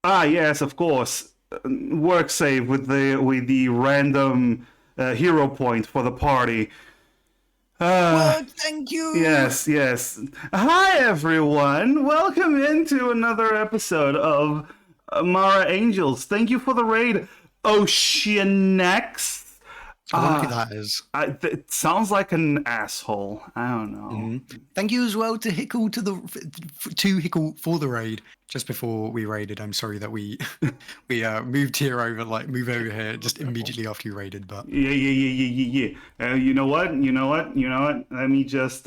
Ah, yes, of course. Work save with the random hero point for the party. Well, thank you. Yes. Hi, everyone. Welcome into another episode of Amara Angels. Thank you for the raid, Oceanex. I don't know who that is. It sounds like an asshole. I don't know. Thank you as well to Hickle to Hickle for the raid. Just before we raided, I'm sorry that we moved over here just immediately after you raided. But Yeah. You know what? Let me just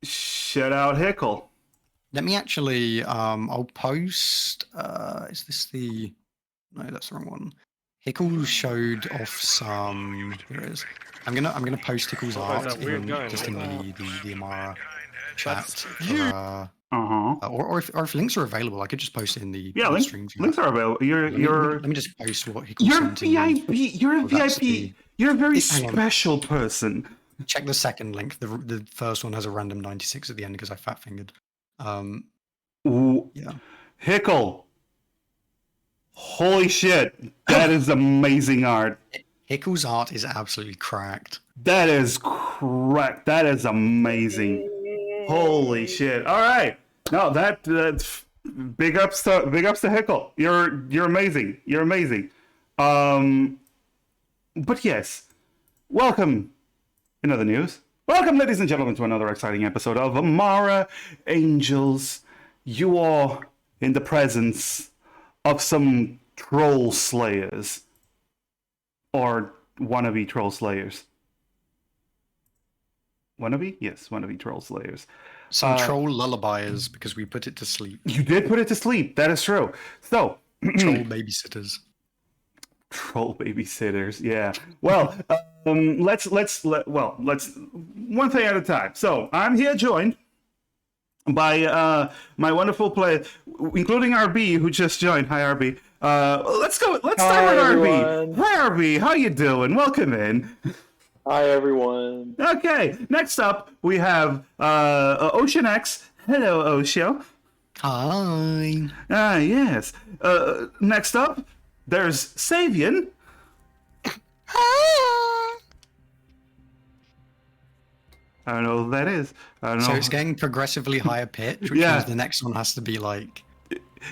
shut out Hickle. let me actually I'll post. Is this the? No, that's the wrong one. Hickle showed off some. Here it is. I'm gonna post Hickle's art just in the Amara chat. For, or if links are available, I could just post it in the streams. Links are available. Let me just post what Hickle sent. You're a VIP. You're a very special person. Check the second link. The first one has a random 96 at the end because I fat fingered. Yeah. Hickle. Holy shit. That is amazing art. Hickle's art is absolutely cracked. That is cracked. That is amazing. Holy shit. All right. No, that big ups to Hickle. You're amazing. You're amazing. But yes. Welcome in other news. Welcome, ladies and gentlemen, to another exciting episode of Amara Angels. You are in the presence of some troll slayers. Or wannabe troll slayers. Wannabe? Yes, wannabe troll slayers. Some troll lullabies because we put it to sleep. You did put it to sleep. That is true. So, troll babysitters. Troll babysitters. Yeah. Well, let's one thing at a time. So I'm here joined by my wonderful player, including RB, who just joined. Hi, RB. Let's start with everyone. RB. Hi, RB. How you doing? Welcome in. Hi, everyone. Okay. Next up, we have Oceanex. Hello, Ocean. Hi. Ah, yes. Next up, there's Savian. I don't know who that is. I don't know. So it's getting progressively higher pitch, which means the next one has to be like...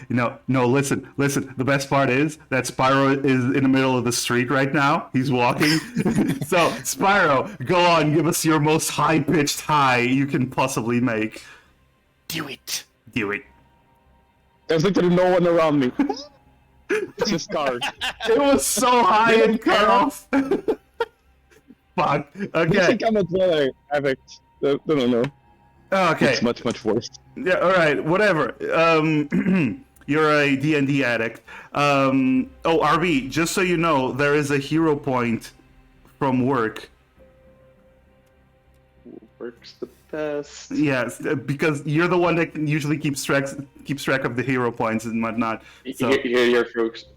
No, listen. The best part is that Spyro is in the middle of the street right now. He's walking. So, Spyro, go on, give us your most high-pitched high you can possibly make. Do it. There's literally no one around me. It's just cars. It was so high and cut off. Fuck. Okay. I think I'm a dweller addict. No. Okay. It's much worse. Yeah, alright, whatever. You're a D&D addict. RB, just so you know, there is a hero point from work. Works the best. Yes, because you're the one that usually keeps track of the hero points and whatnot. So. Here,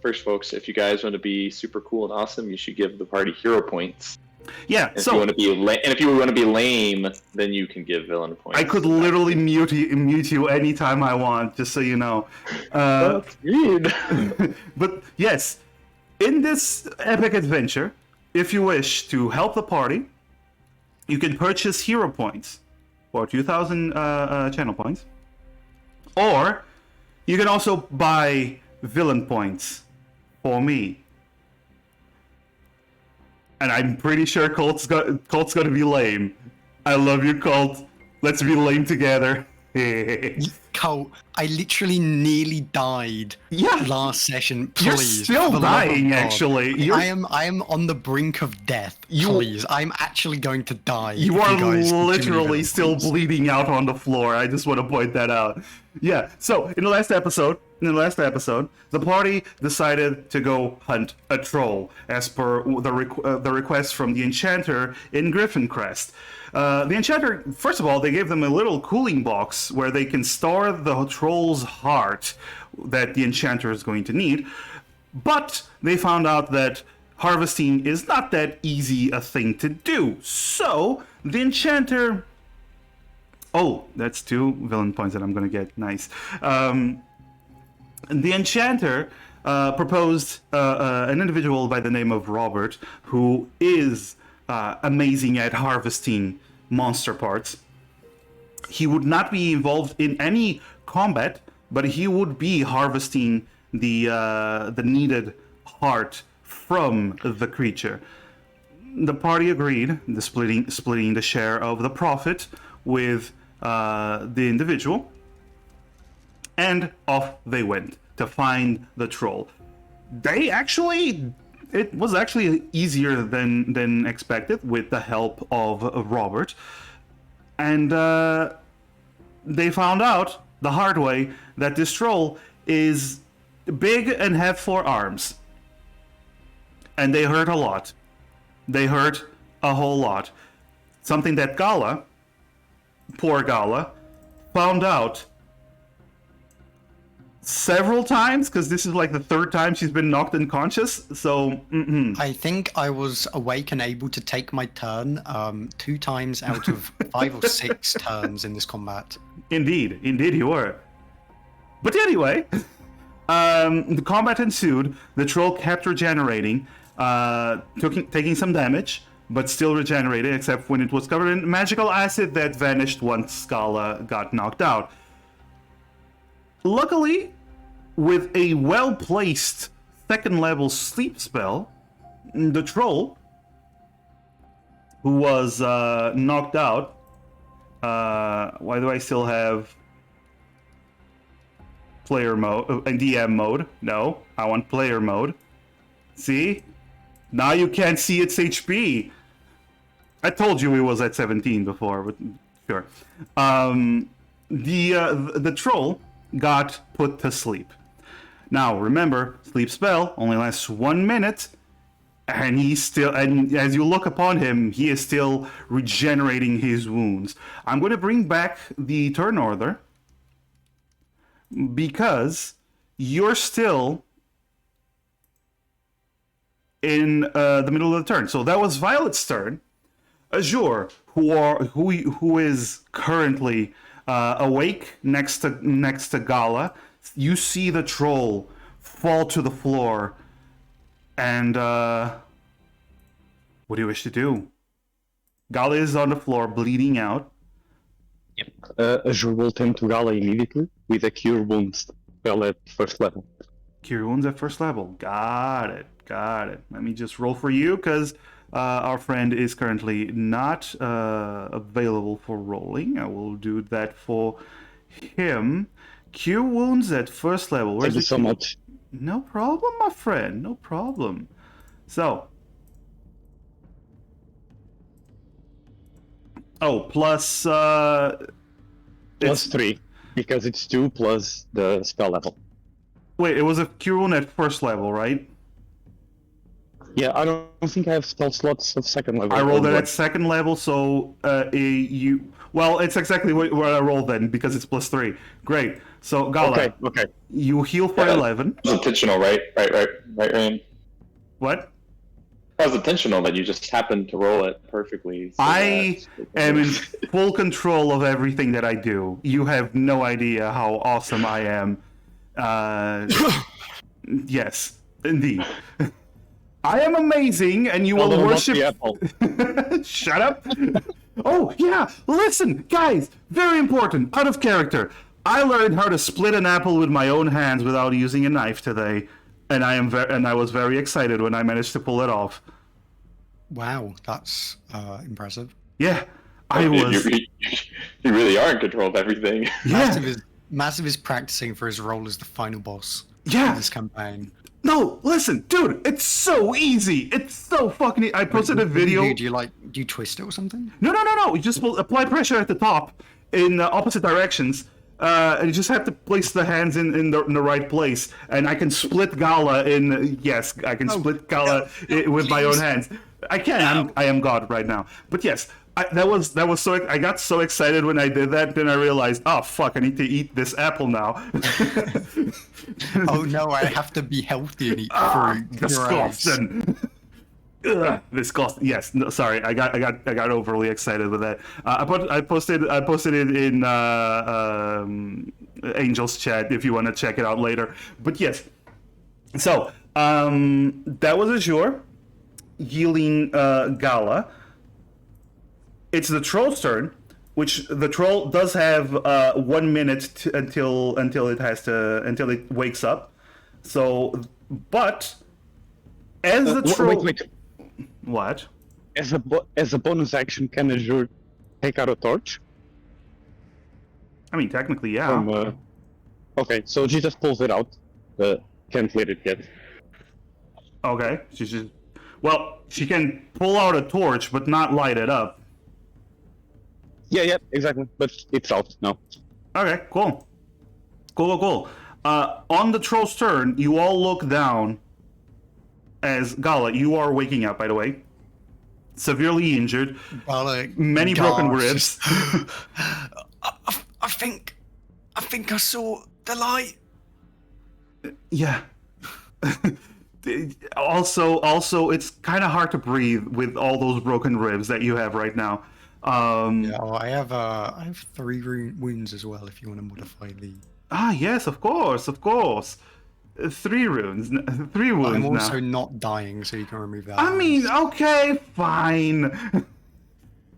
first, folks. If you guys want to be super cool and awesome, you should give the party hero points. Yeah. And if you want to be lame, then you can give villain points. I could literally mute you anytime I want, just so you know. That's weird. But yes, in this epic adventure, if you wish to help the party, you can purchase hero points for 2,000 channel points, or you can also buy villain points for me. And I'm pretty sure Colt's gonna be lame. I love you, Colt. Let's be lame together. Colt, I literally nearly died last session. Please. You're still dying, actually. I am on the brink of death. Please. I'm actually going to die. You are literally still bleeding out on the floor. I just want to point that out. Yeah, so in the last episode, the party decided to go hunt a troll, as per the request from the enchanter in Griffin Crest. The enchanter, first of all, they gave them a little cooling box where they can store the troll's heart that the enchanter is going to need. But they found out that harvesting is not that easy a thing to do. So the enchanter... Oh, that's 2 villain points that I'm going to get. Nice. The enchanter proposed an individual by the name of Robert, who is amazing at harvesting monster parts. He would not be involved in any combat, but he would be harvesting the needed heart from the creature. The party agreed, splitting the share of the profit with the individual, and off they went to find the troll. It was actually easier than expected with the help of Robert, and they found out the hard way that this troll is big and have 4 arms, and they hurt a lot. They hurt a whole lot. Something that Gala, poor Gala, found out several times, because this is like the 3rd time she's been knocked unconscious. So, I think I was awake and able to take my turn 2 times out of 5 or 6 turns in this combat. Indeed you were. But anyway, the combat ensued. The troll kept regenerating, taking some damage, but still regenerated, except when it was covered in magical acid that vanished once Scala got knocked out. Luckily, with a well-placed 2nd level sleep spell, the troll, who was knocked out, why do I still have player mode and DM mode? No, I want player mode. See? Now you can't see its HP. I told you it was at 17 before, but sure. The troll got put to sleep. Now remember, sleep spell only lasts 1 minute, and as you look upon him, he is still regenerating his wounds. I'm going to bring back the turn order because you're still in the middle of the turn. So that was Violet's turn. Azure, who is currently awake next to Gala, you see the troll fall to the floor, and what do you wish to do? Gala is on the floor, bleeding out. Azure will tend to Gala immediately with a Cure Wounds spell at 1st level. Cure Wounds at 1st level. Got it. Let me just roll for you, because our friend is currently not available for rolling. I will do that for him. Cure Wounds at 1st level. Thank you so much. No problem, my friend. No problem. So. Oh, plus... Plus 3, because it's 2 plus the spell level. Wait, it was a Cure Wound at 1st level, right? Yeah, I don't think I have spell slots of 2nd level. I rolled it at 2nd level, so well, it's exactly what I rolled then, because it's plus 3. Great. So, Gala, okay. You heal for 11. That was intentional, right? Right, Ryan? What? That was intentional that you just happened to roll it perfectly. So I am in full control of everything that I do. You have no idea how awesome I am. Yes, indeed. I am amazing, and you will worship... The apple. Shut up! Oh, yeah! Listen, guys! Very important, out of character. I learned how to split an apple with my own hands without using a knife today, and I was very excited when I managed to pull it off. Wow, that's impressive. Yeah, I was... You really are in control of everything. Yeah. Massive is practicing for his role as the final boss in this campaign. No, listen, dude, it's so easy. It's so fucking easy. I posted a video. Do you twist it or something? No. You just apply pressure at the top in opposite directions. And you just have to place the hands in the right place. And I can split Gala in... Yes, I can split Gala with my own hands. I can. I am God right now. But yes, that was so... I got so excited when I did that. Then I realized, oh, fuck, I need to eat this apple now. Oh, no, I have to be healthy and eat fruit. Disgusting. Ugh, disgusting. Yes, no, sorry, I got overly excited with that. I posted it in Angel's Chat if you want to check it out later. But yes, so that was Azure healing Gala. It's the troll's turn, which the troll does have 1 minute until it wakes up. So, but as the troll, wait. what? As a bonus action, can Azure take out a torch? I mean, technically, yeah. From, okay, so she just pulls it out. Can't lit it yet. Okay, she can pull out a torch, but not light it up. Yeah, exactly. But it's out now. Okay, cool. On the troll's turn, you all look down as Gala, you are waking up, by the way. Severely injured. Gala Many broken gasps. ribs. I think I saw the light. Yeah. Also, it's kind of hard to breathe with all those broken ribs that you have right now. Yeah, I have 3 wounds as well. If you want to modify the. Yes, of course. 3 wounds I'm also now. not dying, so you can remove that. I mean, okay, fine.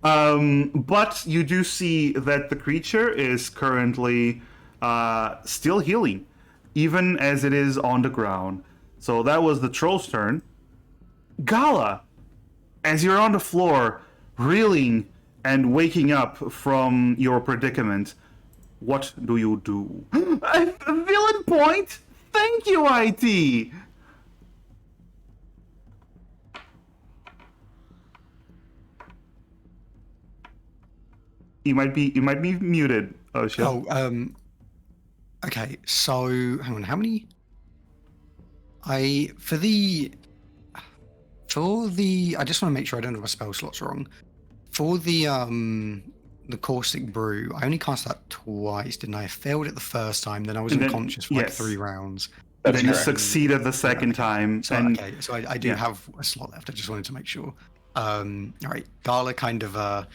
But you do see that the creature is currently still healing, even as it is on the ground. So that was the troll's turn. Gala, as you're on the floor, reeling and waking up from your predicament, what do you do? A villain point? Thank you, IT! You might be muted, Oshia. Okay, so hang on, how many? I just want to make sure I don't have my spell slots wrong. For the caustic brew, I only cast that twice, didn't I? I failed it the first time, then I was unconscious for like 3 rounds. That's Then you correct. succeeded the second time. So and so I do have a slot left. I just wanted to make sure. All right, Gala kind of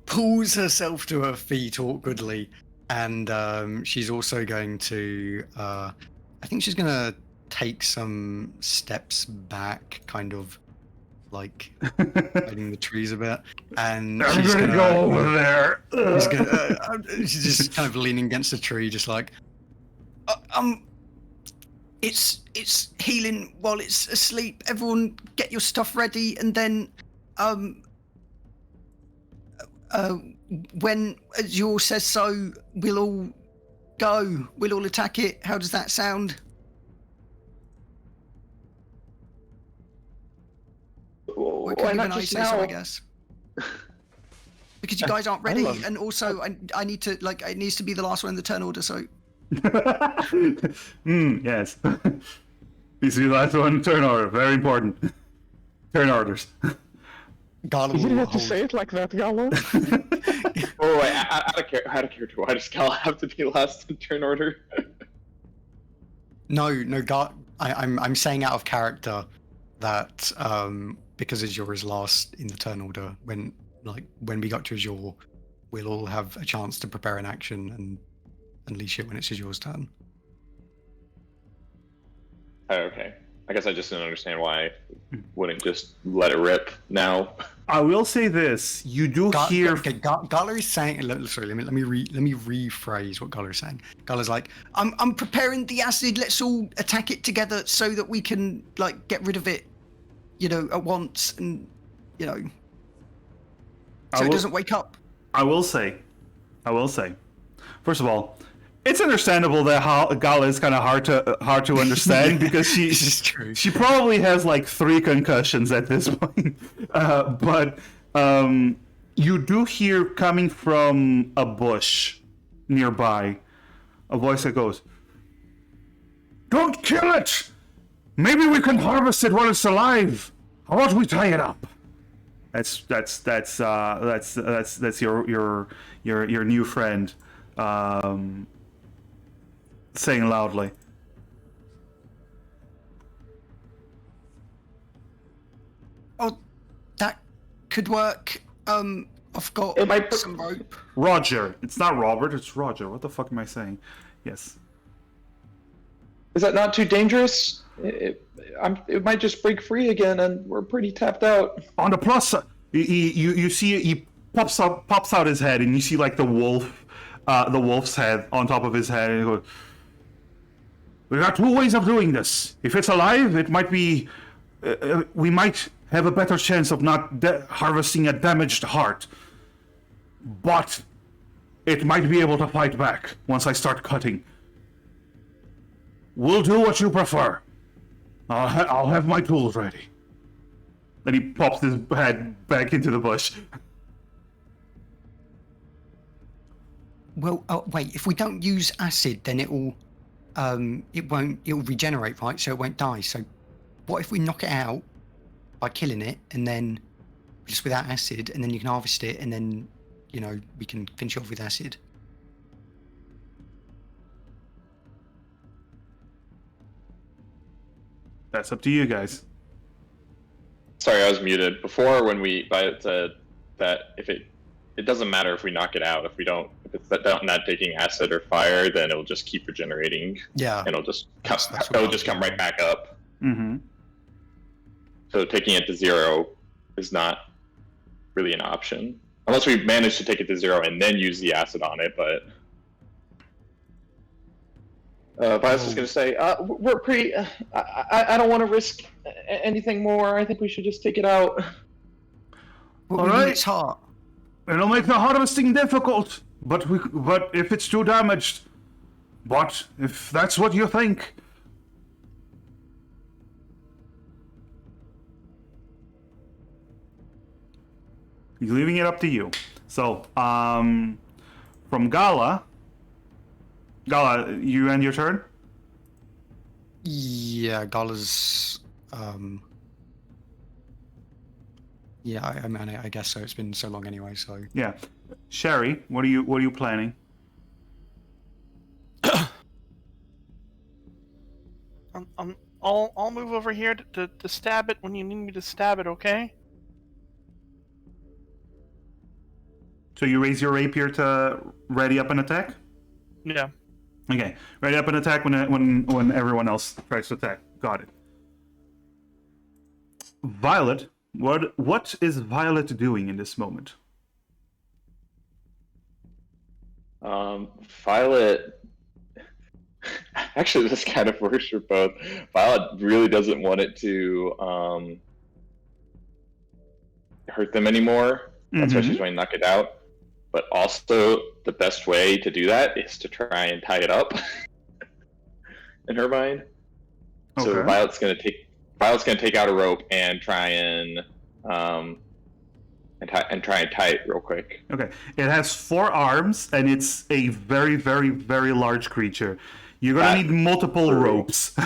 pulls herself to her feet awkwardly, and she's also going to. I think she's gonna take some steps back, kind of like hiding the trees a bit, and I'm she's gonna go over there. she's just kind of leaning against a tree, just like, it's healing while it's asleep. Everyone, get your stuff ready, and then, when Azure says so, we'll all go. We'll all attack it. How does that sound? Why Can not even I just say so, now? I guess. Because you guys aren't ready, and also I need to, like, it needs to be the last one in the turn order. So Yes. You see, that's one turn order. Very important. Turn orders. Gala You didn't will have to hold. say it like that, Gala. Oh, wait, out of character. Why does Cal have to be last in turn order? No, I'm saying out of character that because Azure is last in the turn order, when we got to Azure, we'll all have a chance to prepare an action and unleash it when it's Azure's turn. Oh, okay. I guess I just didn't understand why I wouldn't just let it rip now. I will say this: you do hear. Gala is saying. Sorry, let me rephrase what Gala is saying. Gala's like, I'm preparing the acid. Let's all attack it together so that we can like get rid of it, at once, and so it doesn't wake up. I will say, first of all, it's understandable that Gala is kind of hard to understand because This is true. she probably has like 3 concussions at this point. But you do hear coming from a bush nearby a voice that goes, "Don't kill it! Maybe we can harvest it while it's alive. How about we tie it up?" That's your new friend saying loudly. Oh, that could work. I've got It might put- some rope. Roger. It's not Robert, it's Roger. What the fuck am I saying? Yes. Is that not too dangerous? It might just break free again, and we're pretty tapped out. On the plus side, you see he pops out his head, and you see like the wolf's head on top of his head, and he goes, "We got two ways of doing this. If it's alive, it might be, we might have a better chance of not harvesting a damaged heart. But it might be able to fight back once I start cutting. We'll do what you prefer. I'll have my tools ready." Then he pops his head back into the bush. Well, wait. If we don't use acid, then it'll regenerate, right? So it won't die. So, what if we knock it out by killing it, and then just without acid, and then you can harvest it, and then we can finish off with acid. That's up to you guys. Sorry, I was muted before when Violet said that if it doesn't matter if we knock it out. If it's not taking acid or fire, then it'll just keep regenerating. Yeah. And it'll just come right back up. Mm-hmm. So taking it to 0 is not really an option. Unless we manage to take it to 0 and then use the acid on it, but... Violet's just going to say, we're pretty... I don't want to risk anything more. I think we should just take it out. Well, All we need right. its heart. It'll make the harvesting difficult, but if it's too damaged, but if that's what you think... He's leaving it up to you. So, from Gala, you end your turn? Yeah, Gala's. Yeah, I mean, I guess so. It's been so long anyway. So Yeah. Sherry, what are you planning? I'll move over here to stab it when you need me to stab it. Okay. So you raise your rapier to ready up an attack? Yeah. Okay, ready up an attack when everyone else tries to attack. Got it. Violet, what is Violet doing in this moment? Violet... Actually, this kind of works for both. Violet really doesn't want it to hurt them anymore. That's why she's trying to knock it out. But also, the best way to do that is to try and tie it up. In her mind. So Okay. Violet's gonna take out a rope and try and tie it real quick. Okay, it has 4 arms and it's a very, very, very large creature. You're gonna need multiple ropes.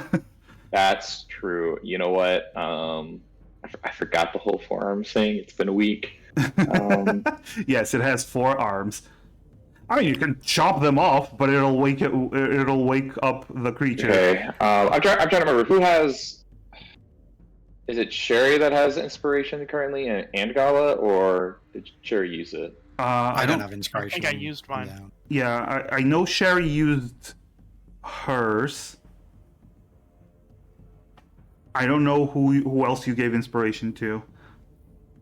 That's true. You know what? I forgot the whole forearm thing. It's been a week. Yes, it has 4 arms. I mean, you can chop them off, but it'll wake up the creature. Okay. I'm trying to remember who has. Is it Sherry that has inspiration currently, and Gala, or did Sherry use it? I don't have I inspiration. think I used mine. Yeah, I know Sherry used hers. I don't know who else you gave inspiration to.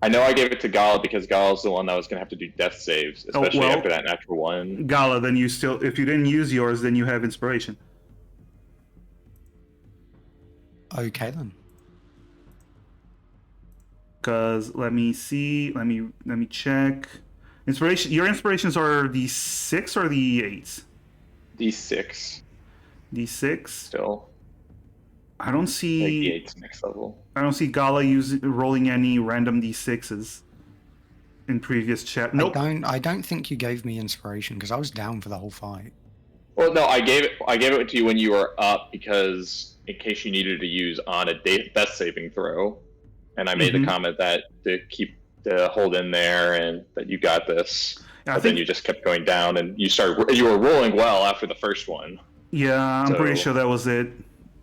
I know I gave it to Gala because Gala's the one that was going to have to do death saves, especially well- after that natural one. Gala, then if you didn't use yours, then you have inspiration. Okay then. Cause let me see, let me check. Your inspirations are the 6 or the 8s? D6 D6. still. I I don't think see. D8's next level. I don't see Gala rolling any random D6s in previous chat. Nope. I don't think you gave me inspiration because I was down for the whole fight. Well, no, I gave it to you when you were up because in case you needed to use on a death saving throw, and I made the comment that to hold in there and that you got this. But then you just kept going down, and you were rolling well after the first one. Yeah, I'm pretty sure that was it.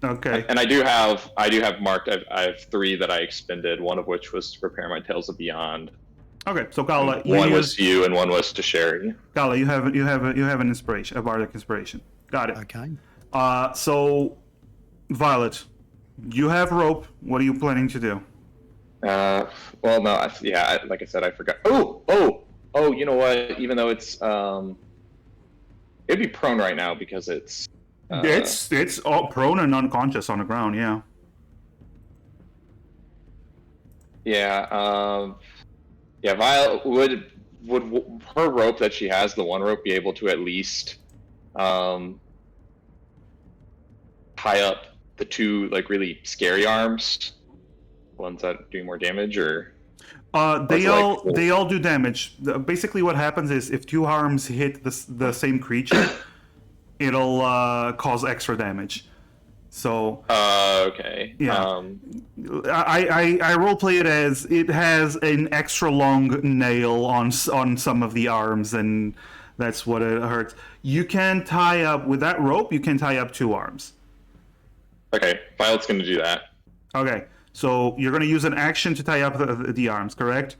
Okay. And I do have marked. I have 3 that I expended. One of which was to prepare my Tales of Beyond. Okay, so Gala, One was to you and one was to Sherry. Gala, you have an inspiration, a bardic inspiration. Got it. Okay. So Violet, you have rope. What are you planning to do? Well, no, like I said, I forgot. Oh! You know what? Even though it's it'd be prone right now because it's. It's all prone and unconscious on the ground. Yeah. Yeah. Yeah. Violet would her rope that she has, the one rope, be able to at least tie up the two like really scary arms, ones that do more damage, or they all do damage. Basically, what happens is if two arms hit the same creature, it'll cause extra damage. So. Okay. Yeah. I roleplay it as it has an extra long nail on some of the arms, and that's what it hurts. You can tie up with that rope. You can tie up two arms. Okay, Violet's going to do that. Okay, so you're going to use an action to tie up the arms, correct?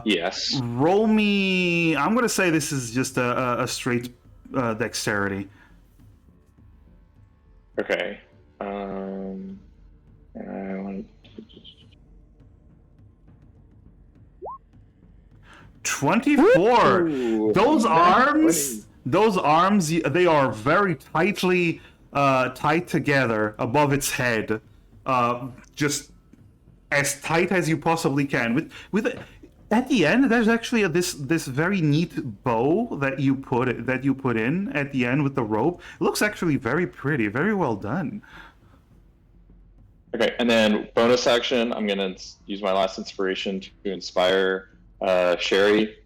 Yes. Roll me. I'm going to say this is just a straight dexterity. Okay. 24. Ooh, Those arms, 20. they are very tightly tied together above its head, just as tight as you possibly can. At the end, there's actually this very neat bow that you put in at the end with the rope. It looks actually very pretty, very well done. Okay, and then bonus action, I'm gonna use my last inspiration to inspire Sherry,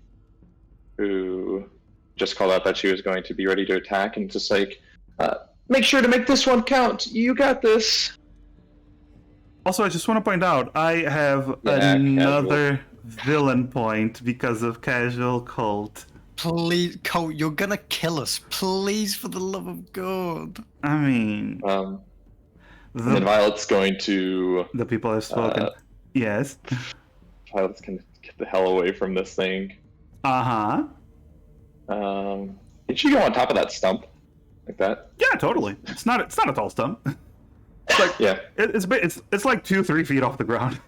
who just called out that she was going to be ready to attack, and just like, make sure to make this one count. You got this. Also, I just want to point out, I have another villain point because of Casual Cult. Please, Colt, you're gonna kill us. Please, for the love of God. I mean, And then Violet's going to. The people have spoken. Yes. Violet's gonna get the hell away from this thing. Uh-huh. Did she go on top of that stump like that? Yeah, totally. It's not a tall stump. It's like Yeah. it's like 2-3 feet off the ground.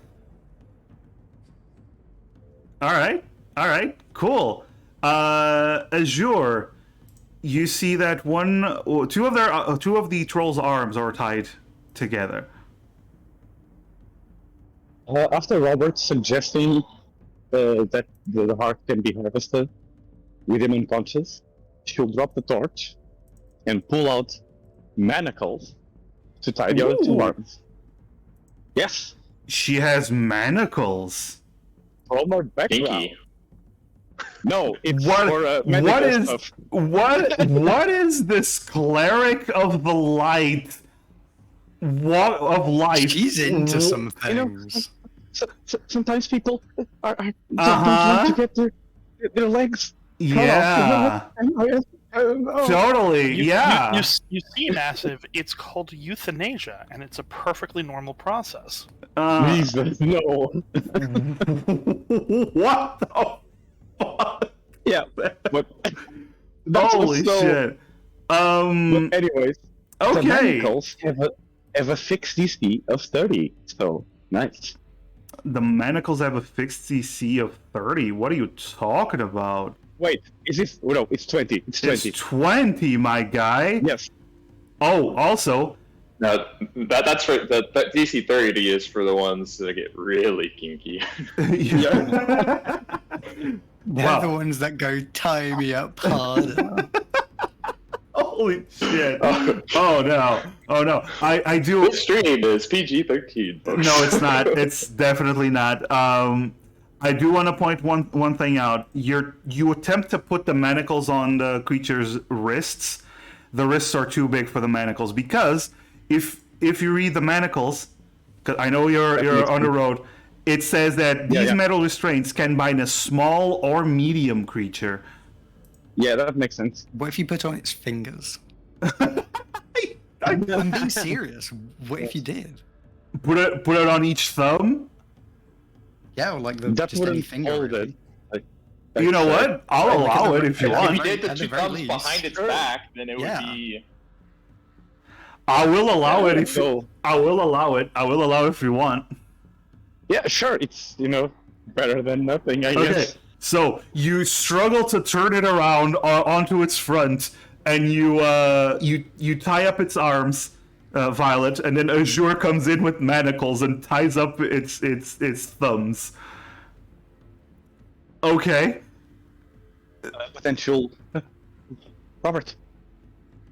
All right, cool. Azure, you see that two of the troll's arms are tied together. After Robert suggesting that the heart can be harvested with him unconscious, she'll drop the torch and pull out manacles to tie the other two arms. Yes. She has manacles. From our background. Pinky. No, it's What? for medical What is? stuff. What is this cleric of the light? What of light? She's into some You know, things. sometimes people don't want to get their legs cut off. Yeah, I don't know. totally. Yeah. You see, Massive, it's called euthanasia, and it's a perfectly normal process. Jesus, no. What the fuck? Yeah, but that's Holy also, shit. But anyways, the Okay. manacles have a fixed DC of 30, so nice. The manacles have a fixed CC of 30. What are you talking about? Wait, is this? Oh, no, it's 20. It's 20. It's 20, my guy. Yes. Oh, also, No, that's for the DC 30 is for the ones that get really kinky. They're the ones that go tie me up harder. Holy shit. Oh no. I do. This stream is PG-13, folks. No, it's not. It's definitely not. I do want to point one thing out. You attempt to put the manacles on the creature's wrists. The wrists are too big for the manacles because if you read the manacles, because I know you're on the road, it says that these metal restraints can bind a small or medium creature. Yeah, that makes sense. What if you put on its fingers? I I'm being serious. What if you did? put it on each thumb. Yeah, or like the That just any wouldn't finger. hold Really. it. Like, You know like, what? I'll Look at allow the it if you red- If want. you did the At the two very thumbs least. behind its Sure. back, then it would Yeah. be. I will allow Yeah, it if so- I will allow it. I will allow it if you want. Yeah, sure. It's better than nothing, I Okay. guess. So you struggle to turn it around onto its front, and you tie up its arms, Violet, and then Azure comes in with manacles and ties up its thumbs. Okay. Potential. Robert,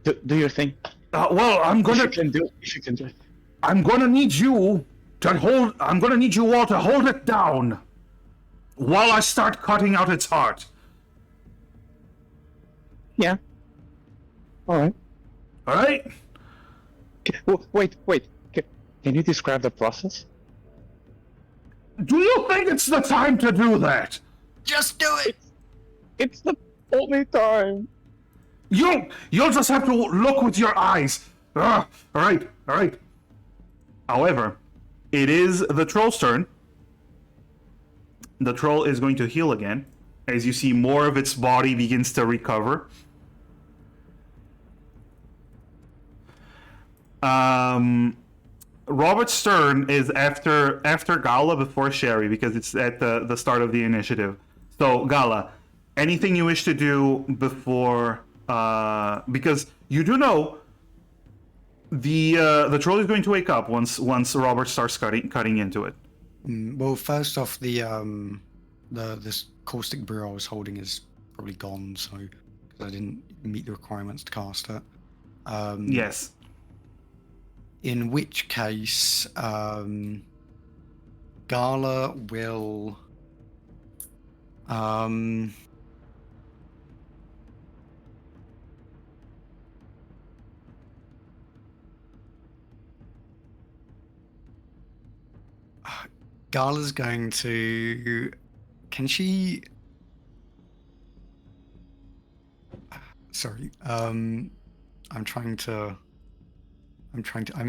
do your thing. Well, If you can do it. I'm gonna need you to hold. I'm gonna need you all to hold it down while I start cutting out its heart. Yeah. All right. All right? Wait. Can you describe the process? Do you think it's the time to do that? Just do it. It's the only time. You'll just have to look with your eyes. All right. However, it is the troll's turn. The troll is going to heal again, as you see more of its body begins to recover. Robert's turn is after Gala before Sherry because it's at the start of the initiative. So Gala, anything you wish to do before because you do know the troll is going to wake up once Robert starts cutting into it. Well, first off, this caustic brew I was holding is probably gone, so because I didn't meet the requirements to cast it. Yes. In which case, Gala will. Gala's going to. Can she? Sorry. I'm in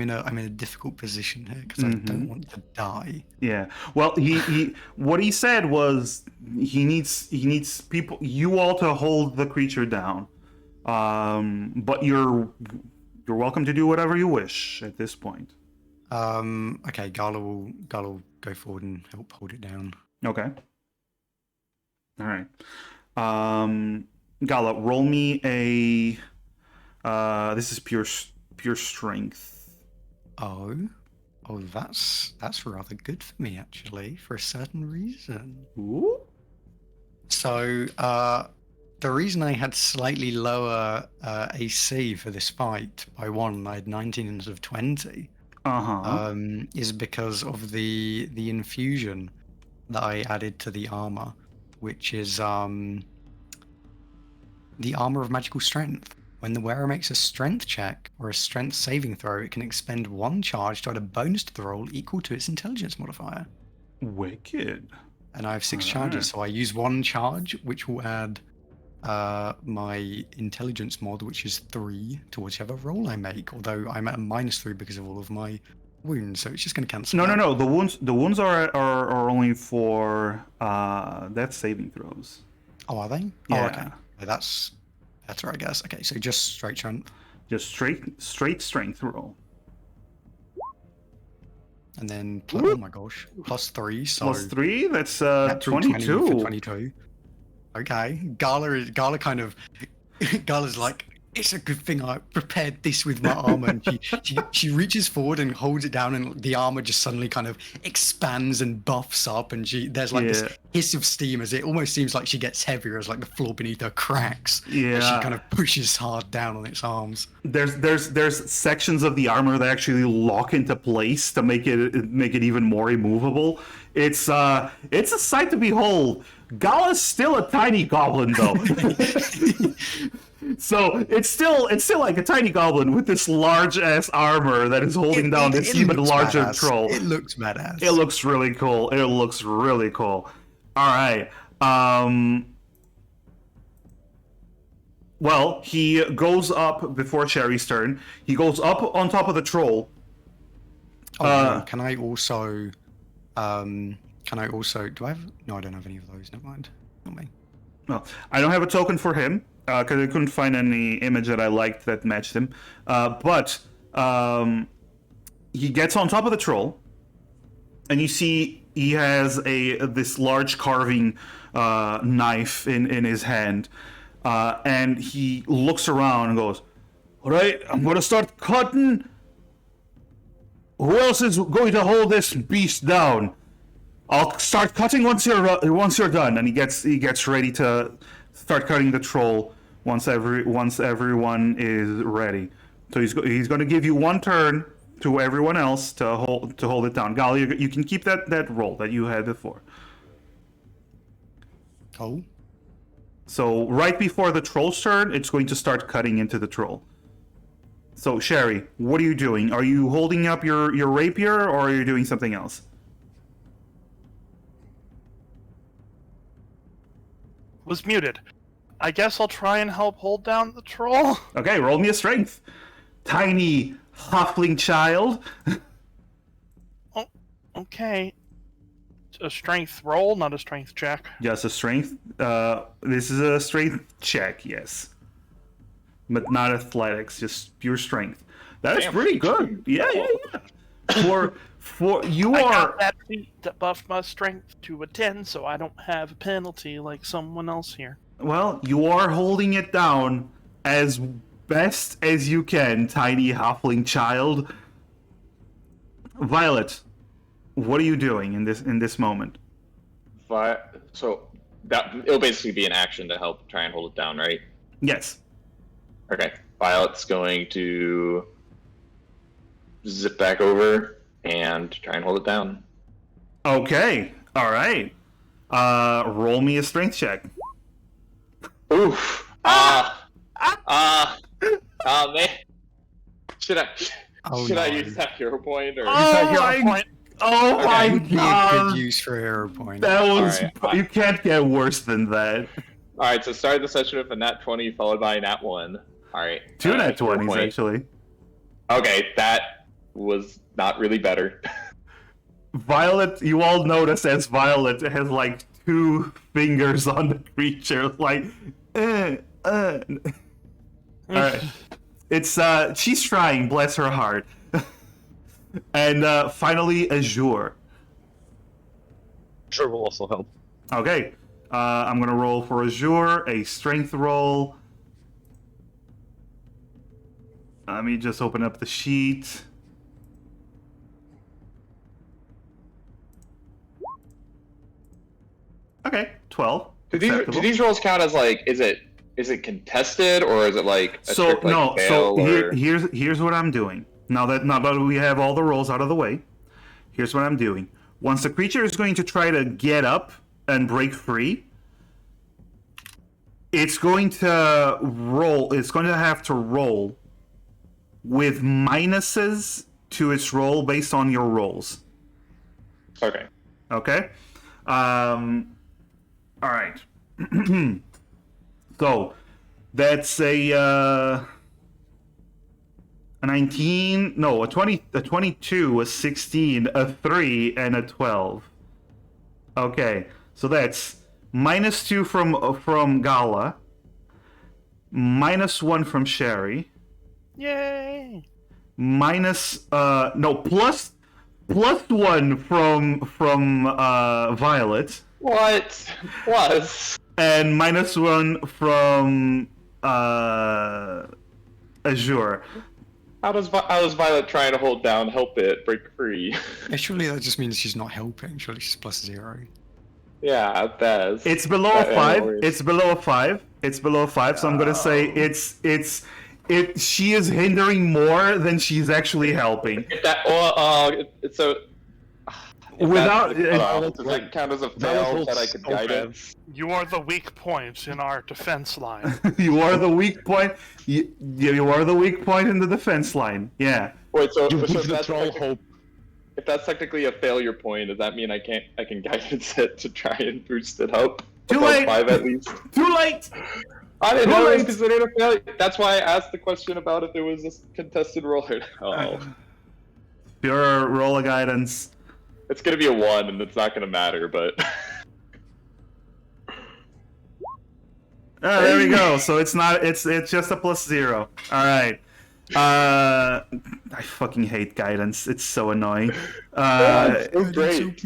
a difficult position here because I don't want to die. Yeah. Well, he what he said was he needs people, you all, to hold the creature down. But you're welcome to do whatever you wish at this point. Okay, Gala will go forward and help hold it down. Okay. All right. Gala, roll me a. This is pure strength. Oh, that's rather good for me actually, for a certain reason. Ooh. So, the reason I had slightly lower AC for this fight by one, I had 19 instead of 20, is because of the infusion that I added to the armor, which is the armor of magical strength. When the wearer makes a strength check or a strength saving throw, it can expend one charge to add a bonus to the roll equal to its intelligence modifier. Wicked. And I have 6 charges, so I use one charge, which will add my intelligence mod, which is 3, to whichever roll I make. Although I'm at a -3 because of all of my wounds, so it's just going to cancel. No. The wounds are only for death saving throws. Oh, are they? Yeah. Oh, okay. That's better, I guess. Okay, so just straight strength. Just straight strength roll. And then, oh my gosh, +3, so +3. That's natural 20 22. for 22. Okay, Gala's like, it's a good thing I prepared this with my armor, and she reaches forward and holds it down, and the armor just suddenly kind of expands and buffs up, and there's like this hiss of steam as it almost seems like she gets heavier as like the floor beneath her cracks. Yeah. As she kind of pushes hard down on its arms. There's sections of the armor that actually lock into place to make it even more immovable. It's a sight to behold. Gala's still a tiny goblin though. So it's still like a tiny goblin with this large ass armor that is holding down this even larger badass. troll. It looks badass. It looks really cool. All right. Well, he goes up before Sherry's turn. He goes up on top of the troll. Can I also Can I also? Do I have? No, I don't have any of those. Never mind. Not me. Well, I don't have a token for him because I couldn't find any image that I liked that matched him. But he gets on top of the troll, and you see he has this large carving knife in his hand, and he looks around and goes, "All right, I'm going to start cutting. Who else is going to hold this beast down? I'll start cutting once you're done." And he gets ready to start cutting the troll once everyone is ready. So he's going to give you one turn to everyone else to hold it down. Gal, you can keep that roll that you had before. Oh. So right before the troll's turn, it's going to start cutting into the troll. So Sherry, what are you doing? Are you holding up your rapier, or are you doing something else? Was muted. I guess I'll try and help hold down the troll. Okay, roll me a strength. Tiny halfling child. Oh, okay. A strength roll, not a strength check. Just a strength. This is a strength check, yes. But not athletics, just pure strength. That's Damn. pretty good. Yeah. For you I are. got that feat that buffed my strength to a 10, so I don't have a penalty like someone else here. Well, you are holding it down as best as you can, tiny halfling child. Violet, what are you doing in this moment? So that it'll basically be an action to help try and hold it down, right? Yes. Okay. Violet's going to zip back over and try and hold it down. Okay. All right. Roll me a strength check. Oof. Man. Should I use that hero point or? Oh my Would be a god! good use for a hero point. That was. Alright. You can't get worse than that. All right. So start the session with a nat 20 followed by a nat 1. All right. Two nat hero 20s, point. actually. Okay, that was not really better. Violet, you all notice as Violet has like 2 fingers on the creature, like, Alright. It's, she's trying, bless her heart. And, finally, Azure. Sure will also help. Okay. I'm gonna roll for Azure, a strength roll. Let me just open up the sheet. Okay, 12. Do Acceptable. these rolls count as like? Is it contested or is it like a So strict, like, no, fail so or... here's what I'm doing. Now that we have all the rolls out of the way, here's what I'm doing. Once the creature is going to try to get up and break free, it's going to roll. It's going to have to roll with minuses to its roll based on your rolls. Okay. Okay. All right. So that's a 19. No, a 20. A 22. A 16. A 3 and a 12. Okay. So that's -2 from Gala. -1 from Sherry. Yay! Plus 1 from Violet. What? Plus? And -1 from Azure. How does Violet trying to hold down help it break free? Yeah, surely that just means she's not helping. Surely she's +0. Yeah, at best. It's below a 5. It's below a 5. It's below a 5. So I'm gonna say she is hindering more than she's actually helping. If that, so. Without Does that count as a fail Violet that I could rolls guide so it? You are the weak point in our defense line. you are the weak point. You are the weak point in the defense line. Yeah. Wait, so, You so give the troll hope. if that's technically a failure point, does that mean I can guidance it to try and boost it up? Too above late. 5 at least. Too late. I didn't Too know it was late. considered a failure. That's why I asked the question about if there was a contested roll. Oh. Pure roll of guidance. It's gonna be a 1, and it's not gonna matter, but... Oh, there we go. So it's not. It's just a +0. All right. I fucking hate guidance. It's so annoying. Oh, great.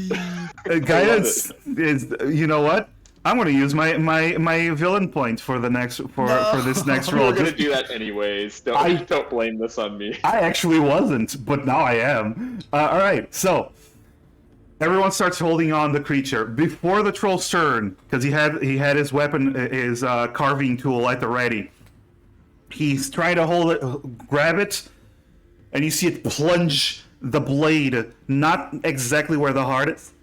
Guidance is. You know what? I'm gonna use my villain point for the next for this next We roll. were gonna Just- do that anyways. Don't blame this on me. I actually wasn't, but now I am. All right, so everyone starts holding on the creature before the troll's turn because he had his weapon, his carving tool at the ready. He's trying to hold it, grab it, and you see it plunge the blade not exactly where the heart is,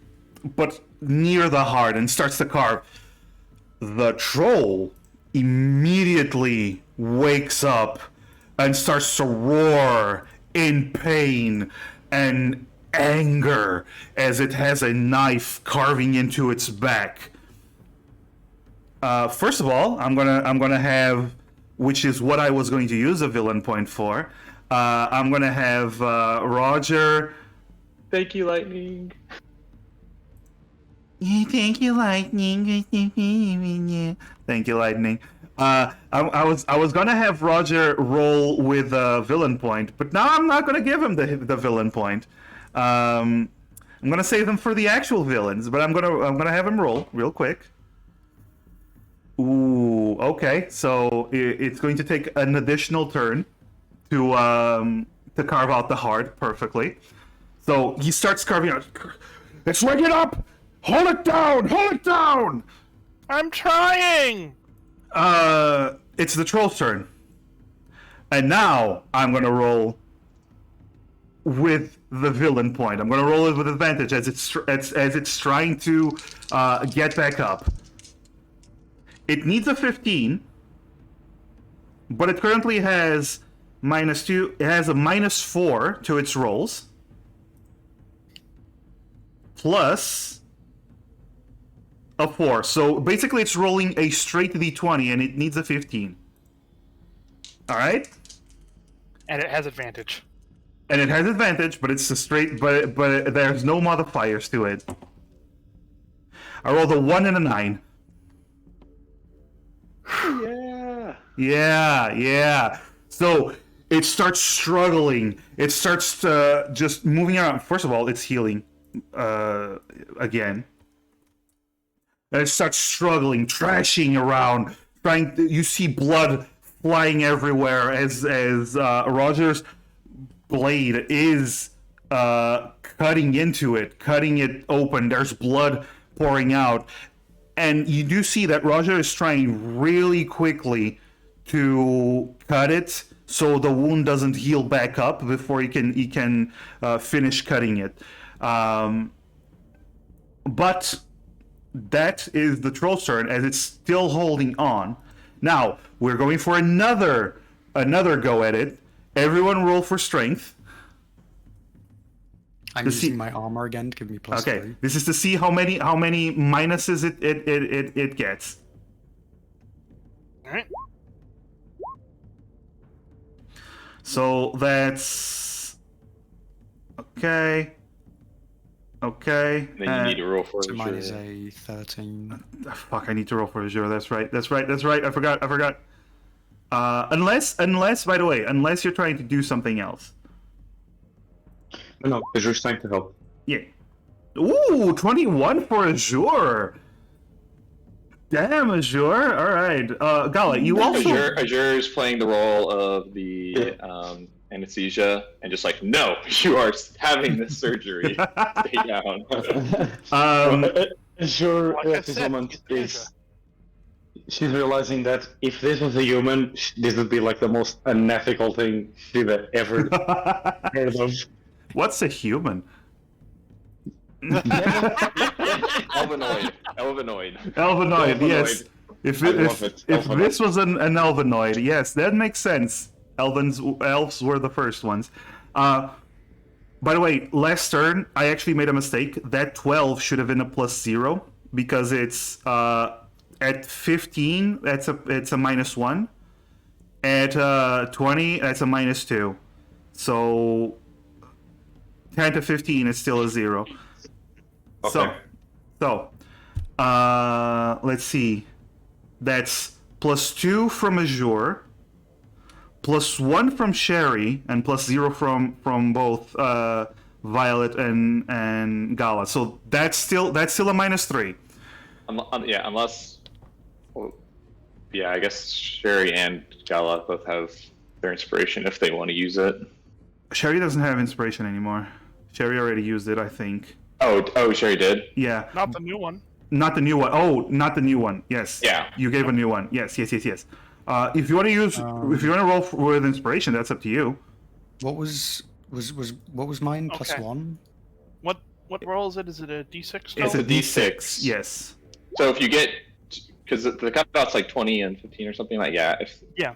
but near the heart, and starts to carve. The troll immediately wakes up and starts to roar in pain and anger as it has a knife carving into its back. First of all, I'm gonna have, which is what I was going to use a villain point for. I'm gonna have Roger. Thank you, Lightning. Thank you, Lightning. Thank you, Lightning. I was gonna have Roger roll with a villain point, but now I'm not gonna give him the villain point. I'm gonna save them for the actual villains, but I'm gonna have him roll real quick. Ooh, okay. So it's going to take an additional turn to carve out the heart perfectly. So he starts carving out. It's waking up. Hold it down! Hold it down! I'm trying! It's the troll's turn. And now I'm gonna roll with the villain point. I'm gonna roll it with advantage as it's trying to get back up. It needs a 15, but it currently has -2. It has a -4 to its rolls, plus a 4. So basically it's rolling a straight d20 and it needs a 15. Alright? And it has advantage. And it has advantage, but it's a straight, but there's no modifiers to it. I rolled a 1 and a 9. Yeah. Yeah. So it starts struggling. It starts just moving around. First of all, it's healing again. And it starts struggling, trashing around, you see blood flying everywhere as Roger's blade is cutting into it, cutting it open. There's blood pouring out. And you do see that Roger is trying really quickly to cut it so the wound doesn't heal back up before he can finish cutting it. But that is the troll's turn as it's still holding on. Now, we're going for another go at it. Everyone roll for strength. I'm To using see- my armor again to give me +3. Okay, this is to see how many minuses it gets. Alright. So that's okay. Okay. And then you need to roll for So it. mine is a 13. Fuck, I need to roll for Azure. That's right. I forgot. Unless, by the way, unless you're trying to do something else. No, Azure's trying to help. Yeah. Ooh, 21 for Azure. Damn, Azure. All right. Gala, you also... Azure is playing the role of the anesthesia and just like, no, you are having this surgery. Stay down. Azure Like I at this said, moment euthanasia. is... She's realizing that if this was a human, this would be like the most unethical thing she'd ever heard of. What's a human? Elvinoid. Elvinoid, yes. If love it. Elvinoid. this was an Elvinoid, yes, that makes sense. Elves were the first ones. By the way, last turn, I actually made a mistake. That 12 should have been a +0 because it's at 15, it's a -1. At 20, that's a -2. So 10 to 15 is still a 0. Okay. So, let's see. That's +2 from Azure, +1 from Sherry, and +0 from both Violet and Gala. So that's still a -3. Yeah, unless. Well, yeah, I guess Sherry and Gala both have their inspiration if they want to use it. Sherry doesn't have inspiration anymore. Sherry already used it, I think. Oh, Sherry did? Yeah. Not the new one. Not the new one. Oh, not the new one. Yes. Yeah. You gave a new one. Yes. If you want to use, if you want to roll with inspiration, that's up to you. What was mine? Plus Okay. 1? What roll is it? Is it a D6? It's a a D6. D6. Yes. So if you get. Because the cutout's like 20 and 15 or something like that. Yeah.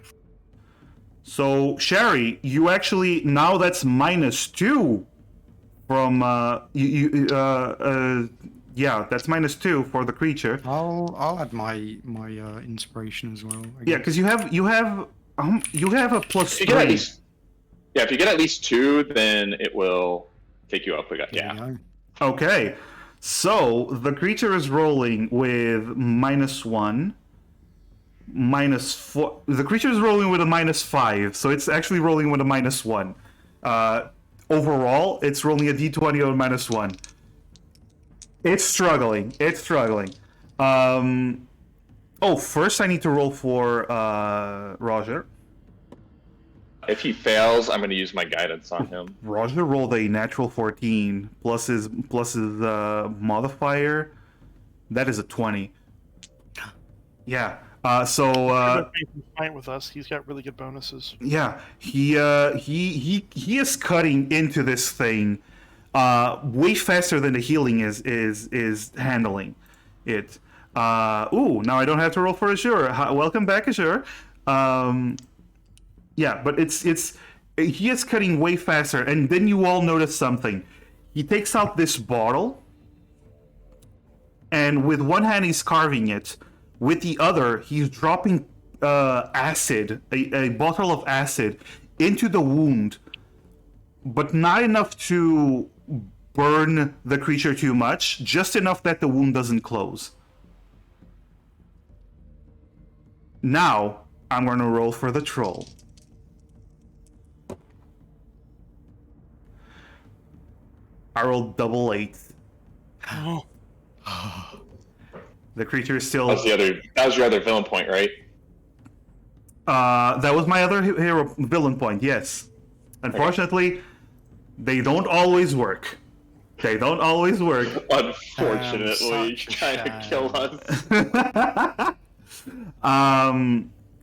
So Sherry, you actually now that's -2 from yeah, that's -2 for the creature. I'll add my inspiration as well. I Yeah, guess. because you have a If you get at +3. least. Yeah, if you get at least 2, then it will take you up. There Yeah. you go. Okay, so the creature is rolling with -1, -4. The creature is rolling with a -5, so it's actually rolling with a -1. Overall, it's rolling a d20 on -1. It's struggling. Oh, first I need to roll for Roger. If he fails, I'm going to use my guidance on him. Roger rolled a natural 14 plus his modifier. That is a 20. Yeah. Fight with us. He's got really good bonuses. Yeah, he is cutting into this thing way faster than the healing is handling it. Now I don't have to roll for Azure. Welcome back, Azure. Yeah, but he is cutting way faster, and then you all notice something. He takes out this bottle, and with one hand he's carving it. With the other, he's dropping acid, a bottle of acid, into the wound, but not enough to burn the creature too much, just enough that the wound doesn't close. Now, I'm going to roll for the troll. I rolled double 8. Oh. The creature is still... That was your other villain point, right? That was my other hero villain point, yes. Unfortunately, they don't always work. Unfortunately, such a trying to kill us.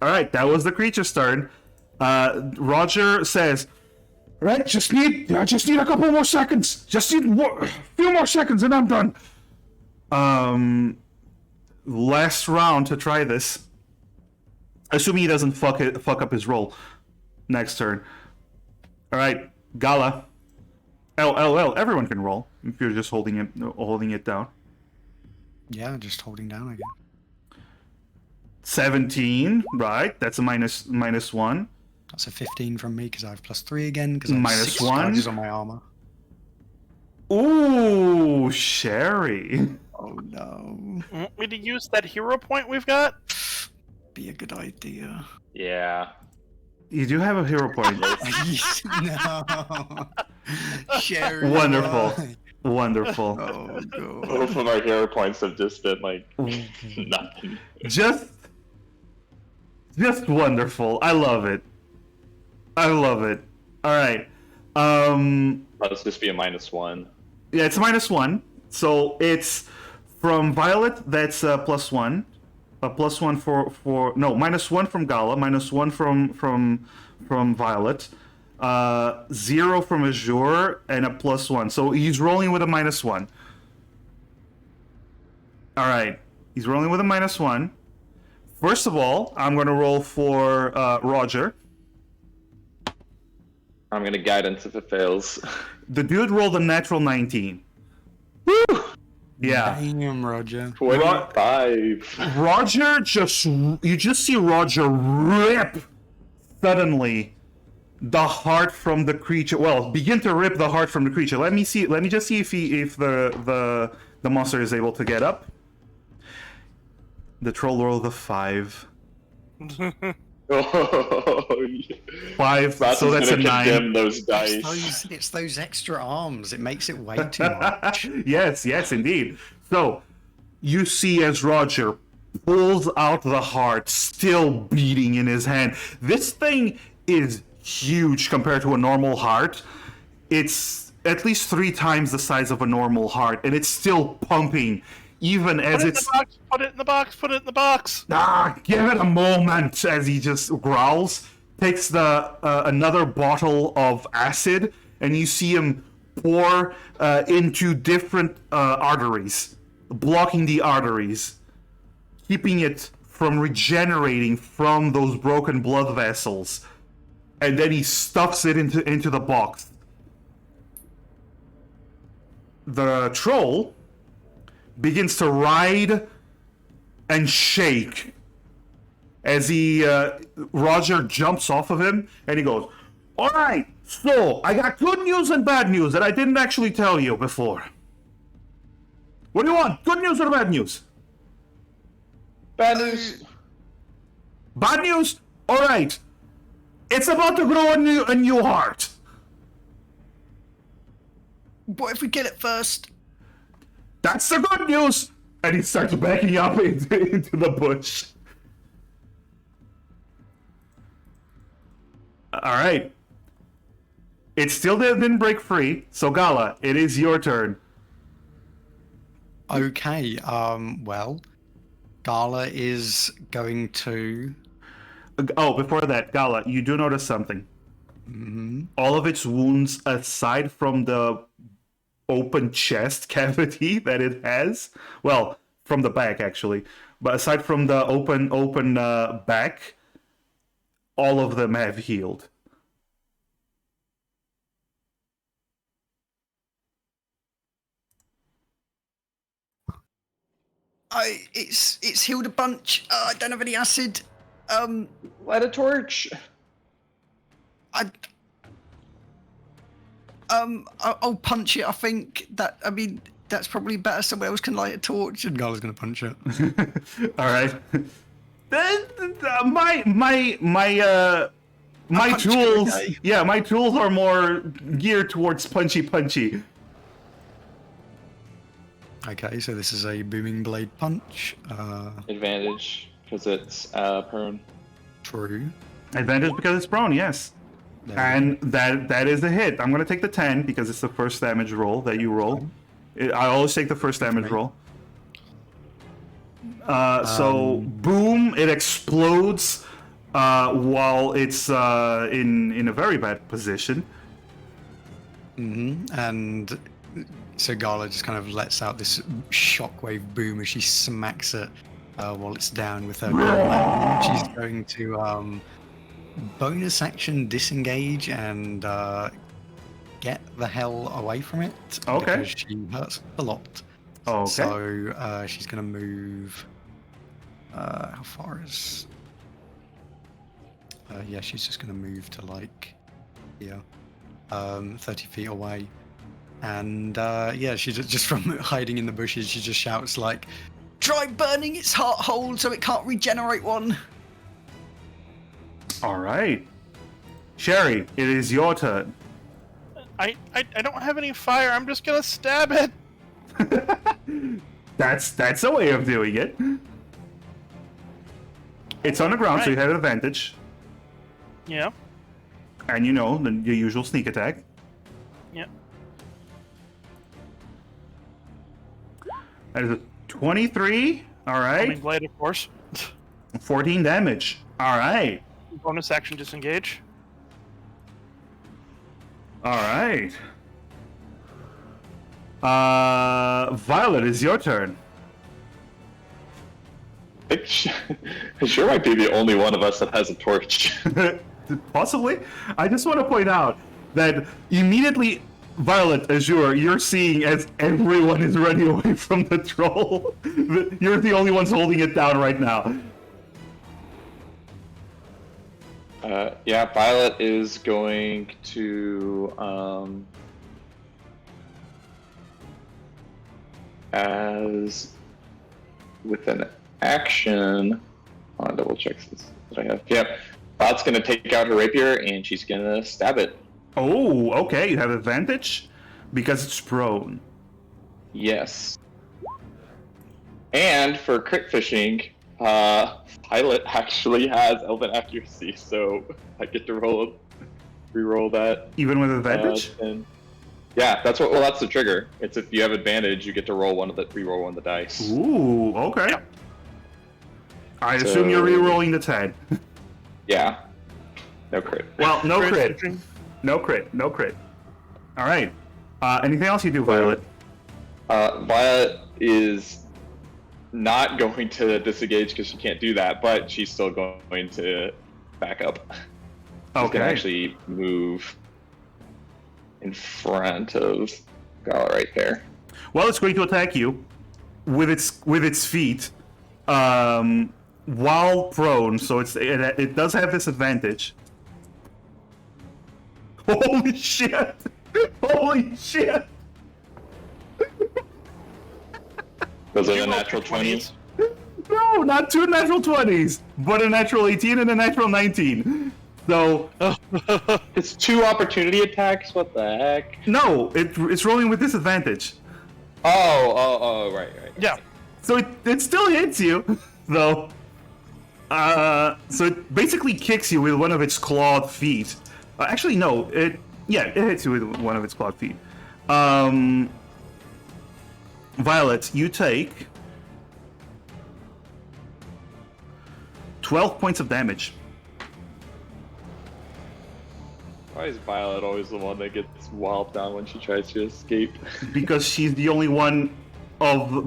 Alright, that was the creature's turn. Roger says, "Right, just need a couple more seconds. Just need a few more seconds and I'm done." Last round to try this. Assuming he doesn't fuck up his roll. Next turn. Alright, Gala. LL, everyone can roll if you're just holding it down. Yeah, just holding down, I guess. 17, right? That's a -1. That's a 15 from me because I have +3 again because I have Minus 6 1. charges on my armor. Ooh, Sherry. Oh no. Want me to use that hero point we've got? Be a good idea. Yeah. You do have a hero point. No. Sherry. Wonderful. why? Wonderful. Oh god. Both of our hero points have just been like nothing. Just wonderful. I love it. Alright. Let's just be a -1. Yeah, it's a -1. So it's from Violet, that's +1. A +1 for no, -1 from Gala, -1 from Violet, 0 from Azure, and a +1. So he's rolling with a -1. Alright. He's rolling with a -1. First of all, I'm gonna roll for Roger. I'm gonna guidance if it fails. The dude rolled a natural 19. Woo! Yeah. Damn, Roger. 25. Roger you just see Roger rip suddenly the heart from the creature. Well, begin to rip the heart from the creature. Let me just see if the The monster is able to get up. The troll rolled a 5. Oh, yeah. 5, Ross so is that's a gonna 9. condemn those dice. It's those extra arms. It makes it way too much. Yes, indeed. So, you see as Roger pulls out the heart, still beating in his hand. This thing is huge compared to a normal heart. It's at least 3 times the size of a normal heart, and it's still pumping, even as it's... Put it in the box, put it in the box! Give it a moment, as he just growls, takes the another bottle of acid, and you see him pour into different arteries, blocking the arteries, keeping it from regenerating from those broken blood vessels. And then he stuffs it into the box. The troll begins to ride and shake as he Roger jumps off of him, and he goes, "All right, so I got good news and bad news that I didn't actually tell you before. What do you want? Good news or bad news?" Bad news. Bad news? All right. It's about to grow a new heart. What if we get it first? That's the good news. And he starts backing up into the bush. All right. It still didn't break free. So Gala, it is your turn. Okay. Well, Gala is going to. Oh, before that, Gala, you do notice something. Mm-hmm. All of its wounds, aside from the open chest cavity that it has, well, from the back actually, but aside from the open back, all of them have healed. It's healed a bunch. I don't have any acid. Light a torch. I'll punch it. I think that. I mean, that's probably better. Someone else can light a torch, and Gala's gonna punch it. All right. My punch tools. guy. Yeah, my tools are more geared towards punchy. Okay, so this is a booming blade punch. Advantage because it's prone. True. Advantage because it's prone. Yes. There And that is a hit. I'm gonna take the 10 because it's the first damage roll that you roll. I always take the first damage Okay. roll. So boom, it explodes while it's in a very bad position. And so Gala just kind of lets out this shockwave boom as she smacks it while it's down with her gun. She's going to bonus action disengage and get the hell away from it. Okay. Because she hurts a lot. Okay. So she's going to move. How far is? Yeah, she's just going to move to like here, 30 feet away. And yeah, she just from hiding in the bushes, she just shouts like, "Try burning its heart hole so it can't regenerate one." All right. Sherry, it is your turn. I don't have any fire. I'm just gonna stab it. That's a way of doing it. It's on the ground, so you have an advantage. Yeah. And you know, the usual sneak attack. Yeah. That is a 23. All right. Booming blade, of course. 14 damage. All right. Bonus action disengage. All right. Violet, is your turn. I sure might be the only one of us that has a torch. Possibly. I just want to point out that immediately, Violet, Azure, you're seeing as everyone is running away from the troll. You're the only ones holding it down right now. Yeah, Violet is going to as with an action. I'll double check this that I have. Yep. Violet's gonna take out her rapier and she's gonna stab it. Oh, okay. You have advantage because it's prone. Yes. And for crit fishing, Pilot actually has Elven accuracy, so I get to re-roll that. Even with advantage? And yeah, that's what. Well, that's the trigger. It's if you have advantage, you get to re-roll one of the dice. Ooh, okay. Yep. I assume you're re-rolling the 10. Yeah. No crit. Well, no crit. fishing. No crit. No crit. All right. Anything else you do, Violet? Violet is not going to disengage because she can't do that, but she's still going to back up. She's gonna actually move in front of Gala right there. Well, it's going to attack you with its feet while prone, so it does have disadvantage. Holy shit! Holy shit! Was it You a rolled natural 20? 20s. No, not 2 natural 20s, but a natural 18 and a natural 19. So It's 2 opportunity attacks? What the heck? no, it's rolling with disadvantage. Oh, right. Yeah. So it still hits you, though. So it basically kicks you with one of its clawed feet. Actually, no. It hits you with one of its clawed feet. Violet, you take 12 points of damage. Why is Violet always the one that gets walloped down when she tries to escape? Because she's the only one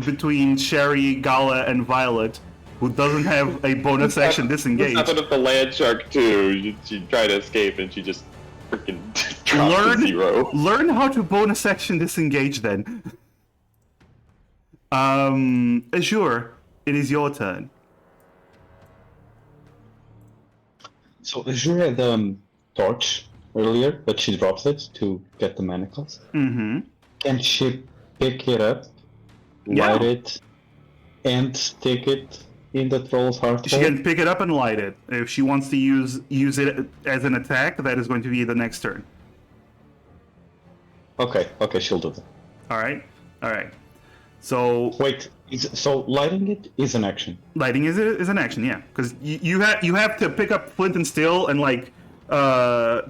between Sherry, Gala, and Violet who doesn't have a bonus action disengage. What happened with the land shark too? She tried to escape and she just freaking dropped to 0. Learn how to bonus action disengage then. Azure, it is your turn. So Azure had torch earlier, but she drops it to get the manacles. Mm-hmm. Can she pick it up, Yeah. light it, and stick it in the troll's heart She hole? can pick it up and light it. If she wants to use it as an attack, that is going to be the next turn. Okay, she'll do that. All right. So Wait, so lighting it is an action. lighting is an action, yeah, because you have to pick up flint and steel and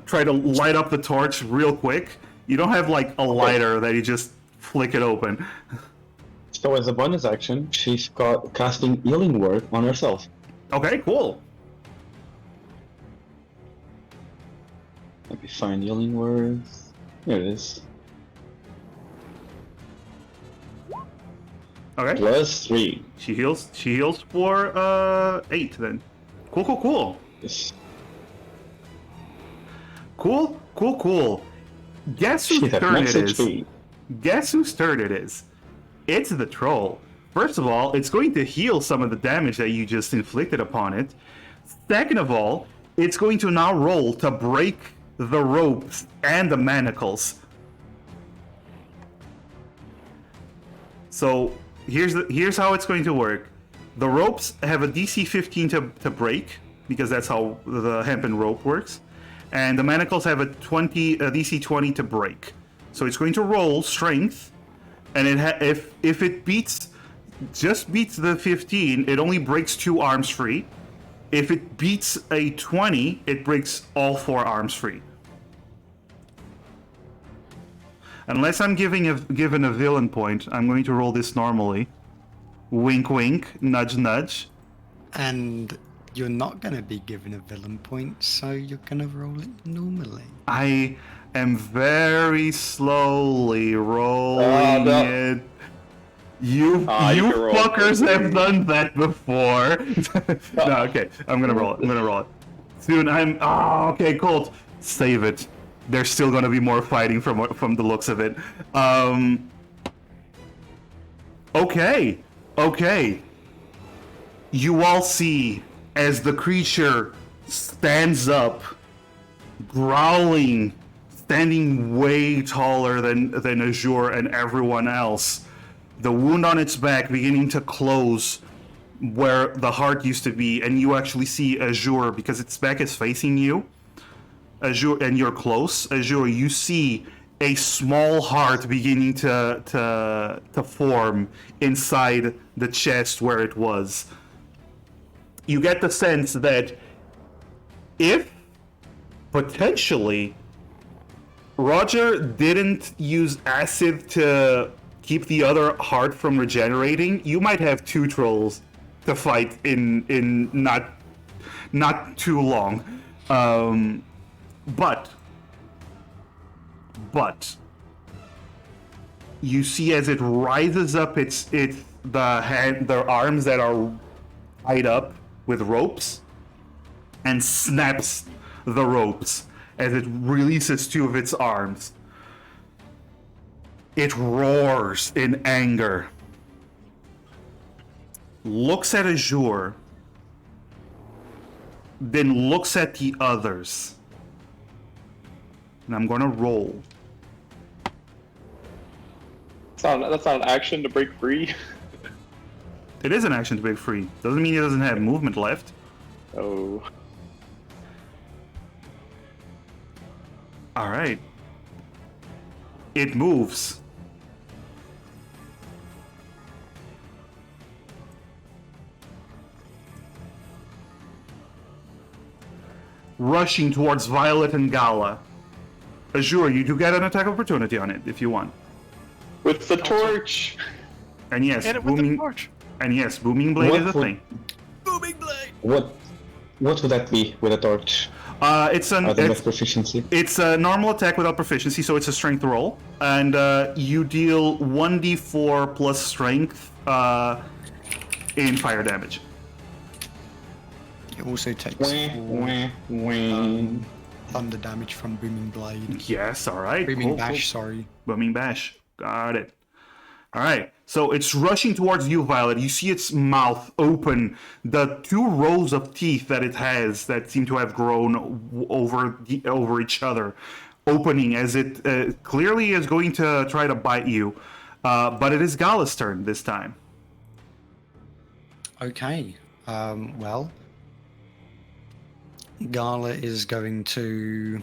try to light up the torch real quick. You don't have like a lighter that you just flick it open. So as a bonus action, she's casting healing word on herself. Okay, cool. Let me find healing words. Here it is. Okay. +3. She heals for 8 then. Cool. Yes. Cool. Guess She whose had turn it max is? HP. Guess whose turn it is? It's the troll. First of all, it's going to heal some of the damage that you just inflicted upon it. Second of all, it's going to now roll to break the ropes and the manacles. So here's how it's going to work. The ropes have a DC 15 to break, because that's how the hempen rope works. And the manacles have a DC 20 to break. So it's going to roll strength, and if it beats the 15, it only breaks 2 arms free. If it beats a 20, it breaks all 4 arms free. Unless I'm given a villain point, I'm going to roll this normally. Wink, wink, nudge, nudge. And you're not going to be given a villain point, so you're going to roll it normally. I am very slowly rolling it. You you can roll fuckers it. have done that before. No, okay. I'm gonna roll it. Soon okay, Colt. Save it. There's still gonna be more fighting from the looks of it. Okay. You all see as the creature stands up, growling, standing way taller than Azure and everyone else. the wound on its back beginning to close where the heart used to be, and you actually see Azure, because its back is facing you, Azure, and you're close, Azure, you see a small heart beginning to form inside the chest where it was. You get the sense that if potentially Roger didn't use acid to keep the other heart from regenerating, you might have two trolls to fight in not too long. But you see as it rises up the arms that are tied up with ropes, and snaps the ropes as it releases two of its arms. It roars in anger, looks at Azure, then looks at the others. And I'm gonna roll. That's not an action to break free. It is an action to break free. Doesn't mean it doesn't have movement left. Oh. Alright. It moves. Rushing towards Violet and Gala. Azure, you do get an attack opportunity on it if you want. With the torch! And yes, Hit it with the torch. booming blade What is a would- thing. What would that be with a torch? It's an Other than it's, proficiency. it's a normal attack without proficiency, so it's a strength roll, and you deal 1d4 plus strength in fire damage. It also takes Wah, 4 wah, wah. thunder damage from Booming Blade. Yes, all right. Booming cool, Bash, cool. sorry. Booming bash. Got it. All right. So it's rushing towards you, Violet. You see its mouth open. The two rows of teeth that it has that seem to have grown over each other, opening as it clearly is going to try to bite you. But it is Gala's turn this time. Okay. Well, Gala is going to.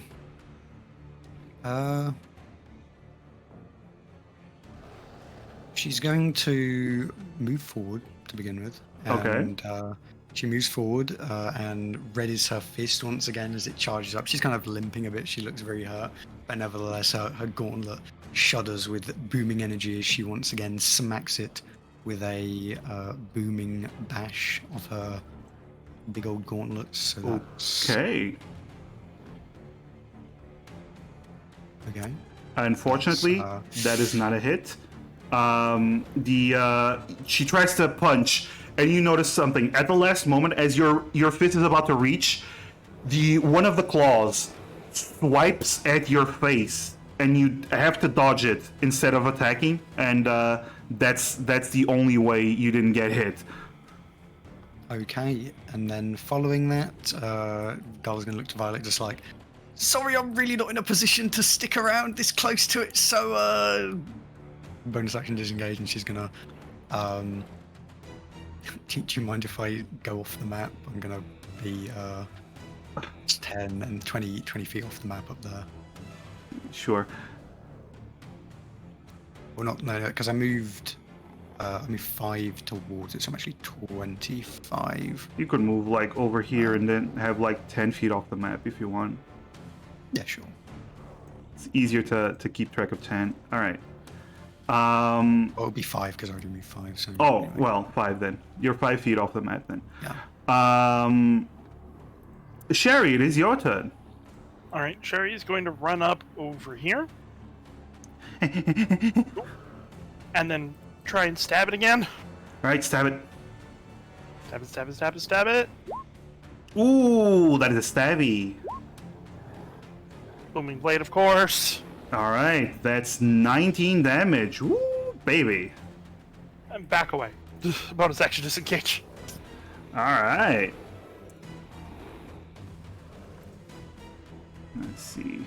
She's going to move forward to begin with. Okay. And she moves forward and readies her fist once again as it charges up. She's kind of limping a bit. She looks very hurt, but nevertheless, her gauntlet shudders with booming energy as she once again smacks it with a booming bash of her big old gauntlets. So that's Okay. okay. Unfortunately, that is not a hit. She tries to punch, and you notice something at the last moment as your fist is about to reach. One of the claws swipes at your face, and you have to dodge it instead of attacking. And that's the only way you didn't get hit. Okay, and then following that, Gala's going to look to Violet just like, sorry, I'm really not in a position to stick around this close to it, so bonus action disengage, and she's going to do you mind if I go off the map? I'm going to be 10 and 20 feet off the map up there. Sure. Well, not, no, because I moved 5 towards it, so I'm actually 25. You could move like over here and then have like 10 feet off the map if you want. Yeah, sure. It's easier to keep track of 10. All right. Well, it'll be 5 because I already moved 5. So Oh, anyway. well, 5 then. You're 5 feet off the map then. Yeah. Sherry, it is your turn. All right, Sherry is going to run up over here and then try and stab it again. All right, stab it. Stab it, stab it, stab it, stab it. Ooh, that is a stabby. Booming blade, of course. All right, that's 19 damage. Ooh, baby. And back away. Bonus action disengage. All right. Let's see.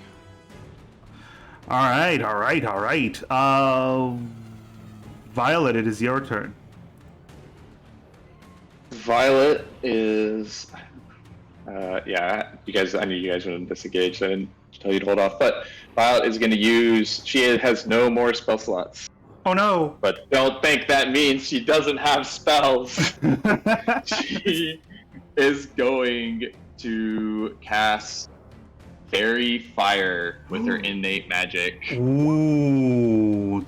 All right. Violet, it is your turn. Violet is. Yeah, you guys. I knew you guys were going to disengage. So I didn't tell you to hold off. But Violet is going to use. She has no more spell slots. Oh no! But don't think that means she doesn't have spells. She is going to cast Fairy Fire with her innate magic. Ooh.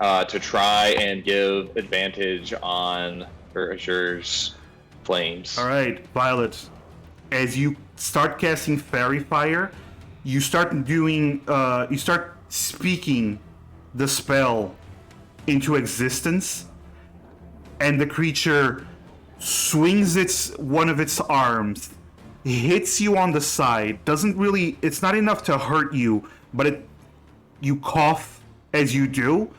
To try and give advantage on her Azure's flames. All right, Violet. As you start casting Fairy Fire, you start doing. You start speaking the spell into existence, and the creature swings one of its arms, hits you on the side. Doesn't really. It's not enough to hurt you, but you cough as you do,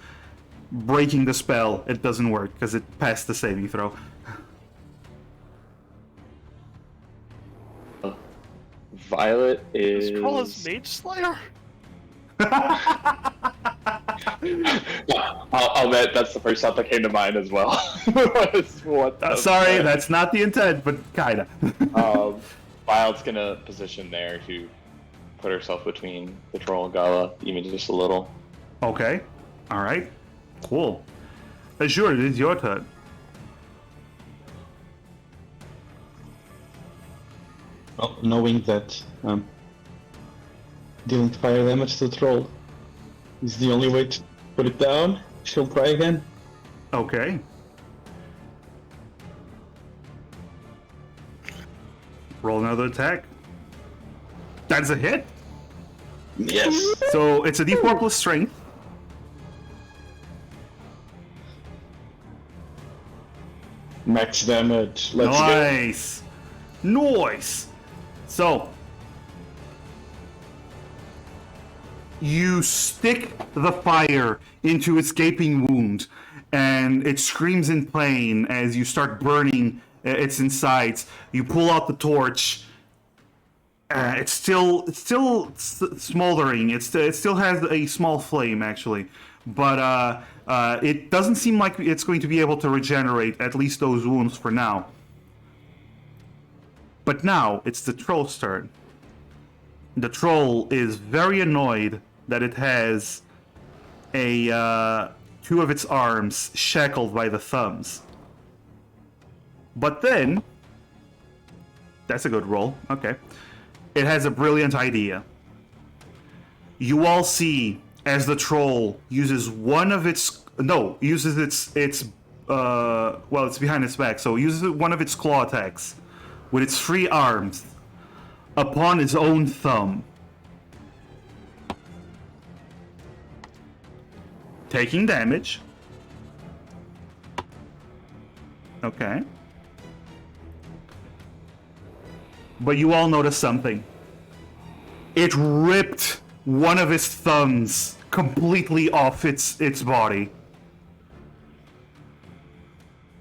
breaking the spell. It doesn't work because it passed the saving throw. Violet is. This girl is Mage Slayer. I'll bet that's the first thought that came to mind as well. Sorry, that's not the intent, but kinda. Violet's gonna position there to put herself between the troll and Gala, even just a little. Okay. All right. Cool. Azure, it is your turn. Well, knowing that dealing fire damage to the troll is the only way to put it down, she'll try again. Okay. Roll another attack. That's a hit. Yes! So it's a D4 plus strength. Max damage. Let's go. Nice. Nice. So you stick the fire into its gaping wound, and it screams in pain as you start burning its insides. You pull out the torch. It's still smoldering. It still has a small flame, actually, but it doesn't seem like it's going to be able to regenerate at least those wounds for now. But now it's the troll's turn. The troll is very annoyed that it has two of its arms shackled by the thumbs. But then, that's a good roll. Okay. It has a brilliant idea. You all see as the troll uses it's behind its back, so it uses one of its claw attacks with its free arms upon its own thumb. Taking damage. Okay. But you all notice something. It ripped one of its thumbs completely off its body.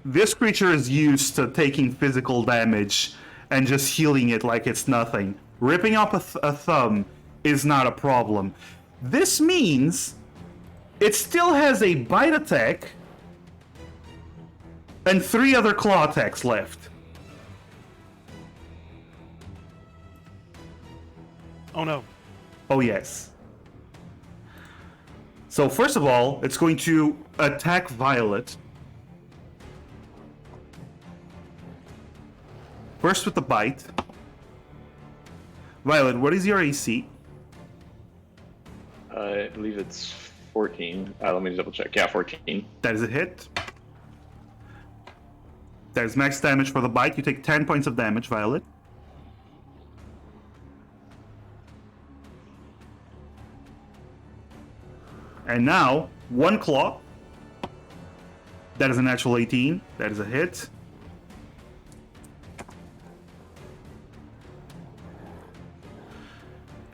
This creature is used to taking physical damage and just healing it like it's nothing. Ripping off a thumb is not a problem. This means it still has a bite attack and 3 other claw attacks left. Oh no. Oh yes. So first of all, it's going to attack Violet. First with the bite. Violet, what is your AC? I believe it's 14. Let me double check. Yeah, 14. That is a hit. That is max damage for the bite. You take 10 points of damage, Violet. And now, 1 claw. That is a natural 18. That is a hit.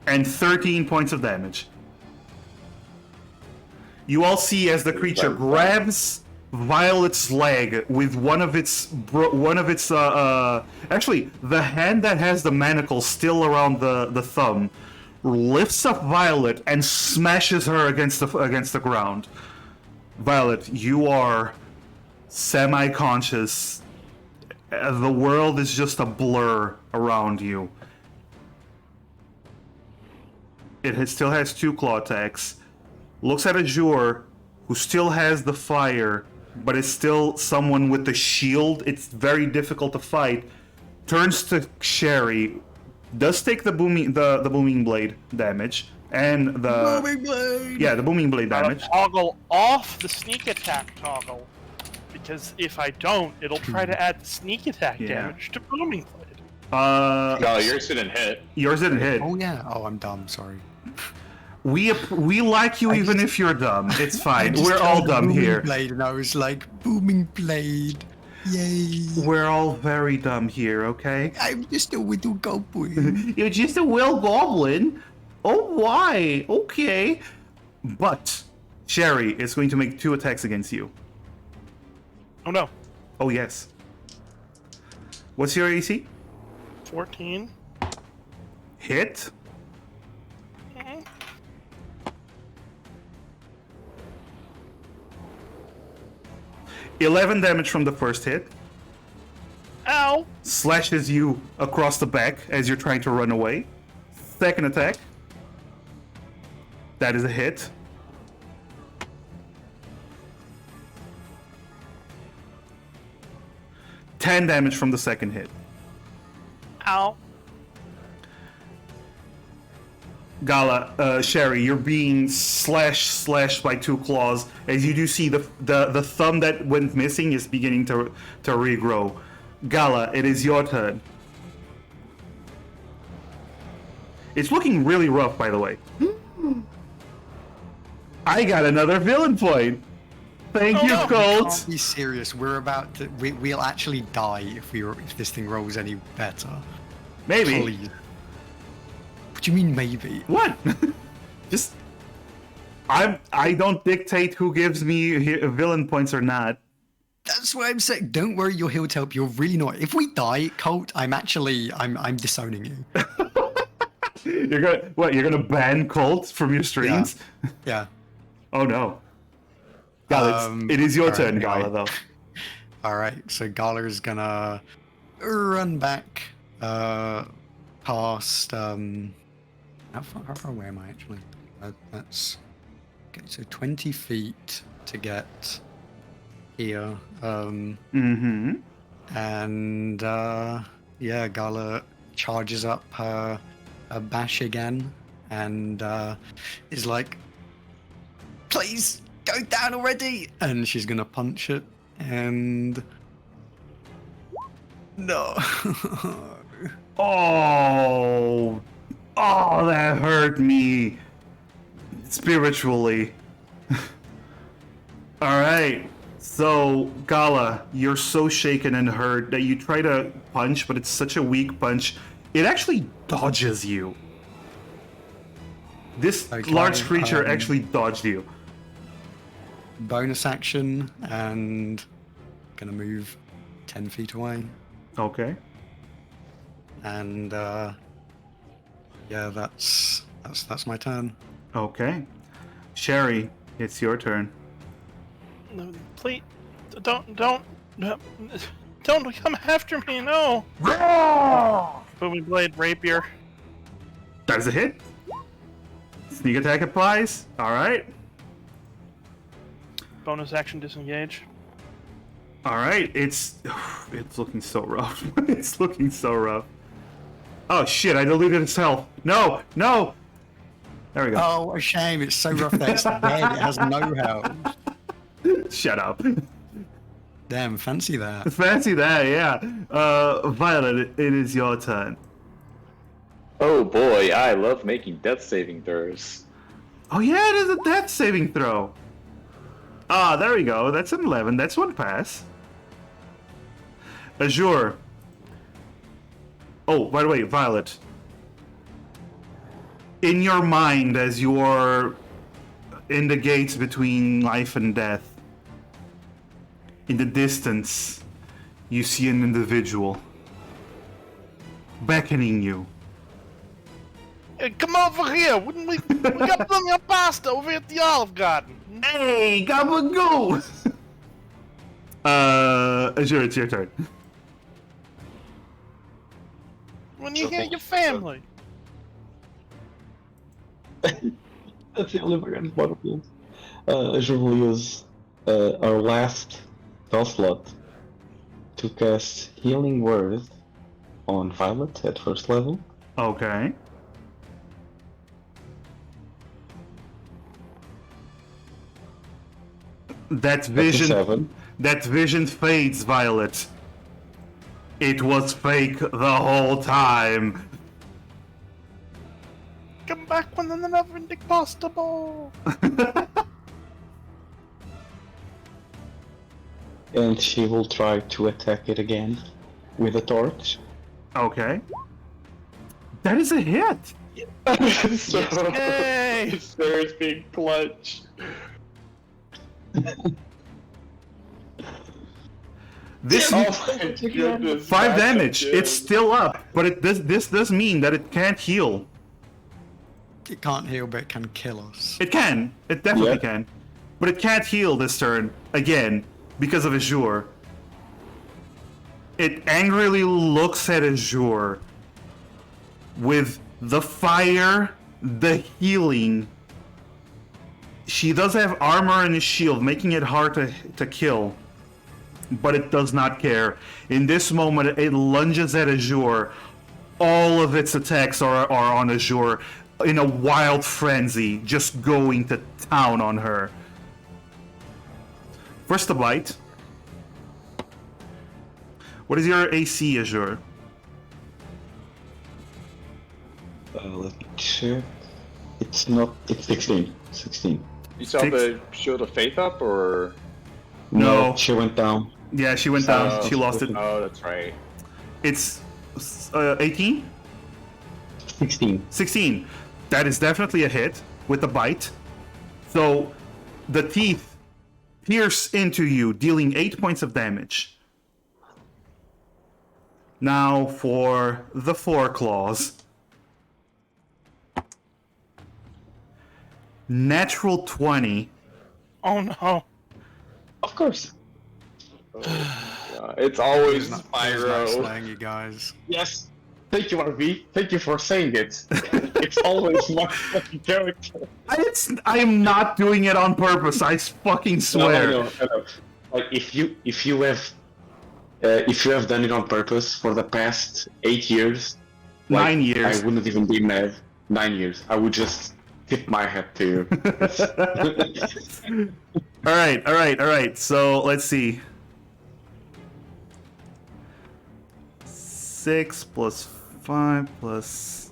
And 13 points of damage. You all see as the creature grabs Violet's leg with one of its actually the hand that has the manacle still around the thumb lifts up Violet and smashes her against the ground. Violet, you are semi-conscious. The world is just a blur around you. Still has 2 claw attacks. Looks at Azure, who still has the fire, but is still someone with the shield. It's very difficult to fight. Turns to Sherry, does take the booming blade damage and the Booming blade. yeah, the booming blade Gotta damage. toggle off the sneak attack toggle, because if I don't, it'll try to add sneak attack Yeah. damage to booming blade. No, yours didn't hit. Yours didn't hit. Oh yeah. Oh, I'm dumb. Sorry. We like you even if you're dumb. It's fine. I just We're all heard dumb booming here. Blade, and I was like, booming blade. Yay. We're all very dumb here, okay? I'm just a little goblin. You're just a will goblin. Oh, why? Okay. But Sherry is going to make 2 attacks against you. Oh no, Oh, yes. What's your AC? 14. Hit. Mhm. $11 damage from the first hit. Ow! Slashes you across the back as you're trying to run away. Second attack. That is a hit. $10 damage from the second hit. Ow! Gala, Sherry, you're being slashed by 2 claws as you do see the thumb that went missing is beginning to regrow. Gala, it is your turn. It's looking really rough, by the way. I got another villain point. Thank you, no. Colt. Can't be serious. We're about to. We'll actually die if this thing rolls any better. Maybe. Please. What do you mean maybe? What? Just I don't dictate who gives me villain points or not. That's what I'm saying. Don't worry, you're here to help. You're really not. If we die, Colt, I'm disowning you. You're gonna ban Colt from your streams? Yeah. Oh no. Gala, it is your alright, turn, anyway. Gala, though. All right. So Gala is gonna run back past. How far away am I actually? That's okay. So 20 feet to get here. Mm-hmm. And yeah, Gala charges up her bash again and is like, please go down already, and she's gonna punch it, and no. Oh, that hurt me spiritually. All right. So, Gala, you're so shaken and hurt that you try to punch, but it's such a weak punch. It actually dodges you. This Okay, large creature um, actually dodged you. Bonus action, and gonna move 10 feet away, Okay. and yeah, that's my turn. Okay. Sherry, it's your turn. No, please, don't come after me, no! Booming blade, rapier. That is a hit. Sneak attack applies. All right. Bonus action, disengage. All right. It's looking so rough. It's looking so rough. Oh shit! I deleted its health. No. There we go. Oh, a shame! It's so rough that it's dead. It has no health. Shut up. Damn, fancy that. Fancy that, yeah. Violet, it is your turn. Oh boy, I love making death saving throws. Oh yeah, it is a death saving throw. Ah, there we go. That's an 11. That's one pass. Azure. Oh, by the way, Violet. In your mind, as you're in the gates between life and death, in the distance, you see an individual beckoning you. Hey, come over here! We got plenty of pasta over at the Olive Garden. Hey, gabagoo! Azure, it's your turn. When you hear your family. That's the only variant battlefield. Azure will use our last spell slot to cast Healing Word on Violet at first level. Okay. That vision 57. that vision fades, Violet. It was fake the whole time. Come back when there's nothing possible. And she will try to attack it again with a torch. Okay. That is a hit. So, Yay! Sarah's being clutch. This Oh my goodness. 5 that's damage. so It's good. still up, but this does mean that it can't heal. It can't heal, but it can kill us. It can. It definitely Yeah. can. But it can't heal this turn again because of Azure. It angrily looks at Azure with the fire, the healing. She does have armor and a shield, making it hard to kill. But it does not care. In this moment, it lunges at Azure. All of its attacks are on Azure in a wild frenzy, just going to town on her. First, the bite. What is your AC, Azure? Let me check. It's not. It's 16. 16. You saw Six. the Shield of Faith up, or? No. She went down. Yeah, she went down. She lost it. Oh, that's right. It's 18? 16. 16. That is definitely a hit with the bite. So the teeth pierce into you, dealing 8 points of damage. Now for the foreclaws. Natural 20. Oh no. Of course. It's always He's not Spyro. slaying you guys. Yes. Thank you, RV. Thank you for saying it. It's always my fucking character. I am not doing it on purpose. I fucking swear. No. Like if you have done it on purpose for the past 8 years, 9 years. I wouldn't even be mad. 9 years. I would just tip my hat to you. All right. So let's see. 6 plus 5 plus.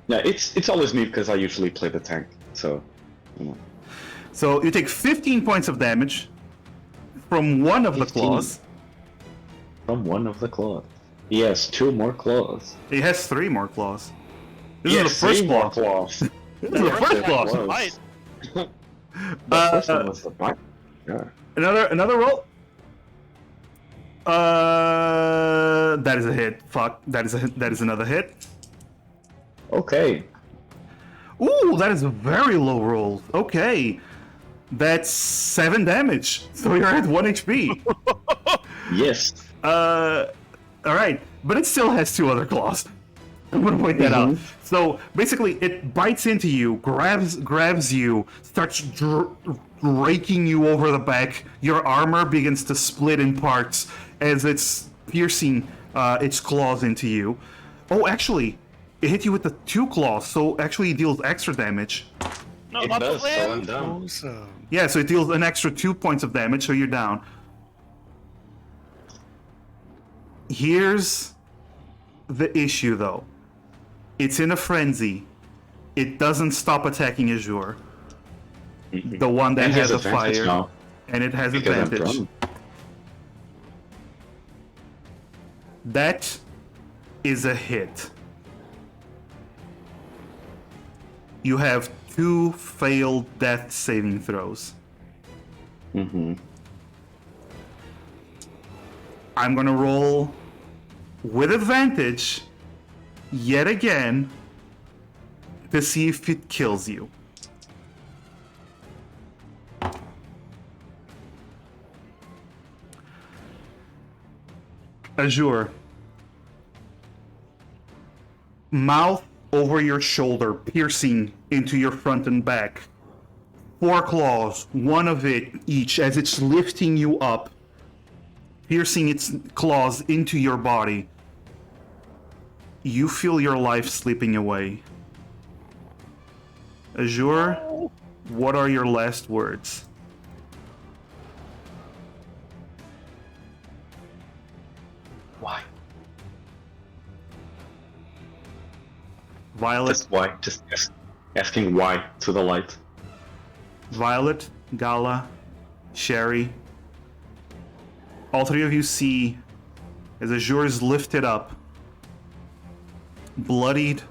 Yeah, it's always me because I usually play the tank. So, you know. So you take 15 points of damage from one of the 15. claws. From one of the claws. He has 2 more claws. He has 3 more claws. This Yes, is the first 3 more claw. claws. This is the first claw. claw. Bite. The first one was the bite. Yeah. Another roll. That is a hit. Fuck. That is another hit. Okay. Ooh, that is a very low roll. Okay. That's 7 damage. So you're at 1 HP. Yes. Alright. But it still has 2 other claws. I'm gonna point that out. So basically, it bites into you, grabs you, starts raking you over the back. Your armor begins to split in parts as it's piercing its claws into you. Oh, actually, it hit you with the 2 claws, so actually it deals extra damage. No, It not does, the so wind. I'm down. Awesome. Yeah, so it deals an extra 2 points of damage, so you're down. Here's the issue, though. It's in a frenzy. It doesn't stop attacking Azure. The one that And he has a advantage fire. now, And it has because I'm advantage. prone. That is a hit. You have 2 failed death saving throws. I'm gonna roll with advantage yet again to see if it kills you. Azure. Mouth over your shoulder, piercing into your front and back. 4 claws, one of it each, as it's lifting you up, piercing its claws into your body. You feel your life slipping away. Azure, what are your last words? Why? Violet, Just why? Asking why to the light. Violet, Gala, Sherry. All 3 of you see as Azure is lifted up, bloodied,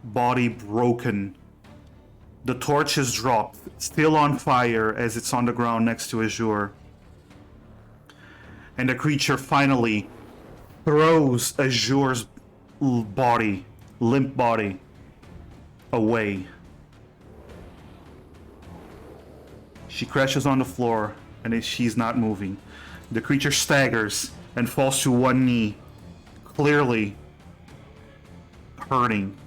body broken. The torch is dropped, still on fire as it's on the ground next to Azure. And the creature finally throws Azure's body, limp body, away. She crashes on the floor, and she's not moving. The creature staggers and falls to one knee, clearly hurting.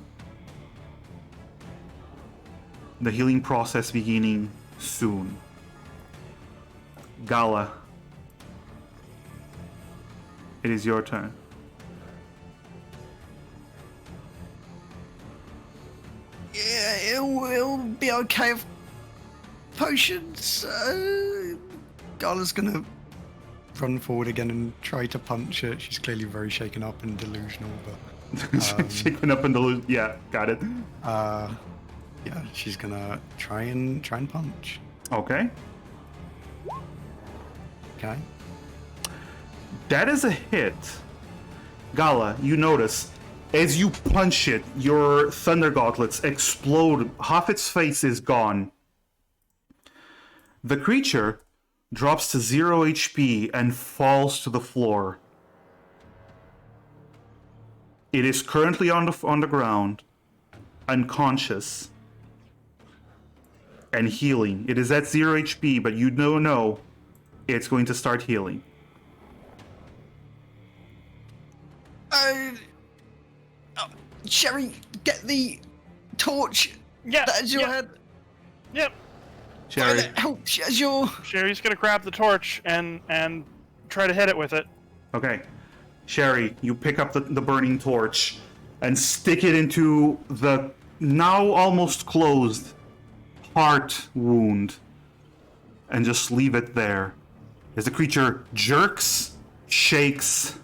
The healing process beginning soon. Gala, it is your turn. Yeah, it'll be okay if potions. Gala's gonna run forward again and try to punch it. She's clearly very shaken up and delusional, but Shaking up in the yeah, got it. yeah, she's gonna try and punch. Okay, Okay. that is a hit. Gala, you notice as you punch it, your thunder gauntlets explode. Half its face is gone. The creature drops to 0 HP and falls to the floor. It is currently on the ground, unconscious, and healing. It is at 0 HP, but you don't know it's going to start healing. Sherry, get the torch. Yeah. That is your head. Yep. Sherry, Help, Azure. Sherry's gonna grab the torch and try to hit it with it. okay. Sherry, you pick up the burning torch and stick it into the now almost closed heart wound and just leave it there as the creature jerks, shakes,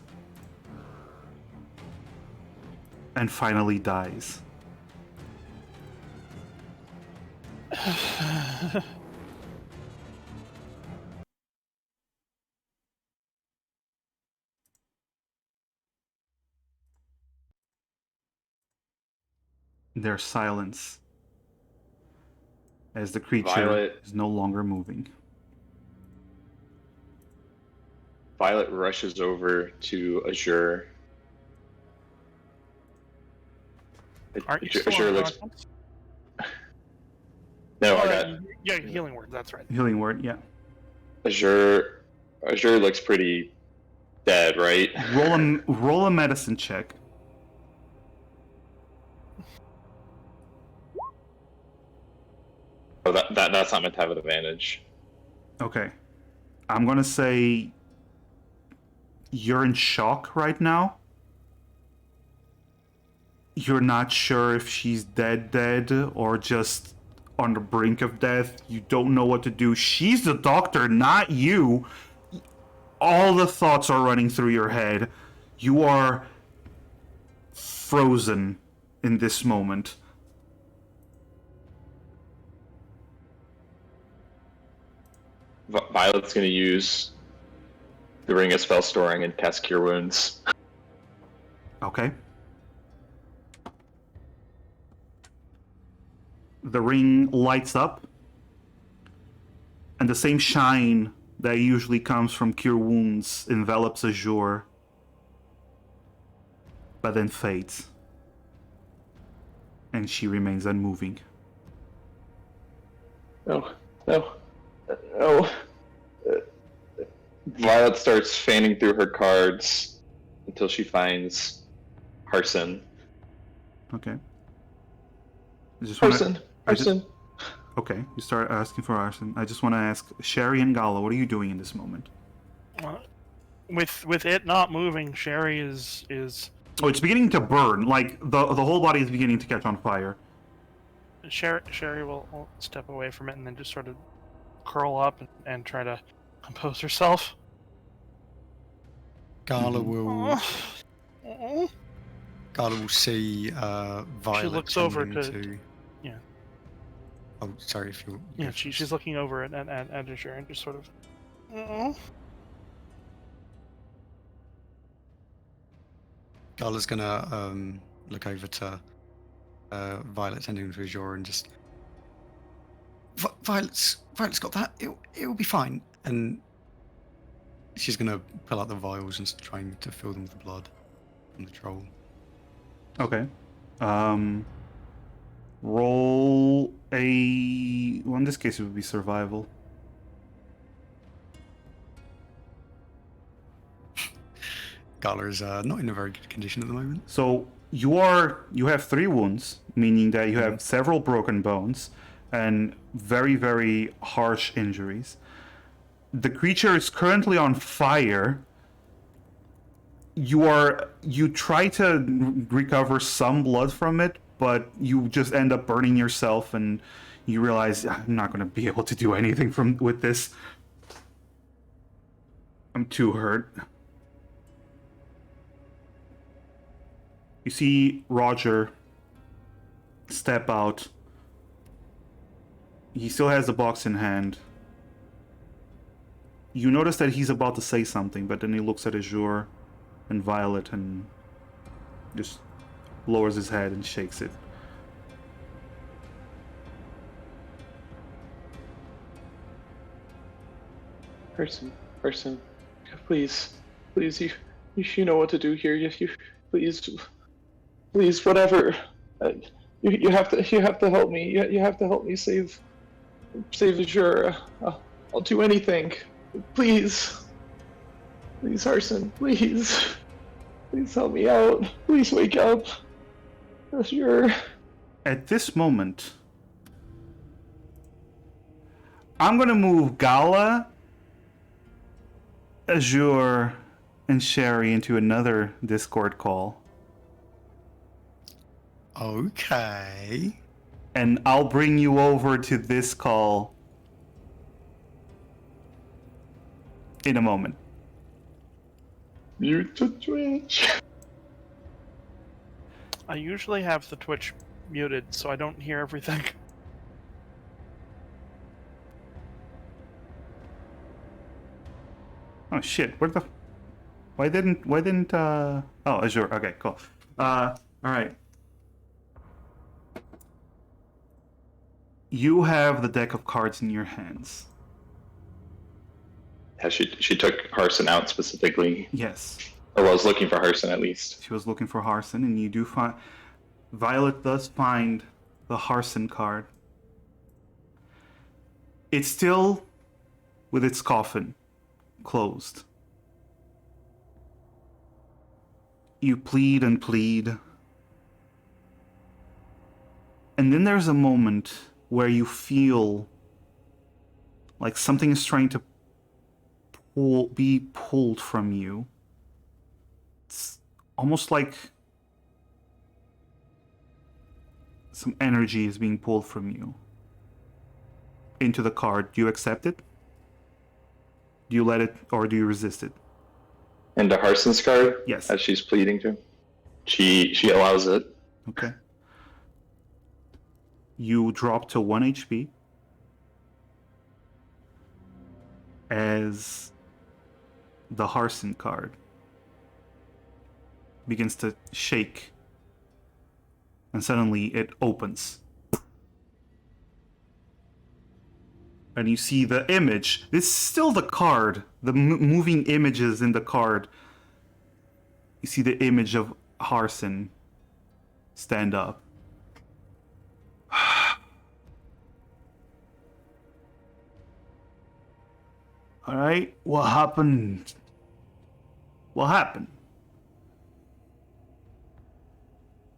and finally dies. There's silence as the creature Violet. is no longer moving. Violet rushes over to Azure. Aren't you still Azure on looks. offense? No, I got Yeah, healing word. That's right. Healing word, yeah. Azure. Azure looks pretty dead, right? Roll a medicine check. Oh, that's not meant to have an advantage. Okay. I'm gonna say you're in shock right now. You're not sure if she's dead or just on the brink of death. You don't know what to do. She's the doctor, not you. All the thoughts are running through your head. You are frozen in this moment. Violet's going to use the Ring of Spell Storing and cast Cure Wounds. Okay. The ring lights up, and the same shine that usually comes from Cure Wounds envelops Azure, but then fades. And she remains unmoving. No. Violet starts fanning through her cards until she finds Harson. Okay. I just wanna, Harson, I just, Harson. okay, you start asking for Arson. I just want to ask Sherry and Gala, what are you doing in this moment? With it not moving, Sherry is Oh, it's beginning to burn. Like the whole body is beginning to catch on fire. Sherry will step away from it and then just sort of curl up and try to compose herself. Gala will Oh. Gala will see Violet. She looks over tending to yeah. Oh, sorry if you. Yeah, she's looking over at Azure and just sort of. Oh. Gala's gonna look over to Violet tending to Azure and just. Violet's got that. It'll be fine. And she's gonna pull out the vials and trying to fill them with the blood from the troll. Okay. Roll a. Well, in this case, it would be survival. Gala is not in a very good condition at the moment. So you have 3 wounds, meaning that you have several broken bones and very, very harsh injuries. The creature is currently on fire. You try to recover some blood from it, but you just end up burning yourself, and you realize I'm not going to be able to do anything with this. I'm too hurt. You see Roger step out. He still has the box in hand. You notice that he's about to say something, but then he looks at Azure and Violet and just lowers his head and shakes it. Harson, please, you know what to do here. You please, whatever. You have to help me. You have to help me save Azure. I'll do anything. Please, Harson, please help me out. Please wake up, Azure. At this moment, I'm gonna move Gala, Azure, and Sherry into another Discord call. Okay. And I'll bring you over to this call in a moment. Mute the Twitch. I usually have the Twitch muted, so I don't hear everything. Oh shit, why didn't oh, Azure, okay, cool. Alright. You have the deck of cards in your hands. Yeah, she took Harson out specifically, Yes. or was looking for Harson at least. She was looking for Harson, and you do find... Violet does find the Harson card. It's still with its coffin closed. You plead and plead. And then there's a moment where you feel like something is trying to be pulled from you. It's almost like some energy is being pulled from you into the card. Do you accept it? Do you let it, or do you resist it? Into Harson's card? Yes. As she's pleading to. She allows it. Okay. You drop to 1 HP as the Harson card begins to shake, and suddenly it opens. And you see the image. It's still the card, the moving images in the card. You see the image of Harson stand up. All right, what happened? What happened?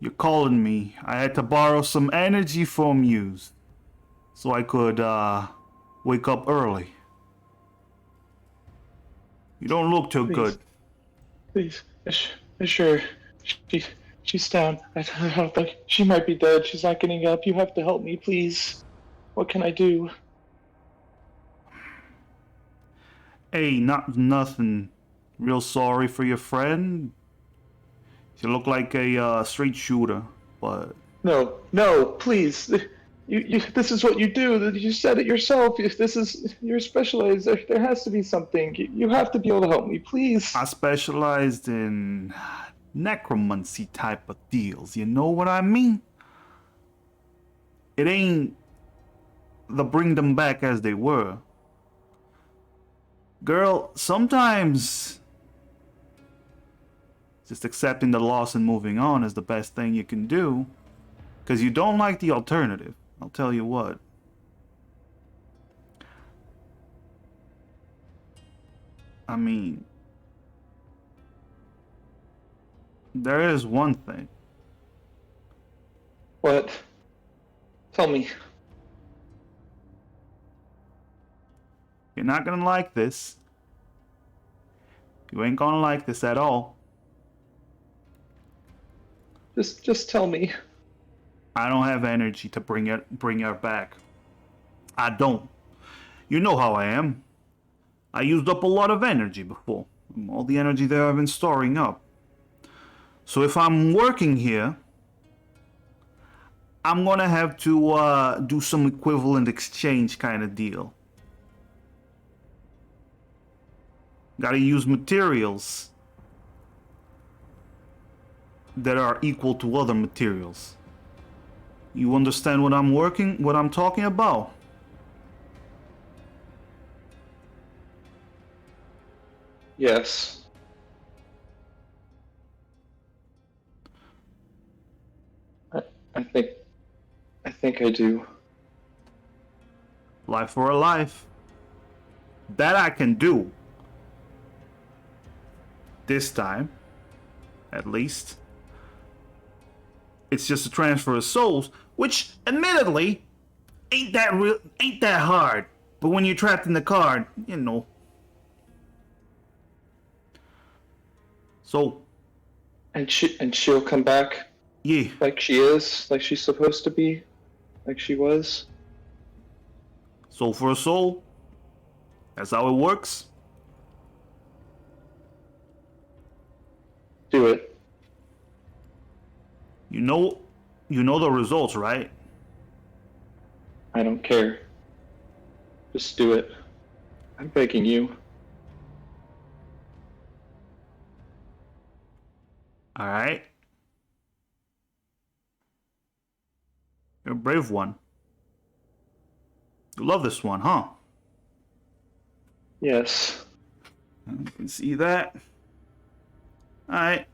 You're calling me. I had to borrow some energy from you so I could wake up early. You don't look too good. Please, sure. She, she's down. I don't think she might be dead. She's not getting up. You have to help me, please. What can I do? Hey, nothing. Real sorry for your friend. You look like a straight shooter, but No, please. This is what you do. You said it yourself. If this is you're specialized, there has to be something. You have to be able to help me, please. I specialized in necromancy type of deals. You know what I mean? It ain't the bring them back as they were. Girl, sometimes just accepting the loss and moving on is the best thing you can do. Because you don't like the alternative. I'll tell you what. I mean, there is one thing. What? Tell me. You're not gonna like this. You ain't gonna like this at all. Just tell me. I don't have energy to bring her back. I don't. You know how I am. I used up a lot of energy before. All the energy that I've been storing up. So if I'm working here, I'm gonna have to do some equivalent exchange kind of deal. Gotta use materials that are equal to other materials. You understand what I'm talking about? Yes. I think I do. Life for a life. That I can do. This time, at least. It's just a transfer of souls, which admittedly ain't that hard. But when you're trapped in the card, you know. So, And she'll come back yeah, like she is, like she's supposed to be, like she was. soul for a soul. That's how it works. Do it. You know the results, right? I don't care. Just do it. I'm begging you. All right. You're a brave one. You love this one, huh? Yes. You can see that. All right.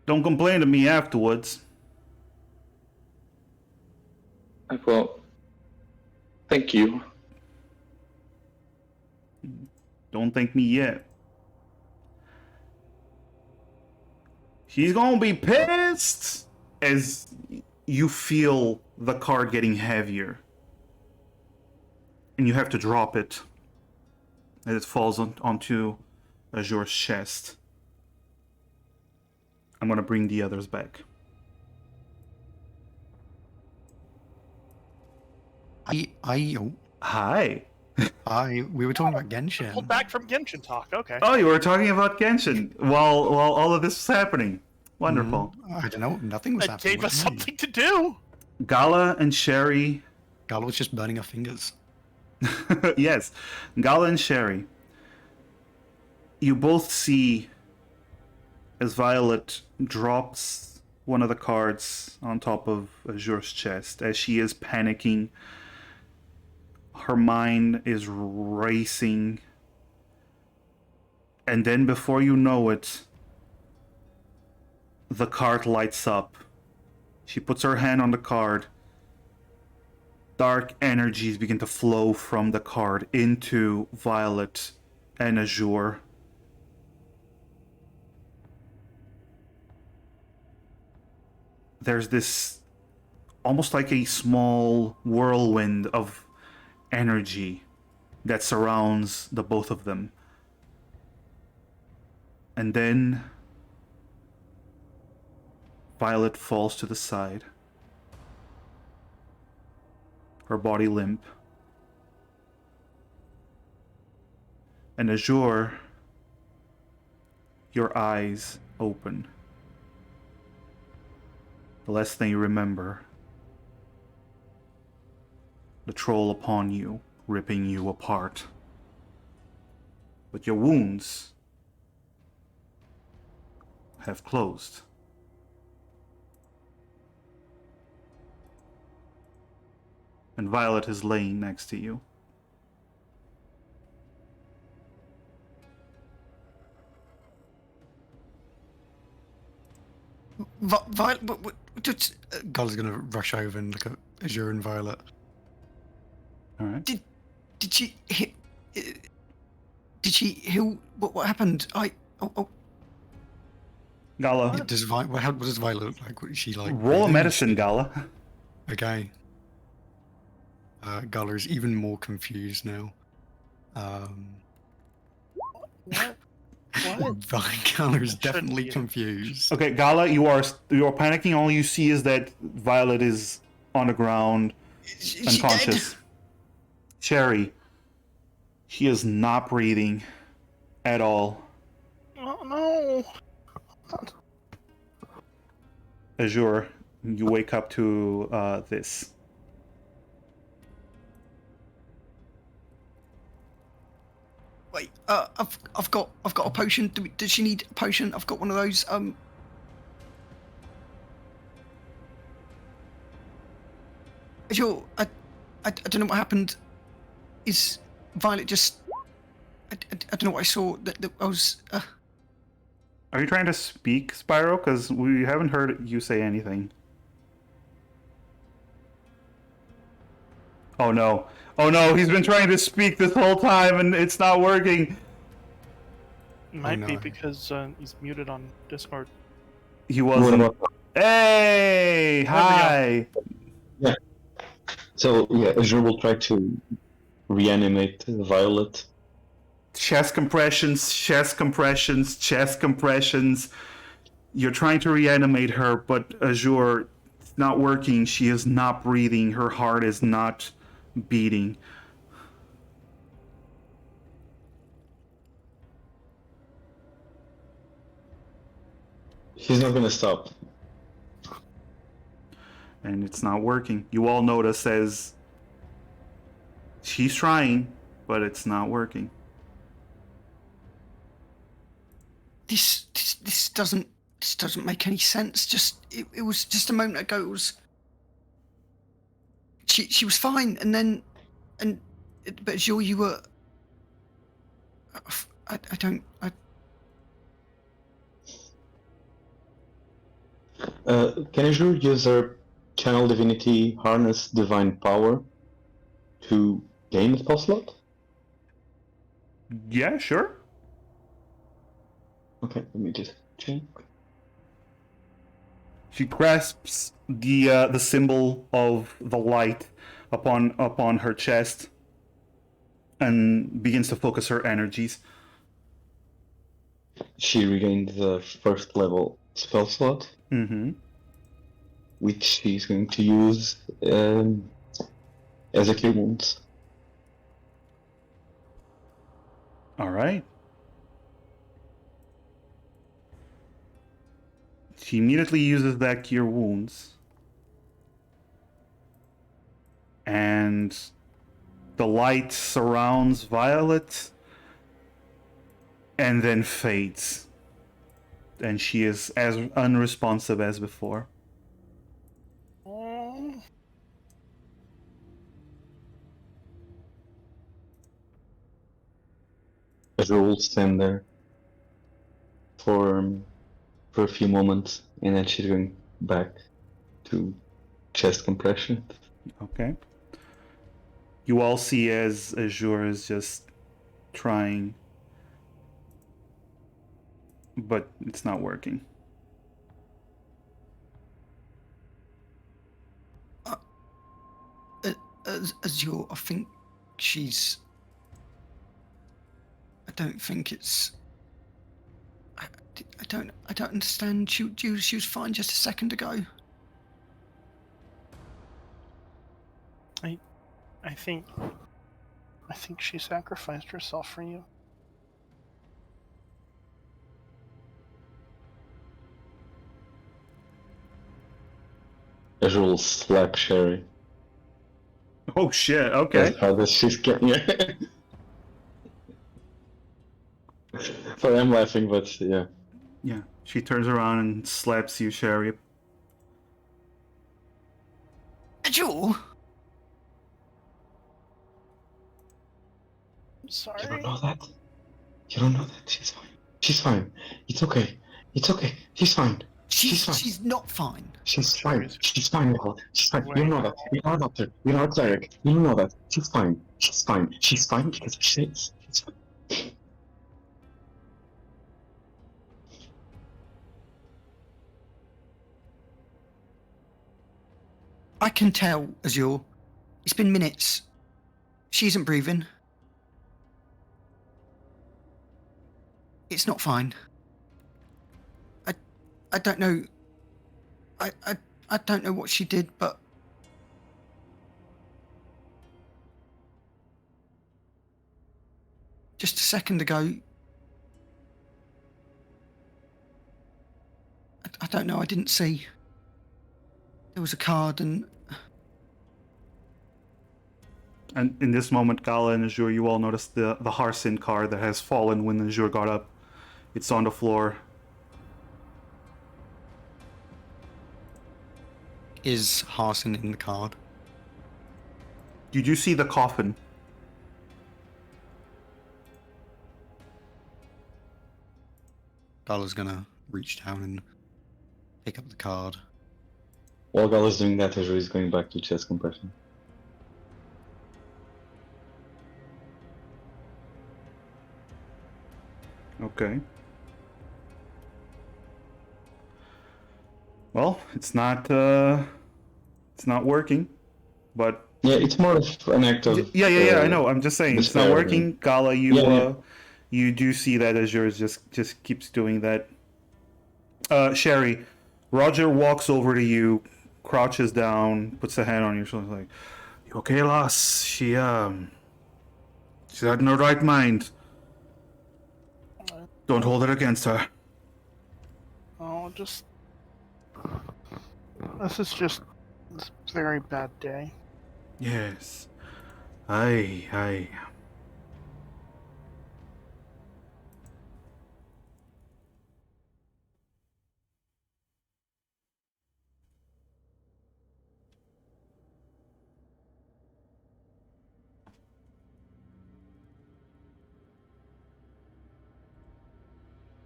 Don't complain to me afterwards. I won't. Thank you. Don't thank me yet. She's gonna be pissed as you feel the card getting heavier. And you have to drop it as it falls onto Azure's chest. I'm gonna bring the others back. Oh, Hi. we were talking about Pulled Genshin. back from Genshin talk. Okay. Oh, you were talking about Genshin while all of this was happening. Wonderful. I don't know. Nothing was It happening. gave What us do you mean? something to do. Gala and Sherry. Gala was just burning her fingers. Yes, Gala and Sherry. You both see as Violet drops one of the cards on top of Azure's chest as she is panicking. Her mind is racing. And then before you know it, the card lights up. She puts her hand on the card. dark energies begin to flow from the card into Violet and Azure. There's this almost like a small whirlwind of energy that surrounds the both of them. And then Violet falls to the side, her body limp. And Azure, your eyes open. The last thing you remember, the troll upon you, ripping you apart. But your wounds have closed. And Violet is laying next to you. Violet, Gala's gonna rush over and look at Azure and Violet. All right. Did she hit? Did she heal? What happened? Gala, What does Violet look like? What is she like? roll a breathing? medicine, Gala. Okay. Gala is even more confused now. What? What? Gala is Shouldn't definitely be. confused. Okay, Gala, you are panicking. All you see is that Violet is on the ground, Is she unconscious. dead? Cherry, she is not breathing at all. Oh no! Azure, you wake up to this. Wait, I've got a potion. Does she need a potion? I've got one of those. Azure, I don't know what happened. Is Violet just? I don't know what I saw. That I was. Are you trying to speak, Spyro? Because we haven't heard you say anything. Oh no. Oh no, he's been trying to speak this whole time and it's not working. Might be no. because he's muted on Discord. He wasn't. What about- Hey! Hi! So yeah, Azure will try to reanimate Violet. Chest compressions, chest compressions, chest compressions. You're trying to reanimate her, but Azure, it's not working. She is not breathing. Her heart is not beating. She's not gonna stop. And it's not working. You all notice as she's trying, but it's not working. This doesn't make any sense. Just it was just a moment ago. It was she was fine, and but Azure, you were. I don't. Can Azure use her channel divinity harness divine power to gain a spell slot? Yeah, sure. Okay, let me just check. She grasps the symbol of the light upon her chest and begins to focus her energies. She regained the first level spell slot, Mm-hmm. which she's going to use as a cure wounds. All right. She immediately uses that cure wounds. And the light surrounds Violet and then fades. And she is as unresponsive as before. Oh. Azure will stand there for a few moments, and then she's going back to chest compression. Okay. You all see as Azure is just trying, but it's not working. Azure, I think she's. I don't think it's. I don't understand. She was fine just a second ago. I think she sacrificed herself for you. Azure will slap Sherry. Oh shit! Okay. As hard as she's getting it. Sorry, I'm laughing, but yeah. Yeah. She turns around and slaps you, Sherry. Azure. I'm sorry. You don't know that? You don't know that? She's fine. She's fine. It's okay. It's okay. She's fine. She's fine. She's not fine. She's fine. She's fine, Nicole. She's fine. Wait. You know that. You're not a doctor. You're not a cleric. You know that. She's fine. She's fine. She's fine because of shit. She's fine. I can tell, Azure. It's been minutes. She isn't breathing. It's not fine. I don't know. I don't know what she did, but just a second ago. I don't know. I didn't see. There was a card and. And in this moment, Gala and Azure, you all notice the Harsin card that has fallen when Azure got up. It's on the floor. Is Harsin in the card? You do see the coffin. Gala's gonna reach down and pick up the card. While Gal is doing that, Azure is going back to chest compression. Okay. Well, it's not working, but Yeah, it's more of an act of. yeah. I know. I'm just saying it's not despair, working. Gala, you Yeah. you do see that Azure just keeps doing that. Sherry, Roger walks over to you, crouches down, puts a hand on your shoulder, like, "You okay, lass? She's not in her right mind. Don't hold it against her." Oh, just. This is just a very bad day. Yes. Aye.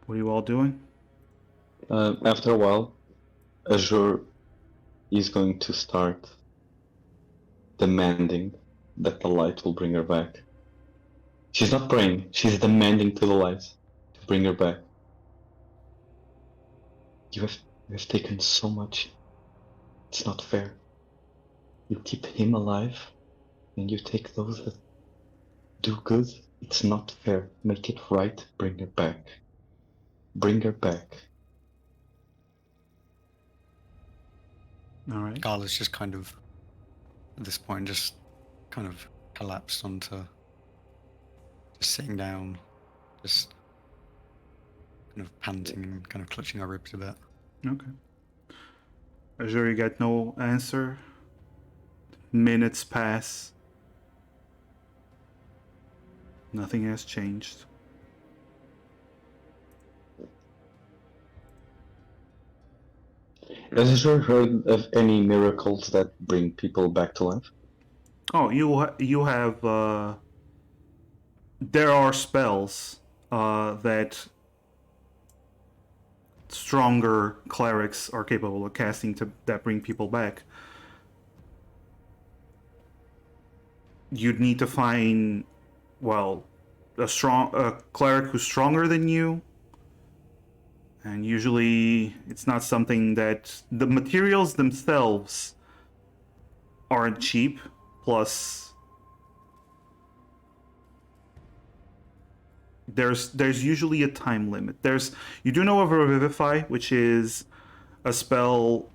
What are you all doing? After a while, Azure is going to start demanding that the light will bring her back. She's not praying, she's demanding to the light to bring her back. You have taken so much. It's not fair. You keep him alive, and you take those that do good. It's not fair. Make it right. Bring her back. Bring her back. All right. Gala's just kind of, at this point, just kind of collapsed onto, just sitting down, just kind of panting and kind of clutching her ribs a bit. Okay. Azure, you get no answer. Minutes pass. Nothing has changed. Has Azure heard of any miracles that bring people back to life? Oh, you have. There are spells that stronger clerics are capable of casting that bring people back. you'd need to find, well, a cleric who's stronger than you. And usually it's not something that the materials themselves aren't cheap. Plus, there's usually a time limit. You do know of Revivify, which is a spell.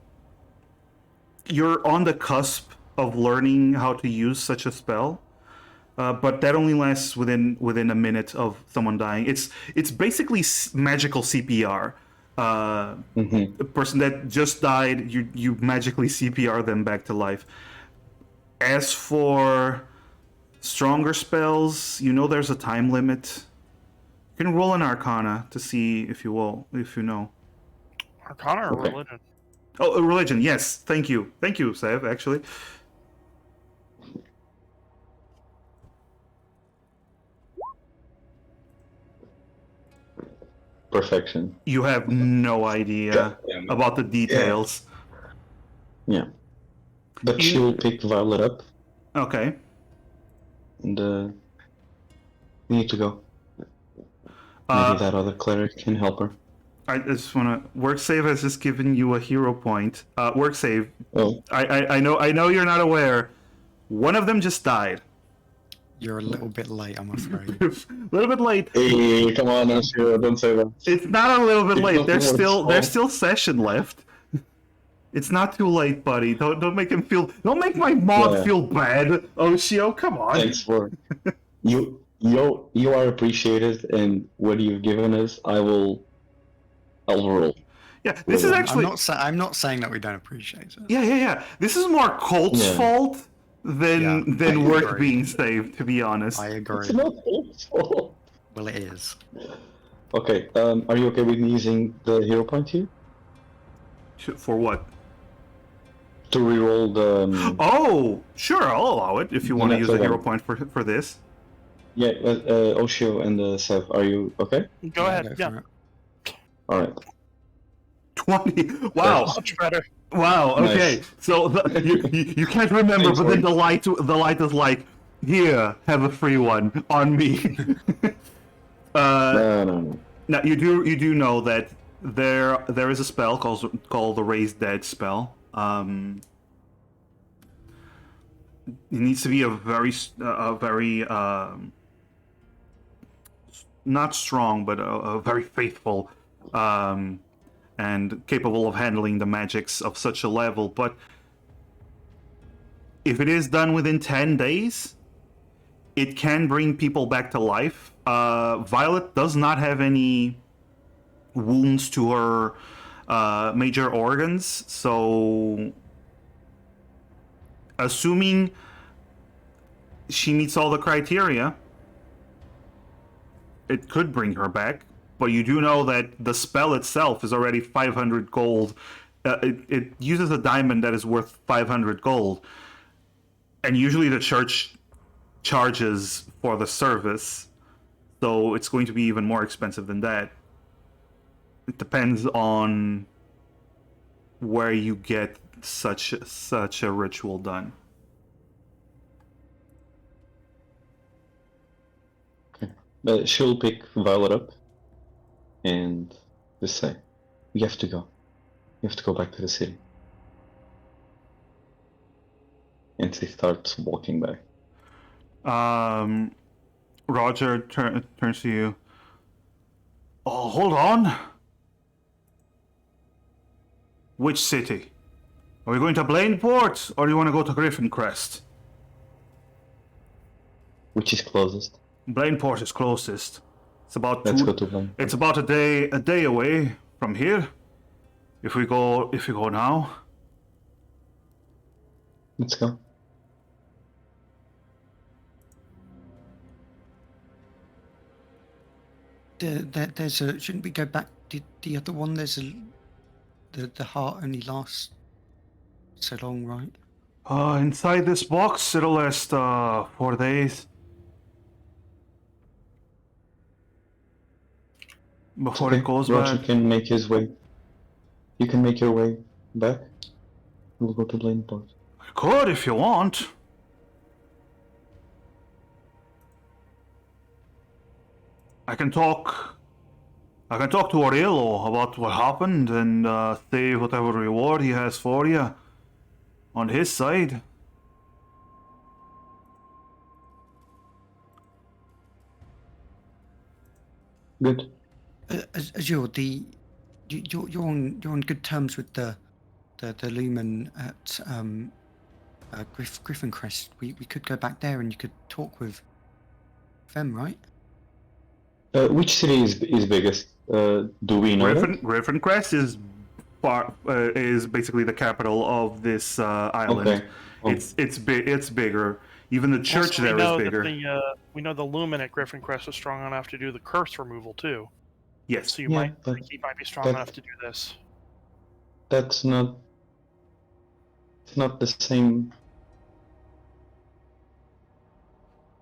You're on the cusp of learning how to use such a spell, but that only lasts within a minute of someone dying. It's basically magical CPR. A person that just died, you magically CPR them back to life. As for stronger spells, you know there's a time limit. You can roll an Arcana to see if you know. Arcana or Okay. religion? Oh, religion. Yes, thank you, Sev. Actually, Perfection. you have no idea Damn. about the details. Yeah. But You- she'll pick Violet up, Okay. and we need to go. Maybe Uh, that other cleric can help her. I just want to. Work save has just given you a hero point. Work save. Oh, I know you're not aware. One of them just died. You're a little bit late, I'm afraid. A little bit late. hey, come on, Ashio, don't say that. It's not a little bit It's late. not There's worth still session left. It's not too late, buddy. Don't make him feel. Don't make my mod Yeah. feel bad. Oshio, come on. Thanks for you are appreciated, and what you've given us, I'll roll. Yeah, this is Well, actually. I'm not saying that we don't appreciate it. Yeah. This is more Colt's Yeah. fault than Yeah, I work agree. being saved. To be honest. I agree. It's not awful. Well, it is. Okay, are you okay with me using the hero point here For what? to reroll the? Oh, sure. I'll allow it if you want to use a Natural hero one. point for this. Yeah, Oshio and Sev, are you okay? Go ahead. for Yeah. it. All right. 20. Wow. Much better. Wow. Okay. Nice. So you can't remember, Thanks, but then Mike. the light is like, here, have a free one on me. No. Now you do know that there is a spell called the Raise Dead spell. It needs to be a very not strong, but a very faithful and capable of handling the magics of such a level. But if it is done within 10 days, it can bring people back to life. Violet does not have any wounds to her major organs, so assuming she meets all the criteria, it could bring her back. But you do know that the spell itself is already 500 gold. It uses a diamond that is worth 500 gold. And usually the church charges for the service, so it's going to be even more expensive than that. It depends on where you get such a ritual done. She'll pick Violet up and just say, "We have to go. We have to go back to the city." And she starts walking back. Roger turns to you. Oh, hold on. Which city? Are we going to Blainport, or do you want to go to Griffin Crest? Which is closest? Blainport is closest. It's about Let's go to Blaine. It's about a day away from here. If we go now. Let's go. There's a. Shouldn't we go back? The other one? There's a. The heart only lasts so long, right? Inside this box, it'll last 4 days. Before Okay, it goes Roger back. can make his way. You can make your way back. We'll go to Blainport. I could if you want. I can talk. I can talk to Aurelio about what happened and say whatever reward he has for you on his side. Good. Azure, you're on good terms with the Lumen at Griffin Crest. We could go back there and you could talk with them, right? Which city is biggest? Do we know that? Griffin Crest is is basically the capital of this island. Okay. Oh. It's bigger. Even the church Also, we there know is that bigger. we know the Lumen at Griffin Crest is strong enough to do the curse removal too. Yes. So Yeah, he might be strong that- enough to do this. That's not. It's not the same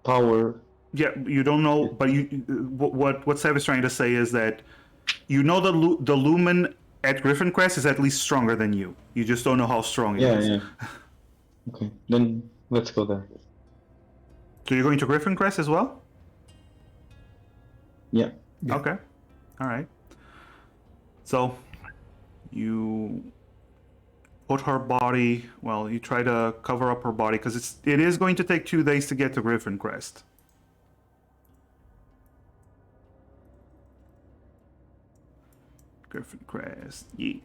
power. Yeah, you don't know, but what Sev is trying to say is that you know the Lumen at Griffin Crest is at least stronger than you. You just don't know how strong it is. Yeah. Okay, then let's go there. So you're going to Griffin Crest as well? Yeah. Yeah. Okay. All right. So you put her body. Well, you try to cover up her body because it is going to take 2 days to get to Griffin Crest. Griffin Crest. Yeah.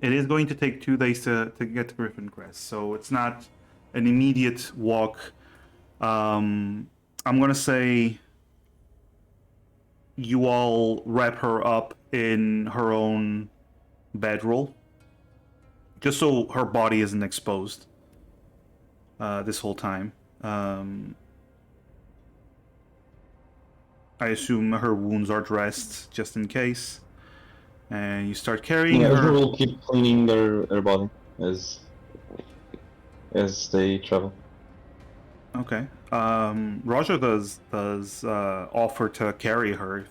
It is going to take 2 days to get to Griffin Crest, so it's not an immediate walk. I'm gonna say you all wrap her up in her own bedroll, just so her body isn't exposed this whole time. I assume her wounds are dressed just in case. And you start carrying Yeah, her. will keep cleaning their body as they travel. Okay. Roger does offer to carry her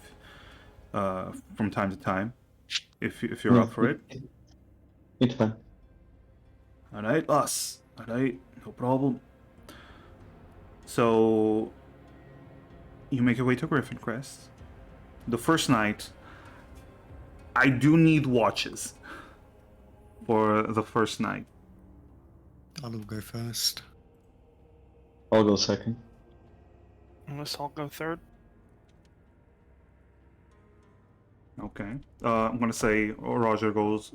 from time to time, if you're up for it. It's fine. All right, boss. All right, no problem. So you make your way to Griffin Crest. The first night, I do need watches for the first night. I'll go first. I'll go second. Unless I'll go third. Okay. I'm gonna say Roger goes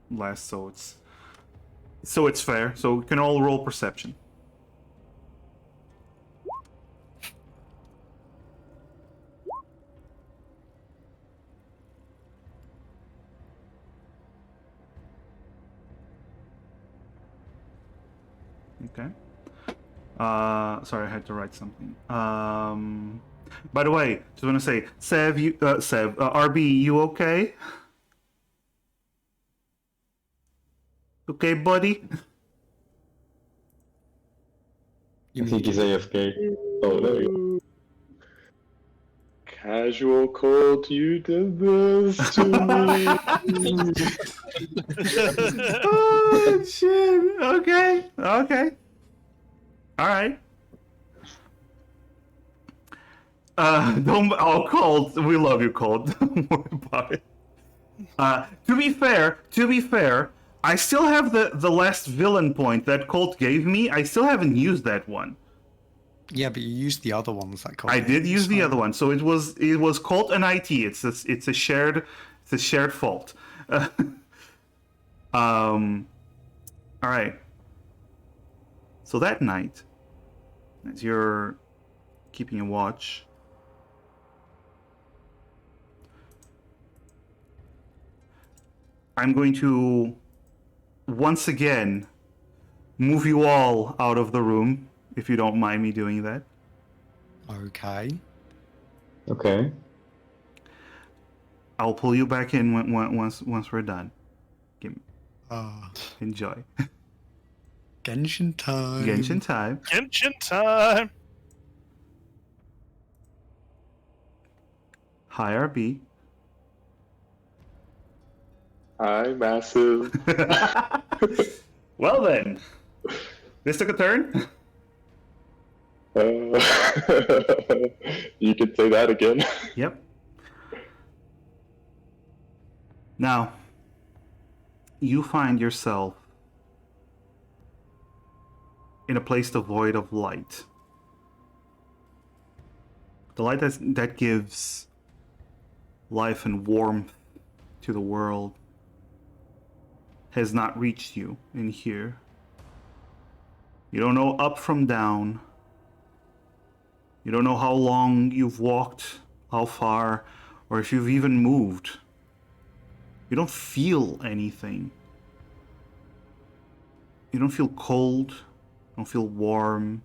last, so it's fair. So we can all roll perception. Okay. Sorry, I had to write something. By the way, just want to say, RB, you okay? Okay, buddy? You I think he's AFK. Oh, there you Casual cold, you did this to me. Oh, shit. Okay. All right. Don't. Oh, Colt. We love you, Colt. Don't worry about it. To be fair, I still have the last villain point that Colt gave me. I still haven't used that one. Yeah, but you used the other ones that I did use the other one, so it was Colt and IT. It's a shared fault. All right. So that night, as you're keeping a watch, I'm going to once again move you all out of the room, if you don't mind me doing that. Okay. Okay. I'll pull you back in once we're done. Enjoy. Genshin time. Genshin time. Genshin time! Hi, RB. Hi, massive. Well then, this took a turn. You could say that again. Yep. Now, you find yourself in a place devoid of light. The light that gives life and warmth to the world has not reached you in here. You don't know up from down. You don't know how long you've walked, how far, or if you've even moved. You don't feel anything. You don't feel cold. You don't feel warm.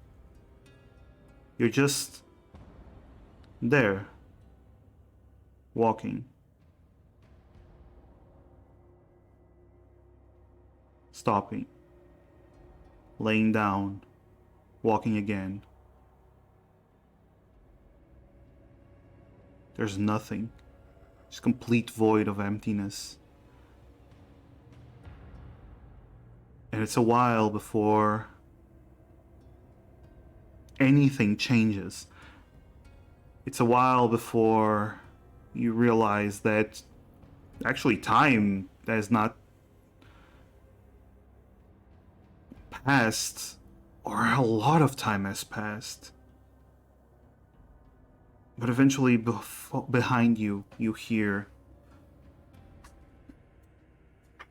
You're just there, walking. Stopping. Laying down. Walking again. There's nothing. Just complete void of emptiness. And it's a while before anything changes. It's a while before you realize that actually time has not passed, or a lot of time has passed. But eventually, behind you, you hear,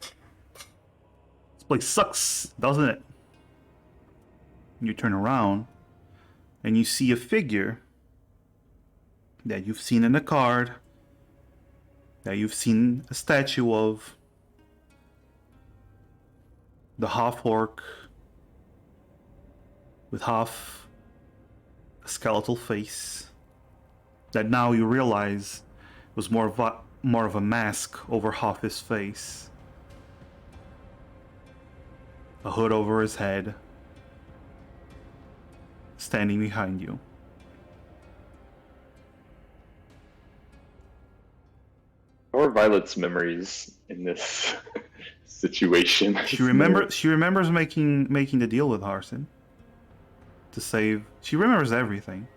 "This place sucks, doesn't it?" You turn around, and you see a figure that you've seen in a card, that you've seen a statue of. The half-orc with half a skeletal face. That now you realize was more of a mask over half his face. A hood over his head. Standing behind you. How are Violet's memories in this situation? She remembers making the deal with Harson to save. She remembers everything.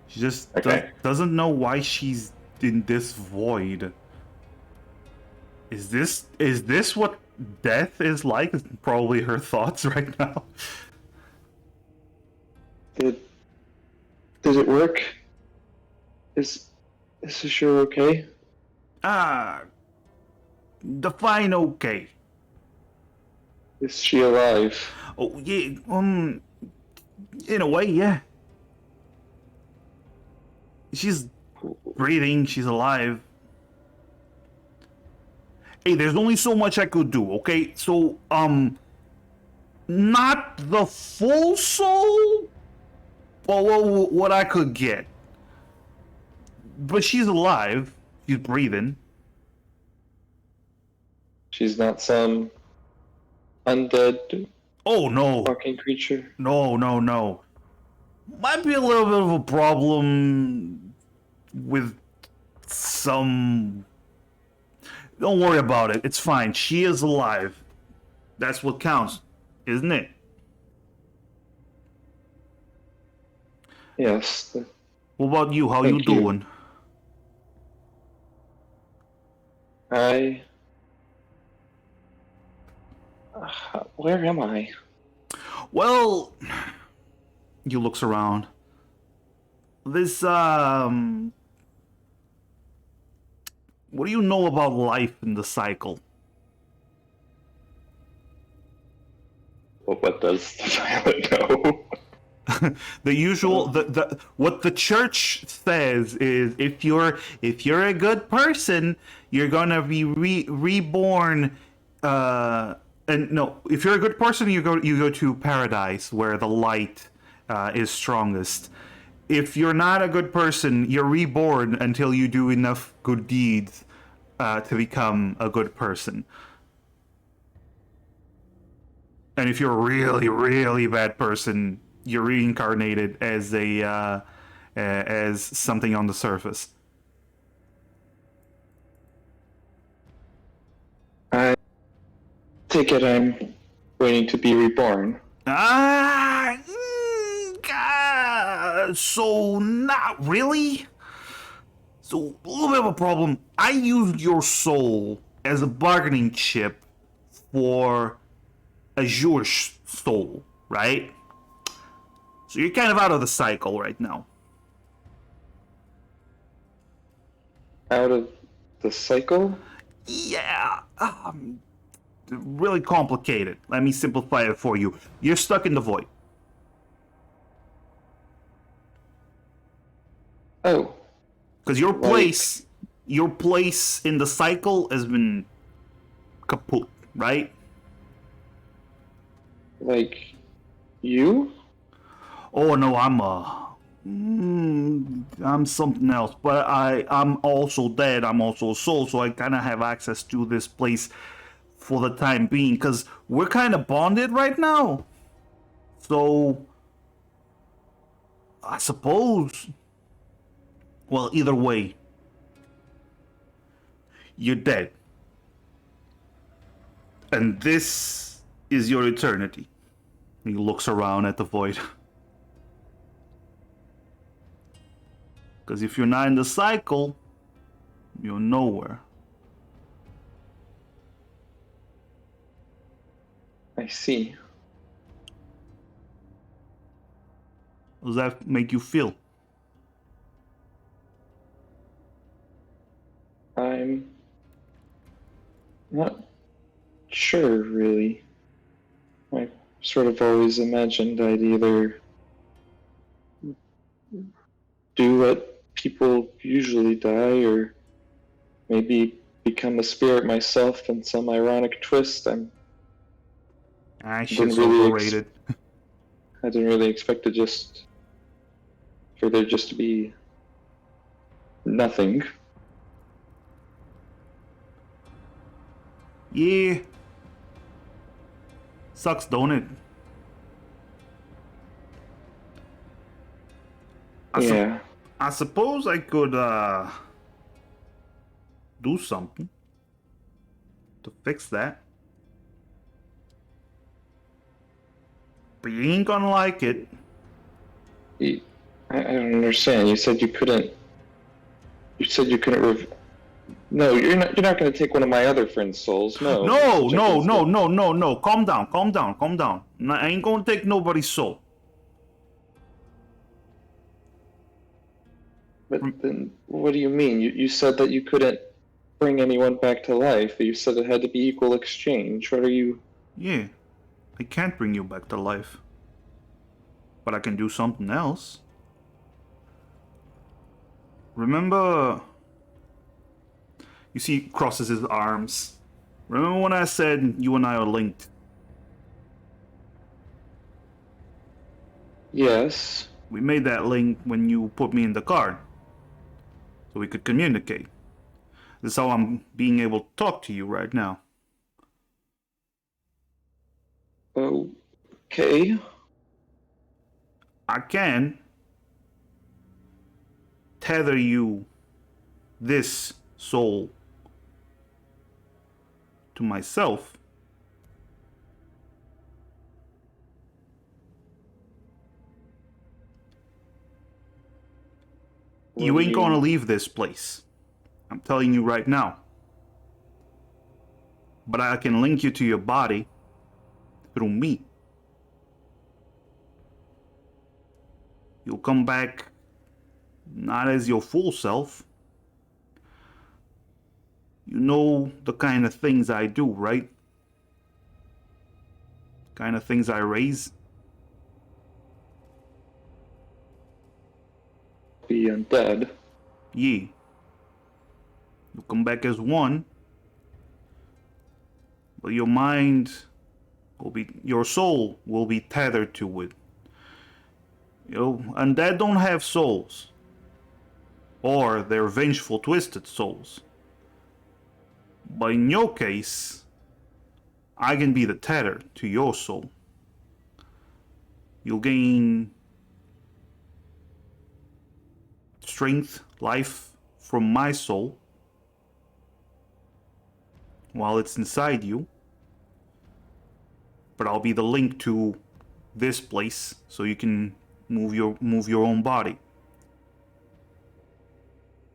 She just doesn't know why she's in this void. Is this what death is like? Is probably her thoughts right now. Did it work? Is sure okay? Define okay. Is she alive? Oh yeah, in a way, yeah. She's breathing, she's alive. Hey, there's only so much I could do, okay? So, not the full soul, but what I could get. But she's alive, she's breathing. She's not some undead Oh no. walking creature? No. Might be a little bit of a problem with some... Don't worry about it. It's fine. She is alive. That's what counts, isn't it? Yes. What about you? How Thank you you. doing? Where am I? Well, you looks around. This what do you know about life in the cycle? Well, what does Violet know? The usual, the what the church says is if you're a good person, you're gonna be reborn. And no, if you're a good person, you go to paradise where the light is strongest. If you're not a good person, you're reborn until you do enough good deeds to become a good person. And if you're a really, really bad person, you're reincarnated as as something on the surface. I take it I'm waiting to be reborn. So not really. So a little bit of a problem. I used your soul as a bargaining chip for Azure's soul, right? So you're kind of out of the cycle right now. Out of the cycle? Yeah, really complicated. Let me simplify it for you. You're stuck in the void. Oh, Because your place in the cycle has been kaput, right? like you? Oh no, I'm something else. But I'm also dead. I'm also a soul, so I kind of have access to this place for the time being. Because we're kind of bonded right now. So I suppose. Well, either way, you're dead. And this is your eternity. He looks around at the void. Because if you're not in the cycle, you're nowhere. I see. How does that make you feel? I'm not sure, really. I sort of always imagined I'd either do what people usually die, or maybe become a spirit myself in some ironic twist. Shit's overrated. I didn't really expect to for there just to be nothing. Yeah. Sucks, don't it? Yeah. I suppose I could do something to fix that. But you ain't gonna like it. I don't understand. You said you couldn't. You said you couldn't. No, you're not. You're not going to take one of my other friends' souls. No. No. Calm down. I ain't gonna take nobody's soul. But then, what do you mean? You said that you couldn't bring anyone back to life. You said it had to be equal exchange. What are you? Yeah, I can't bring you back to life. But I can do something else. Remember... You see, he crosses his arms. Remember when I said you and I are linked? Yes. We made that link when you put me in the car. So we could communicate. This is how I'm being able to talk to you right now. Okay. I can tether you, this soul, to myself. You ain't gonna leave this place. I'm telling you right now. But I can link you to your body through me. You'll come back not as your full self. You know the kind of things I do, right? Kind of things I raise. Be undead. Yeah. You'll come back as one. But your mind will be, your soul will be tethered to it. You know, undead don't have souls. Or they're vengeful, twisted souls. But in your case, I can be the tether to your soul. You'll gain strength, life from my soul while it's inside you. But I'll be the link to this place so you can move your own body.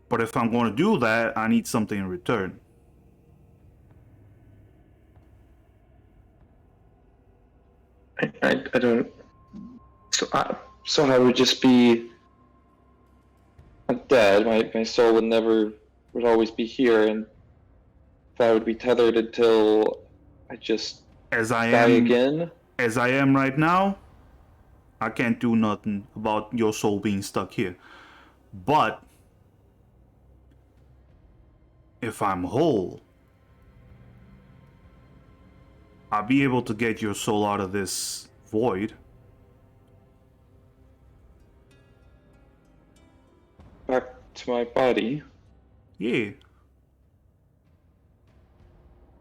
But if I'm going to do that, I need something in return. I don't. So I would just be dead. My soul would always be here, and I would be tethered until I just As I die am, again. as I am right now, I can't do nothing about your soul being stuck here. But if I'm whole, I'll be able to get your soul out of this void. Back to my body. Yeah.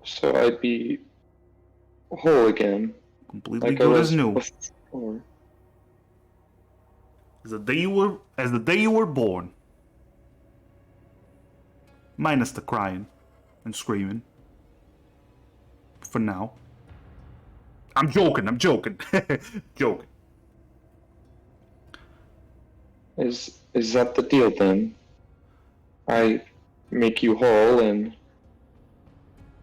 So I'd be whole again. Completely Like I good as was new. before. As the day you were born. Minus the crying and screaming. For now. I'm joking. Joking. Is that the deal then? I make you whole and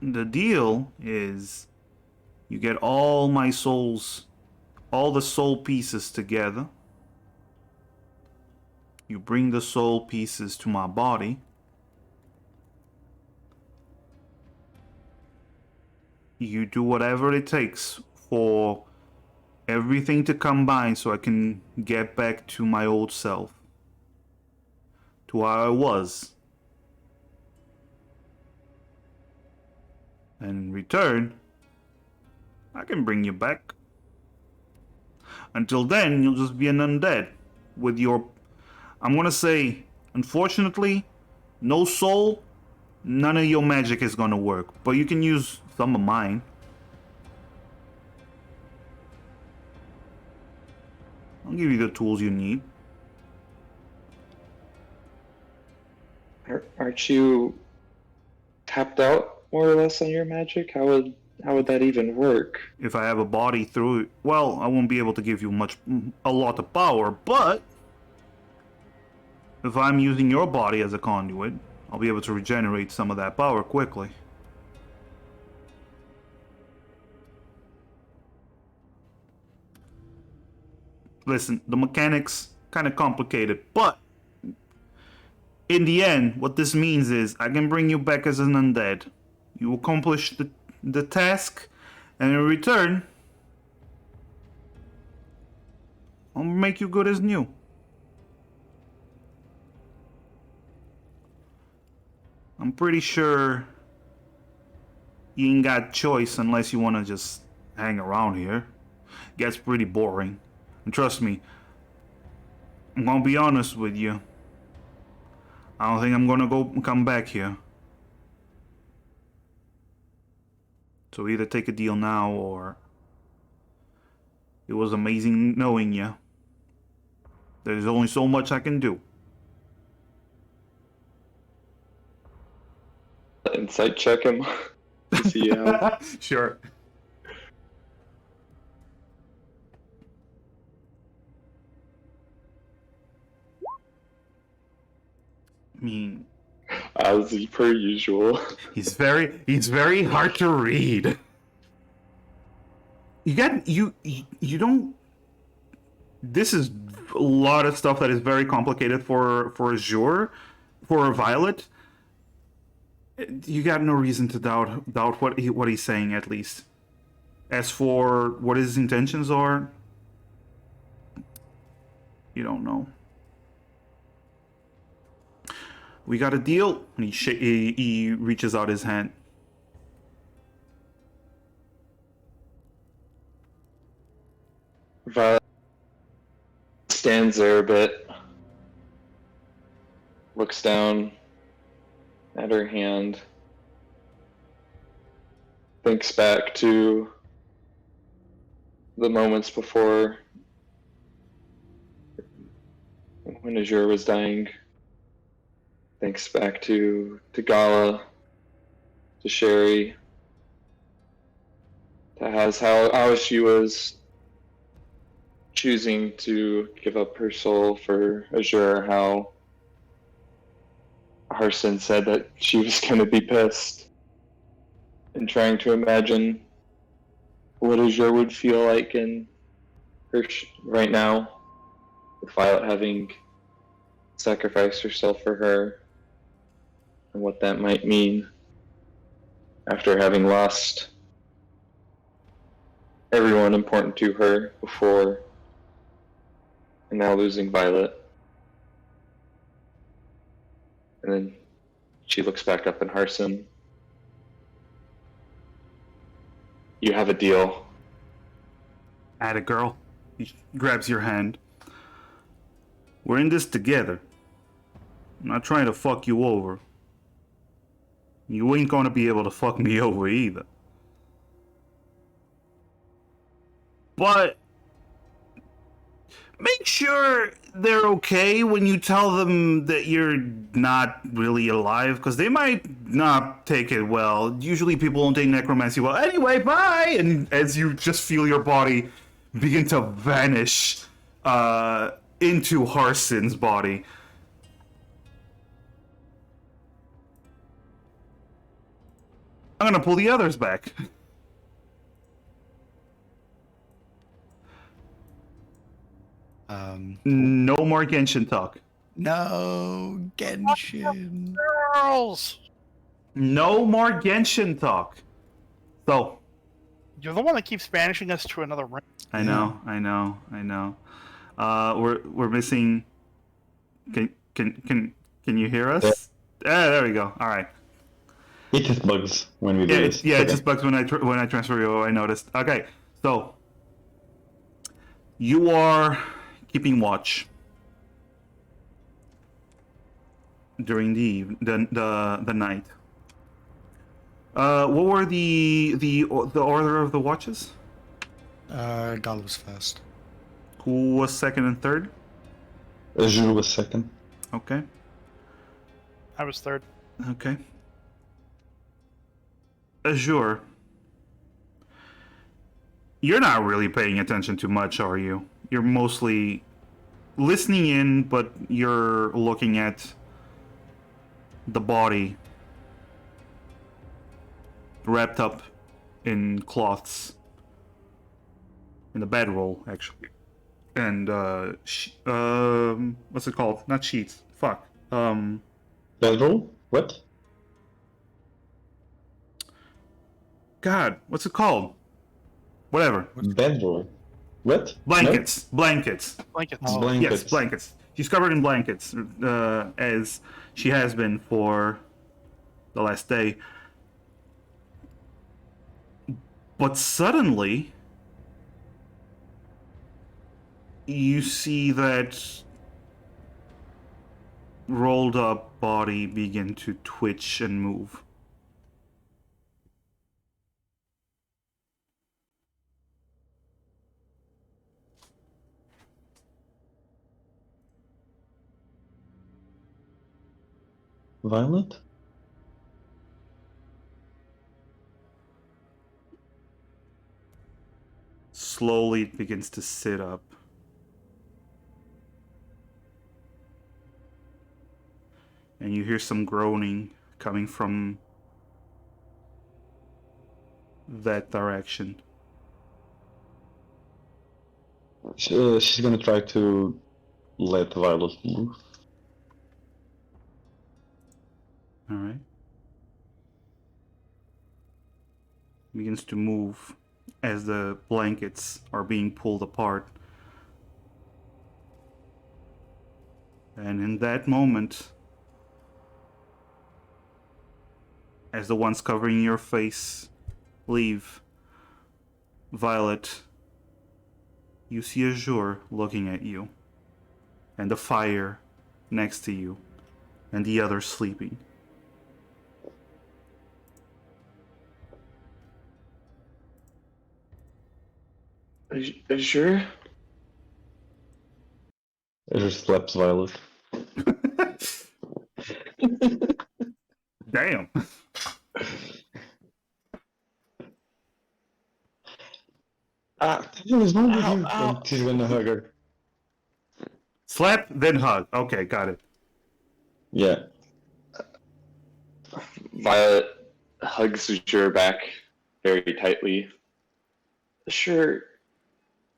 The deal is you get all my souls, all the soul pieces together. You bring the soul pieces to my body. You do whatever it takes for everything to combine so I can get back to my old self. To how I was. And in return, I can bring you back. Until then, you'll just be an undead. With your... I'm gonna say, unfortunately, no soul, none of your magic is gonna work. But you can use some of mine. I'll give you the tools you need. aren't you tapped out more or less on your magic? How would that even work? If I have a body through it, well, I won't be able to give you a lot of power, but if I'm using your body as a conduit, I'll be able to regenerate some of that power quickly. Listen, the mechanics kind of complicated, but in the end, what this means is I can bring you back as an undead. You accomplish the task, and in return, I'll make you good as new. I'm pretty sure you ain't got choice unless you want to just hang around here. Gets pretty boring. And trust me, I'm gonna be honest with you. I don't think I'm gonna come back here. So either take a deal now or it was amazing knowing you. There's only so much I can do. Insight check him to see how. Sure. I mean, As per usual. he's very hard to read. You don't. This is a lot of stuff that is very complicated for Azure, for Violet. You got no reason to doubt what he's saying, at least. As for what his intentions are, you don't know. We got a deal. And he reaches out his hand. Violet stands there a bit, looks down at her hand, thinks back to the moments before when Azure was dying, thinks back to Gala, to Sherry, to how she was choosing to give up her soul for Azure, how Harson said that she was going to be pissed, and trying to imagine what Azure would feel like in her right now, with Violet having sacrificed herself for her, and what that might mean after having lost everyone important to her before, and now losing Violet. And then she looks back up at Harson. You have a deal. Atta girl. He grabs your hand. We're in this together. I'm not trying to fuck you over. You ain't gonna be able to fuck me over either. But make sure they're okay when you tell them that you're not really alive, because they might not take it well. Usually people don't take necromancy well. Anyway, bye! And as you just feel your body begin to vanish into Harson's body. I'm gonna pull the others back. No more Genshin talk. No, Genshin. Girls! No more Genshin talk. So, You're the one that keeps banishing us to another ring. I know. We're missing. Can you hear us? There we go. All right. It just bugs when we do Yeah, this. it just bugs when I transfer you. I noticed. Okay, so you are keeping watch during the night. What were the order of the watches? Gala was first. Who was second and third? Azure was second. Okay. I was third. Okay. Azure. You're not really paying attention to much, are you? You're mostly listening in, but you're looking at the body wrapped up in cloths in the bedroll, actually. And what's it called? Not sheets. Fuck. Bedroll? What? God, what's it called? Whatever. Bedroll. What? Blankets. Blankets. Blankets. Oh. Blankets. Yes, blankets. She's covered in blankets, as she has been for the last day. But suddenly, you see that rolled up body begin to twitch and move. Violet? Slowly it begins to sit up. And you hear some groaning coming from that direction. She's gonna try to let Violet move. Alright. Begins to move as the blankets are being pulled apart. And in that moment, as the ones covering your face leave, Violet, you see Azure looking at you, and the fire next to you, and the others sleeping. Azure? Azure slaps Violet. Damn. What is wrong with Ow, you? ow. And she's gonna hug her. Slap, then hug. Okay, got it. Yeah. Violet hugs your back very tightly. Sure,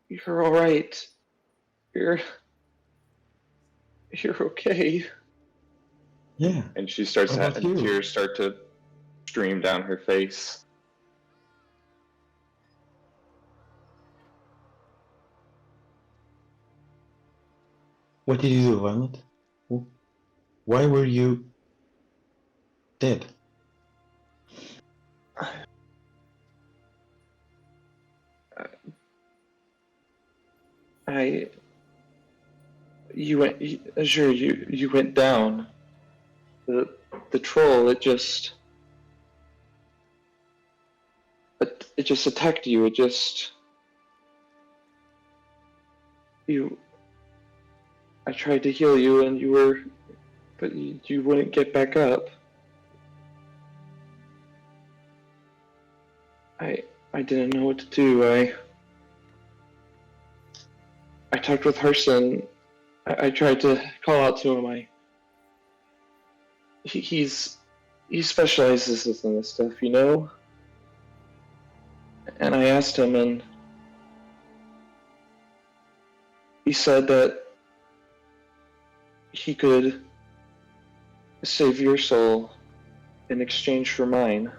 you're all right. You're okay. Yeah. And she starts What about having you? tears start to stream down her face. What did you do, Violet? Why were you dead? I. You went. Sure, you went down. The troll. It just attacked you. It just. You. I tried to heal you, and you were, but you wouldn't get back up. I didn't know what to do. I talked with Herson. I tried to call out to him. He specializes in this stuff, you know. And I asked him, and he said that he could save your soul in exchange for mine.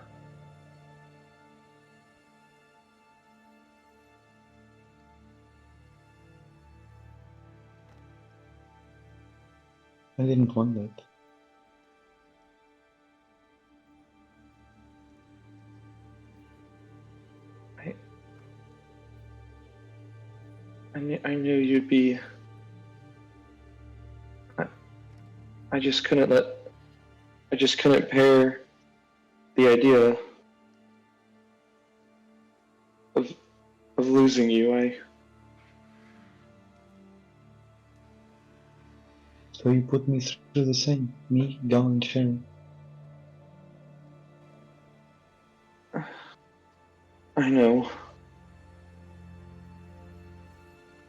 I didn't want that. I knew you'd be. I just couldn't let. I just couldn't bear the idea of losing you. So you put me through the same. Me, Gal, and Sharon. I know.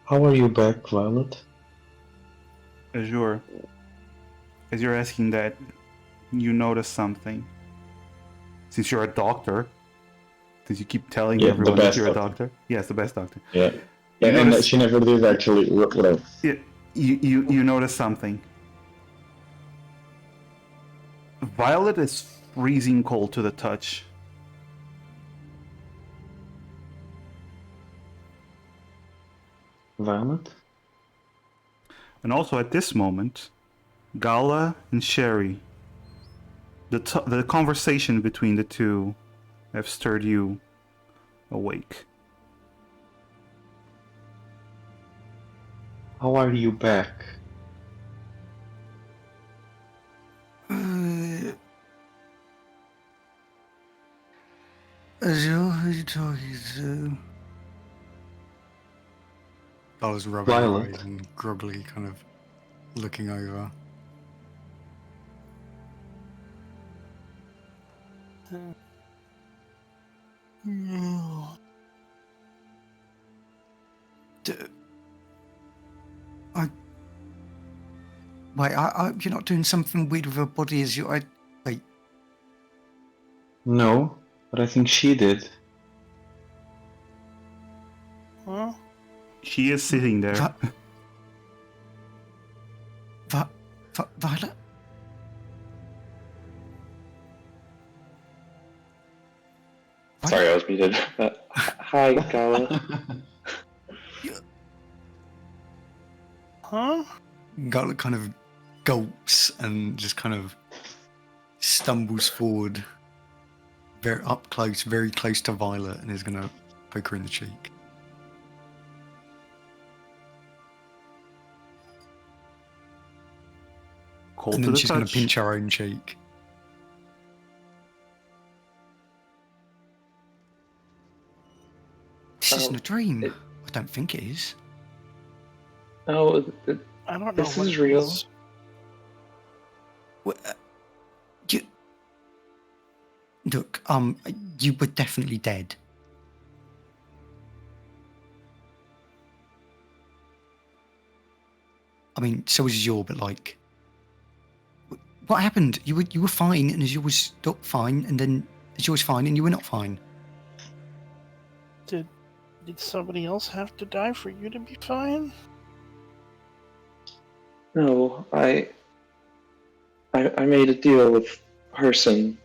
How are you back, Violet? Azure, as you're asking that, you notice something. Since you're a doctor, since you keep telling Yeah, the everyone that best you're a doctor. doctor. Yes, the best doctor. Yeah. You And notice, she never did actually. Whatever. you notice something. Violet is freezing cold to the touch. Violet? And also at this moment, Gala and Sherry, the conversation between the two have stirred you awake. How are you back? Azure, who are you talking to? I was rubbing her Violet. eyes and groggily kind of looking over. Wait, you're not doing something weird with her body as you... Wait. No, but I think she did. Huh? She is sitting there. Violet? Sorry, I was muted. Hi, Gala. Huh? Gala kind of gulps and just kind of stumbles forward, very up close, very close to Violet, and is going to poke her in the cheek. Cold And to then the she's going to touch. pinch her own cheek. This isn't a dream. I don't think it is. No, I don't know. This what is it real. Well, look, you were definitely dead. I mean, so was Azure, but like, what happened? You were fine, and Azure was not fine, and then Azure was fine, and you were not fine. Did somebody else have to die for you to be fine? No, I made a deal with Harson.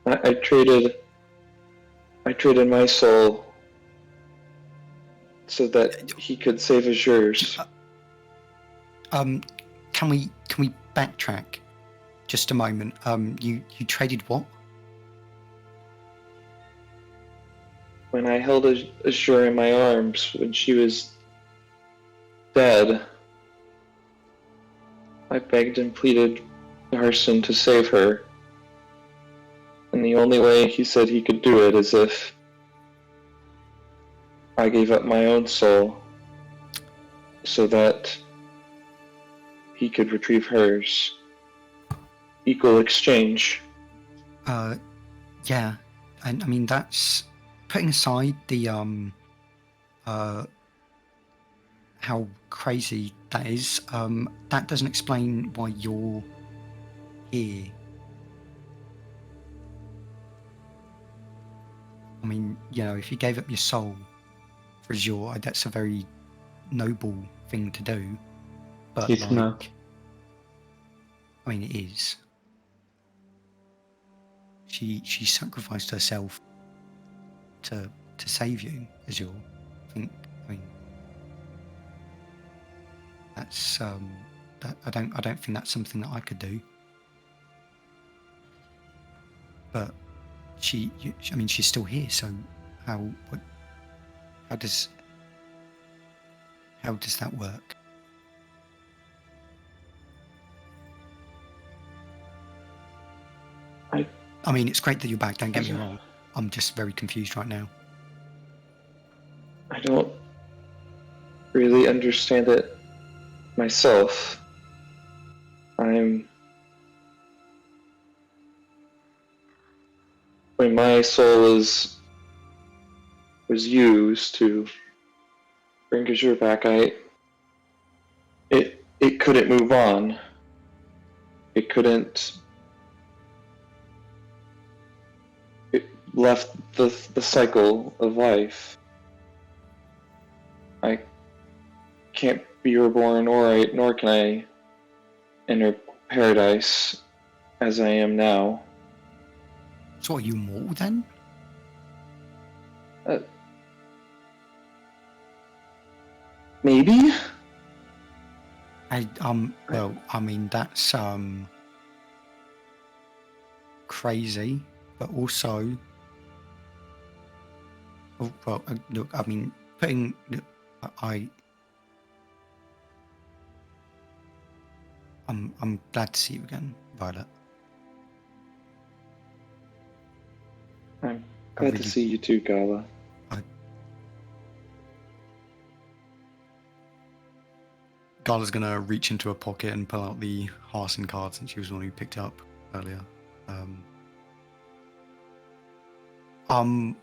I traded my soul so that he could save Azure's. Can we backtrack just a moment? You traded what? When I held Azure in my arms when she was dead, I begged and pleaded Harson to save her. And the only way he said he could do it is if I gave up my own soul so that he could retrieve hers. Equal exchange. Yeah, and I mean that's putting aside the how crazy that is. That doesn't explain why you're here. I mean, you know, if you gave up your soul for Azure, that's a very noble thing to do. But It's like, not. I mean, it is. She sacrificed herself to save you, Azure. I mean, that's that I don't think that's something that I could do. But I mean, she's still here. So how does that work? I mean, it's great that you're back. Don't get me wrong. I'm just very confused right now. I don't really understand it myself. When my soul was used to bring Azure back, it couldn't move on. It couldn't. It left the cycle of life. I can't be reborn, nor can I enter paradise as I am now. So are you mortal then? Maybe. Well, I mean that's crazy, but also, well, look, I mean, I'm glad to see you again, Violet. I'm glad to see you too, Gala. Gala's gonna reach into her pocket and pull out the Harson card since she was the one who picked it up earlier. I'm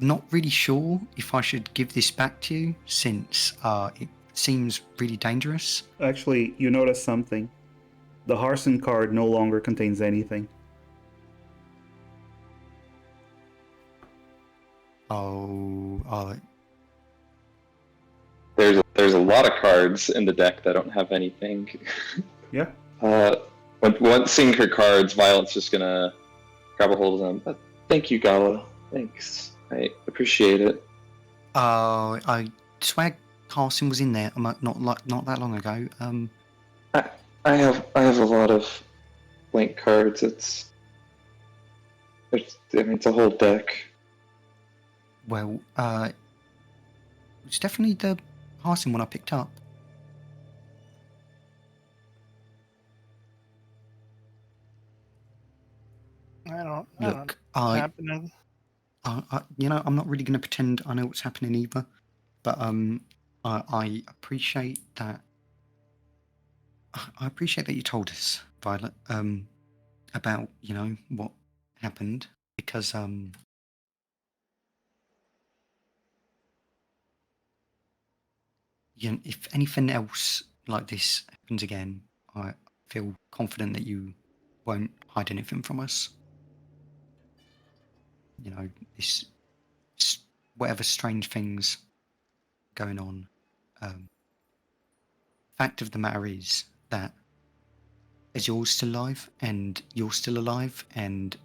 not really sure if I should give this back to you since it seems really dangerous. Actually, you notice something. The Harson card no longer contains anything. There's a lot of cards in the deck that don't have anything. Yeah. Once seeing her cards, Violet's just gonna grab a hold of them. Thank you, Gala. Thanks. I appreciate it. I swear Carson was in there not that long ago. I have a lot of blank cards. It's a whole deck. Well, it's definitely the Harson one I picked up. I don't Look, what's happening. you know, I'm not really going to pretend I know what's happening either, but I appreciate that. I appreciate that you told us, Violet, about, you know, what happened, because you know, if anything else like this happens again, I feel confident that you won't hide anything from us. You know, this whatever strange things going on. Fact of the matter is that Azur's still alive, and you're still alive, and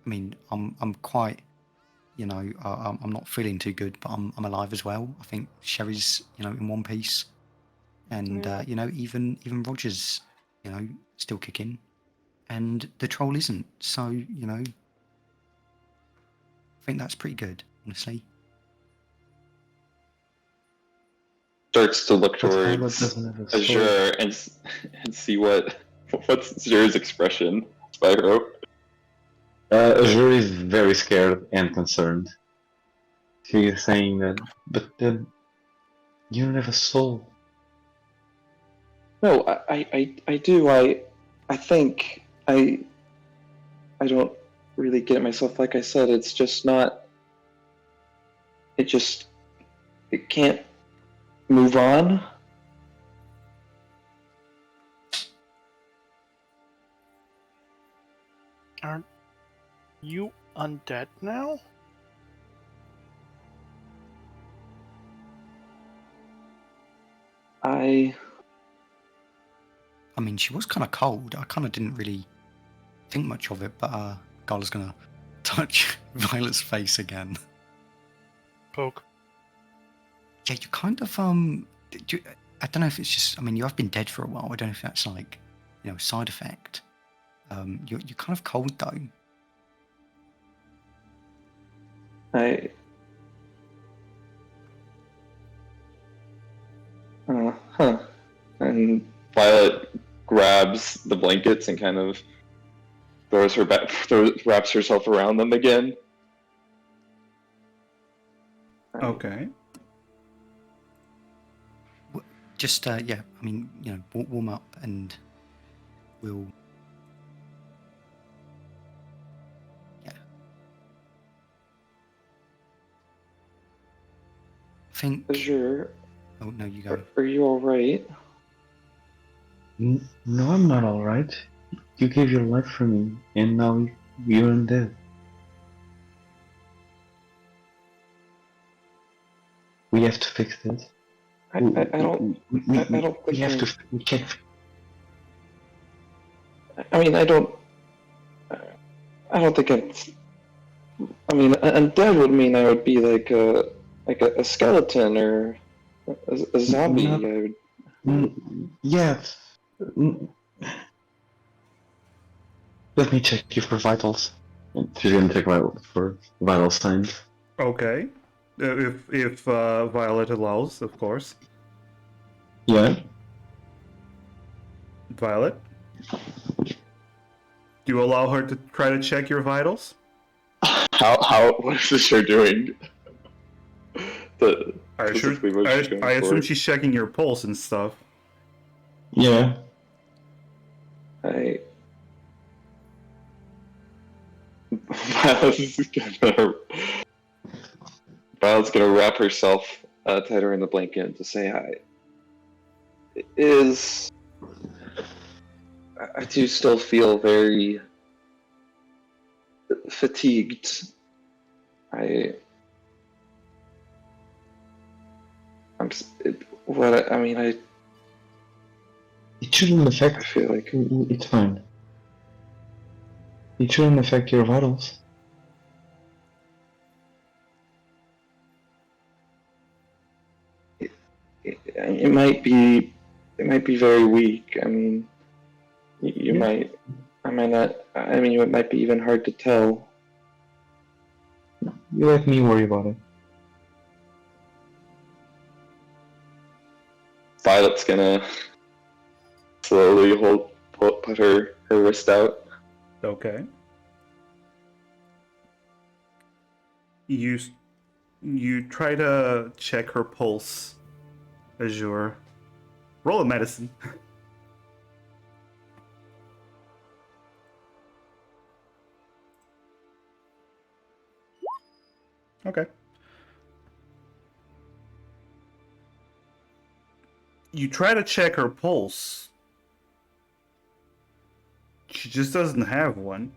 I mean, I'm quite, you know, I'm not feeling too good, but I'm alive as well. I think Sherry's, you know, in one piece, and Yeah. you know, even Roger's, you know, still kicking, and the troll isn't. So you know, I think that's pretty good, honestly. Starts to look But Violet towards doesn't have a soul. Azure and see what's Azure's expression. Spyro. Azure is very scared and concerned. She is saying that, but then you don't have a soul. No, I do. I think I don't really get it myself. Like I said, it's just not. It can't move on. Aren't you undead now? I I mean, she was kind of cold. I kind of didn't really think much of it, but Gala's gonna touch Violet's face again. Poke. Yeah, you kind of I don't know if it's just. I mean, you have been dead for a while. I don't know if that's like, you know, a side effect. You're kind of cold though. I huh. And Violet grabs the blankets and kind of wraps herself around them again. Okay. Just yeah. I mean, you know, warm up and we'll. Yeah. I think. Azure, Oh no, you go. are you all right? No, I'm not alright. You gave your life for me, and now you're undead. We have to fix this. I don't. We I don't we think have I. to. We can't. I mean, I don't. I don't think it's. I mean, undead would mean I would be like a skeleton or a zombie. Not, I would. yeah. Mm, Let me check you for vitals. She's gonna check for vital signs. Okay. If Violet allows, of course. Yeah. Violet, do you allow her to try to check your vitals? What is this you're doing? Specifically what she's going I assume for. she's checking your pulse and stuff. Yeah. I. Violet's gonna wrap herself tighter in the blanket to say hi. Is. I do still feel very fatigued. I mean, It shouldn't affect. I feel like It's fine. It shouldn't affect your vitals. it might be very weak. I mean, you Yeah. I might not. I mean, it might be even hard to tell. You let me worry about it. Violet's gonna slowly put her wrist out. Okay. You try to check her pulse, Azure. Roll a medicine. Okay. You try to check her pulse. She just doesn't have one.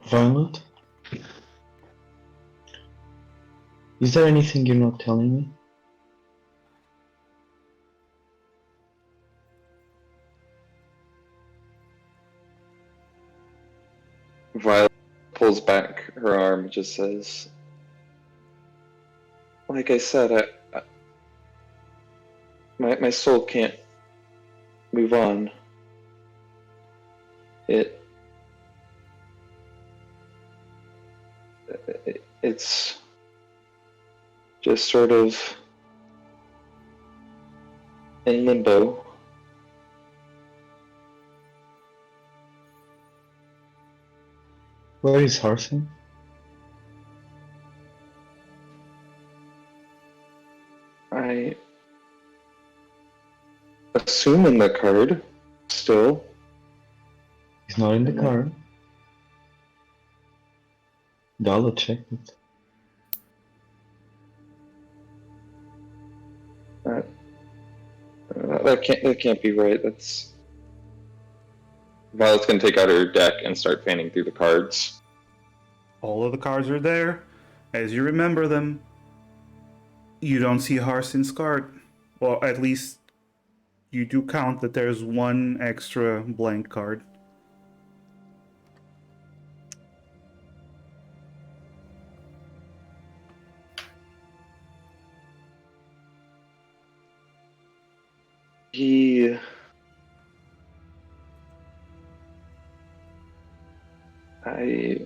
Violet? Is there anything you're not telling me? Violet pulls back her arm, just says, like I said, my soul can't move on. It's just sort of in limbo. Where is Harson? I assume in the card still. He's not in the car. Double check it. That can't be right. That's Violet's gonna take out her deck and start fanning through the cards. All of the cards are there, as you remember them. You don't see Harson's card. Well, at least you do count that there's one extra blank card. He I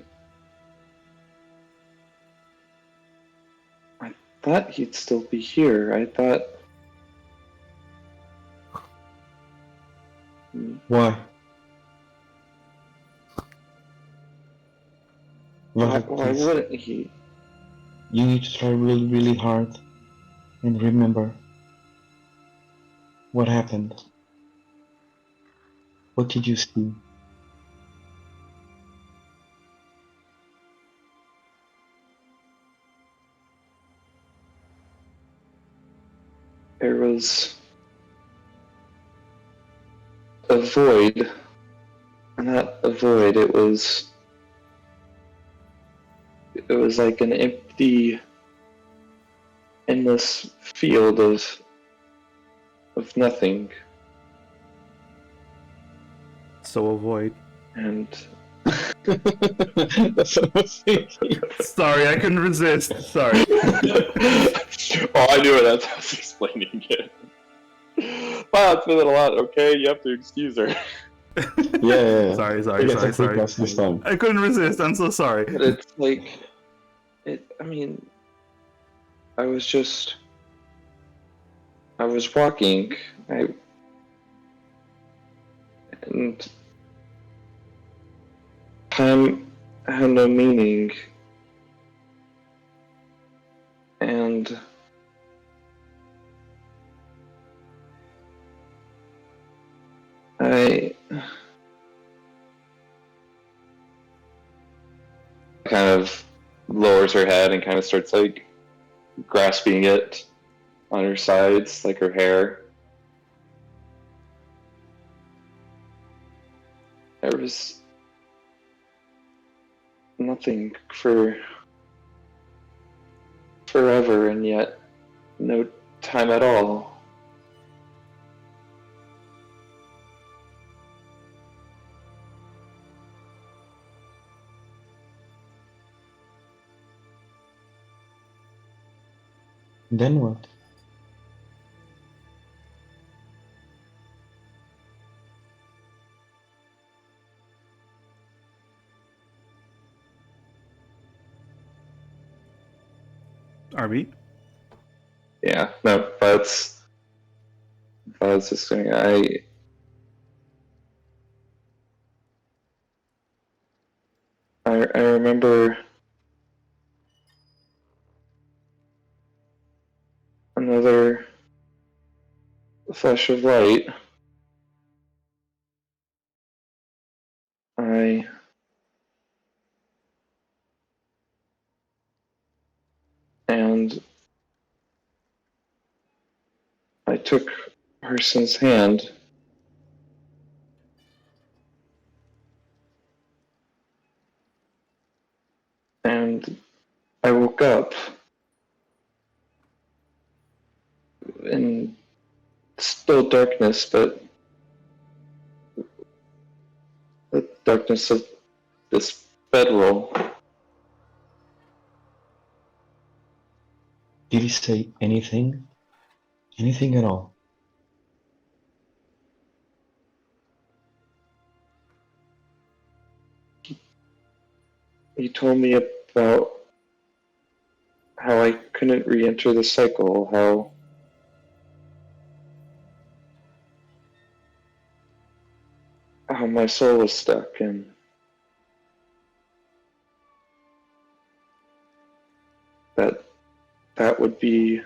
thought he'd still be here. I thought. Why? Why Violet, please. wouldn't he? You need to try really, really hard and remember what happened. What did you see? There was a void. Not a void. It was like an empty, endless field of nothing. So avoid. And That's what I was thinking. Sorry, I couldn't resist. Sorry. Oh, I knew it as I was explaining it. Wow, it's been a lot. Okay, you have to excuse her. Yeah. Sorry. I guess I free pass this time. I couldn't resist. I'm so sorry. but it's like I mean, I was walking. And time had no meaning. And I kind of lowers her head and kind of starts like grasping it on her sides, like her hair. There was nothing for forever, and yet no time at all. Then what? RB? Yeah, no, that's just going. I remember another flash of light. I I took Hurson's hand. And I woke up in still darkness, but the darkness of this bedroll. Did he say anything? Anything at all? He told me about how I couldn't re-enter the cycle, how my soul was stuck, and that would be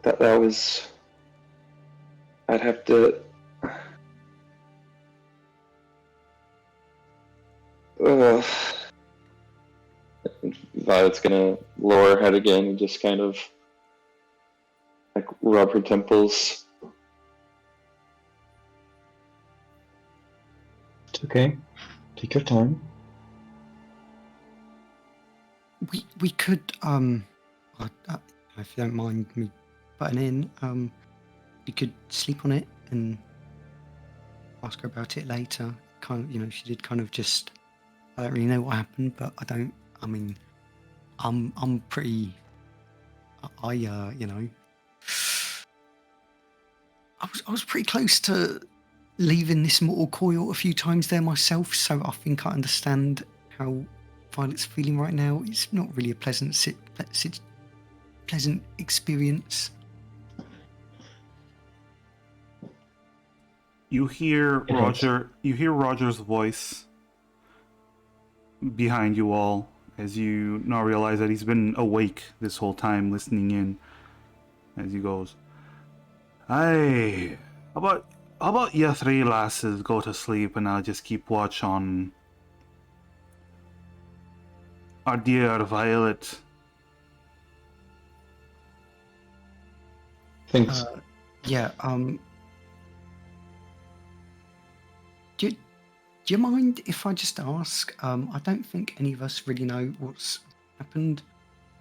that was I'd have to Violet's gonna lower her head again and just kind of like rub her temples. It's okay. Take your time. We could if you don't mind me butting in, you could sleep on it and ask her about it later. Kind of, she did kind of just. I don't really know what happened, but I mean, I'm pretty. I was pretty close to leaving this mortal coil a few times there myself, so I think I understand how Violet's feeling right now. It's not really a pleasant experience. You hear It hurts. Roger. You hear Roger's voice behind you all as you now realize that he's been awake this whole time, listening in. As he goes, "Hey, how about you three lasses go to sleep, and I'll just keep watch on our dear Violet." Thanks. Yeah. Do you mind if I just ask? I don't think any of us really know what's happened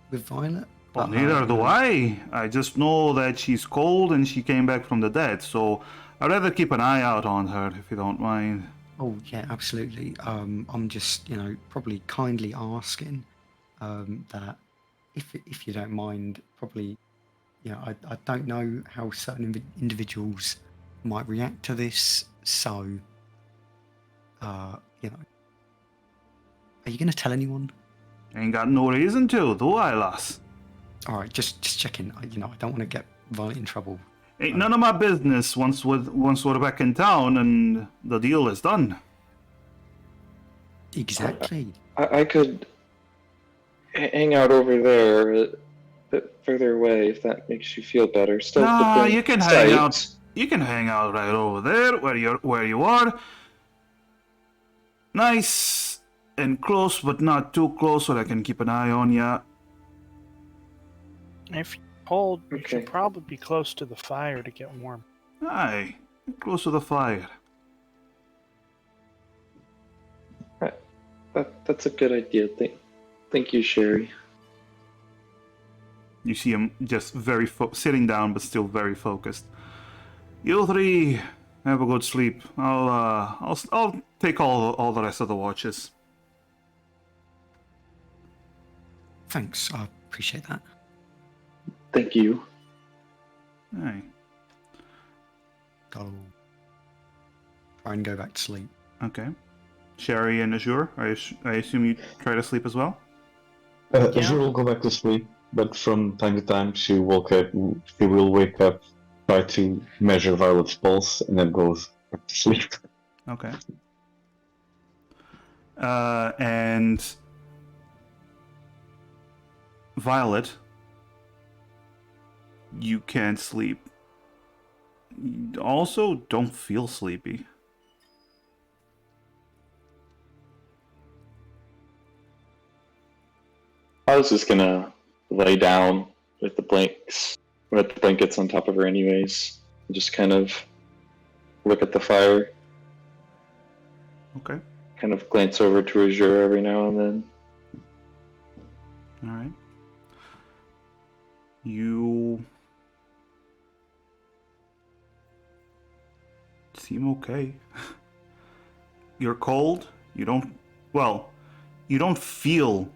with Violet. Well, But, neither do I. I just know that she's cold and she came back from the dead, so I'd rather keep an eye out on her, if you don't mind. Oh yeah, absolutely. I'm just probably kindly asking that if you don't mind, probably I don't know how certain individuals might react to this, so are you going to tell anyone? Ain't got no reason to, do I, lass? All right, just checking. I don't want to get Violet in trouble. Ain't none of my business once we're back in town and the deal is done. Exactly. I could hang out over there, a bit further away, if that makes you feel better. Still Nah, within you can sight. hang out. You can hang out right over there, where you are. Nice and close, but not too close, so I can keep an eye on ya. If you're cold, you Okay. should probably be close to the fire to get warm. Aye, close to the fire. That's a good idea. Thank you, Sherry. You see him just very sitting down, but still very focused. You three have a good sleep. I'll take all the rest of the watches. Thanks. I appreciate that. Thank you. Aye. I'll try and go back to sleep. Okay. Sherry and Azure, I assume you try to sleep as well? Yeah. Azure will go back to sleep, but from time to time she will wake up, try to measure Violet's pulse, and then goes back to sleep. Okay. And Violet, you can't sleep. You also don't feel sleepy. I was just gonna lay down with the blanks with the blankets on top of her anyways. Just kind of look at the fire, Okay. kind of glance over to Azure every now and then. All right. You seem okay. You're cold. You don't. Well, you don't feel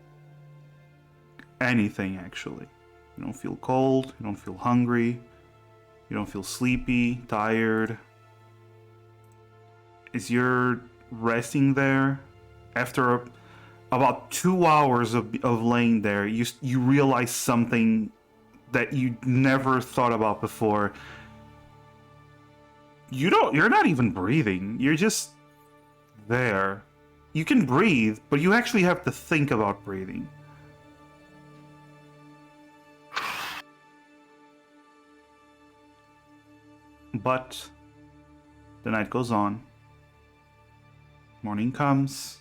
anything actually. You don't feel cold. You don't feel hungry. You don't feel sleepy, tired. As you're resting there, after about 2 hours of laying there, you realize something that you never thought about before. You're not even breathing. You're just there. You can breathe, but you actually have to think about breathing. But the night goes on. Morning comes.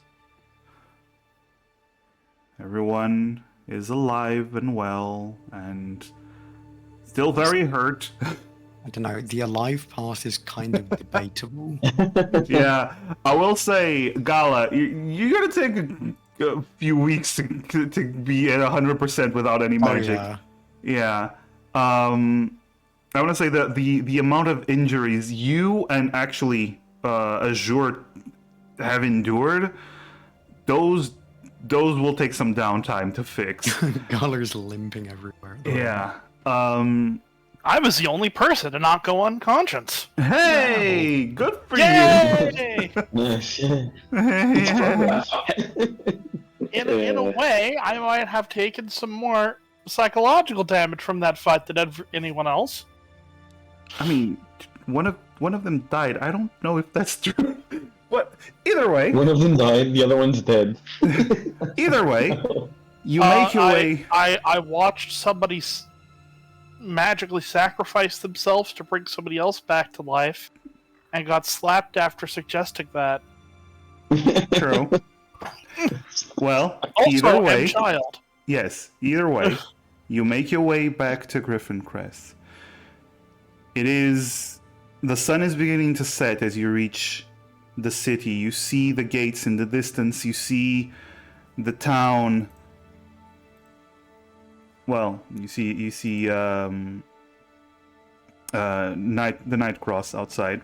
Everyone is alive and well and still very hurt. I don't know. The alive part is kind of debatable. Yeah, I will say, Gala, you're gonna take a few weeks to be at 100% without any Oh, magic. yeah. Yeah. I want to say that the amount of injuries you and actually Azure have endured, those will take some downtime to fix. Gala's limping everywhere. Yeah. I was the only person to not go unconscious. Hey, good for Yay! Yes. you. Yeah. In a way, I might have taken some more psychological damage from that fight than anyone else. I mean, one of them died. I don't know if that's true. But either way, One of them died, the other one's dead. either way, you make your way. I watched somebody magically sacrifice themselves to bring somebody else back to life, and got slapped after suggesting that. True. Well, Also, either way, M-Child. yes. Either way, you make your way back to Griffin Crest. The sun is beginning to set as you reach the city. You see the gates in the distance. You see the town. Well, you see the night cross outside.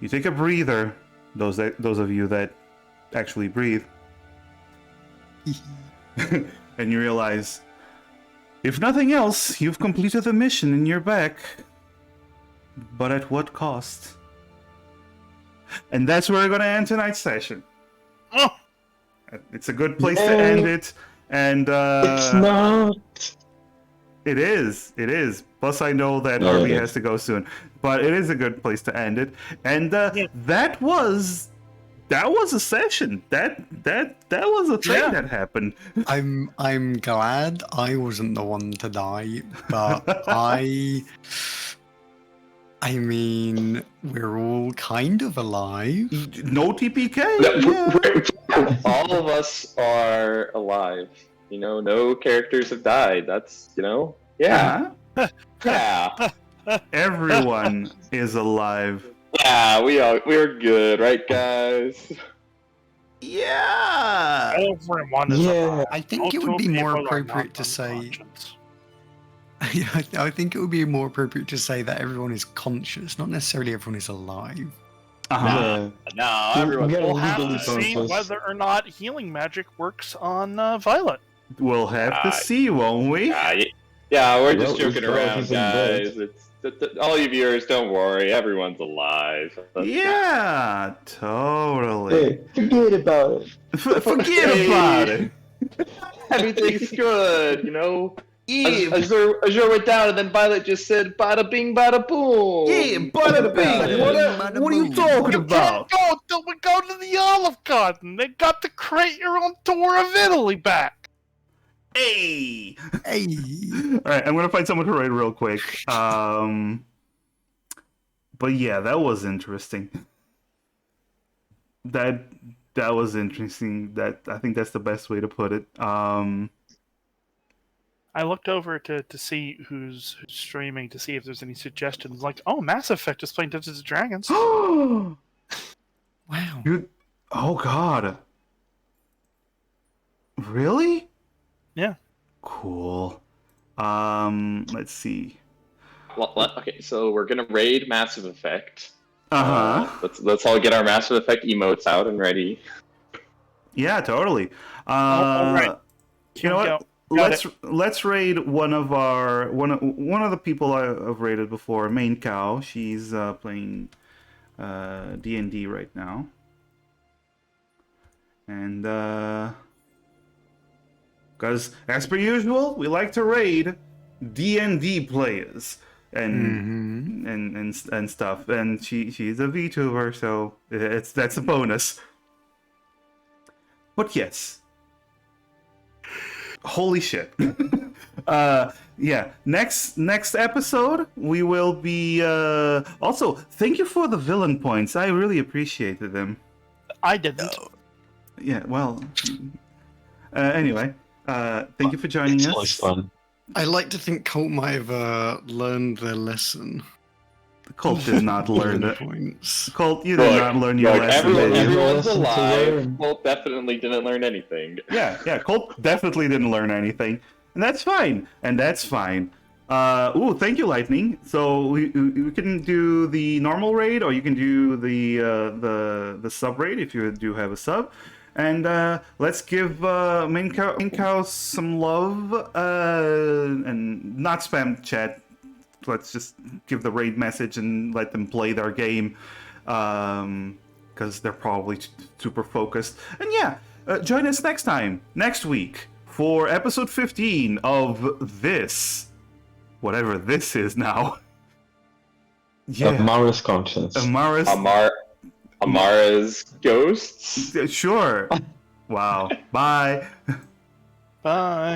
You take a breather. Those of you that actually breathe, and you realize, if nothing else, you've completed the mission and you're back. But at what cost? And that's where we're going to end tonight's session. Oh, It's a good place to end it. And It's not. It is. Plus, I know that Yeah, Arby it is. has to go soon, but it is a good place to end it. And that was a session. That was a thing that happened. I'm glad I wasn't the one to die, but I mean, we're all kind of alive. No TPK. Yeah. All of us are alive. You know, no characters have died. That's, yeah. Uh-huh. Yeah. Everyone is alive. Yeah, we're good, right, guys? Yeah. everyone is Yeah. alive. I think it would be more appropriate to say. I think it would be more appropriate to say that everyone is conscious, not necessarily everyone is alive. Uh-huh. Yeah. No, We everyone. gotta We'll have legally to see conscious. whether or not healing magic works on Violet. We'll have to see, won't we? Yeah, we're Well, just joking well, around, he's in bed. guys. All you viewers, don't worry. Everyone's alive. Yeah, totally. Hey, forget about it. Forget about it. Everything's good, Yeah, Azure went down, and then Violet just said, "Bada bing, bada boom." yeah, bada bing. What are you talking about? Can't go till we go to the Olive Garden. They got the Create Your Own Tour of Italy back. Hey. Hey, All right, I'm gonna find someone to write real quick. But yeah, that was interesting. That was interesting. That I think that's the best way to put it. I looked over to see who's streaming to see if there's any suggestions. Like, oh, Mass Effect is playing Dungeons and Dragons. Wow. Wow. Oh God. Really? Yeah. Cool. Let's see. Okay, so we're gonna raid Massive Effect. Let's all get our Massive Effect emotes out and ready. Yeah, totally. all right. You know what? Let's raid one of the people I've raided before, Main Cow. She's playing D&D right now, and because as per usual, we like to raid D&D players and stuff. And she's a VTuber, so that's a bonus. But yes. Holy shit. Yeah, next episode we will be also thank you for the villain points. I really appreciated them. I didn't. Yeah, well, anyway, thank you for joining It's us. always fun. I like to think Colt might have learned their lesson. Colt did not learn Villain that. points. Colt, you did not learn your lesson. did you? Everyone's Lesson to alive. learn. Colt definitely didn't learn anything. Yeah, Colt definitely didn't learn anything, and that's fine. Thank you, Lightning. So we can do the normal raid, or you can do the sub raid if you do have a sub. And let's give main cow some love and not spam chat. Let's just give the raid message and let them play their game because they're probably super focused. And yeah, join us next week for episode 15 of this, whatever this is now. Yeah, Amara's conscience. Amara's ghosts. Sure. Wow. Bye. Bye.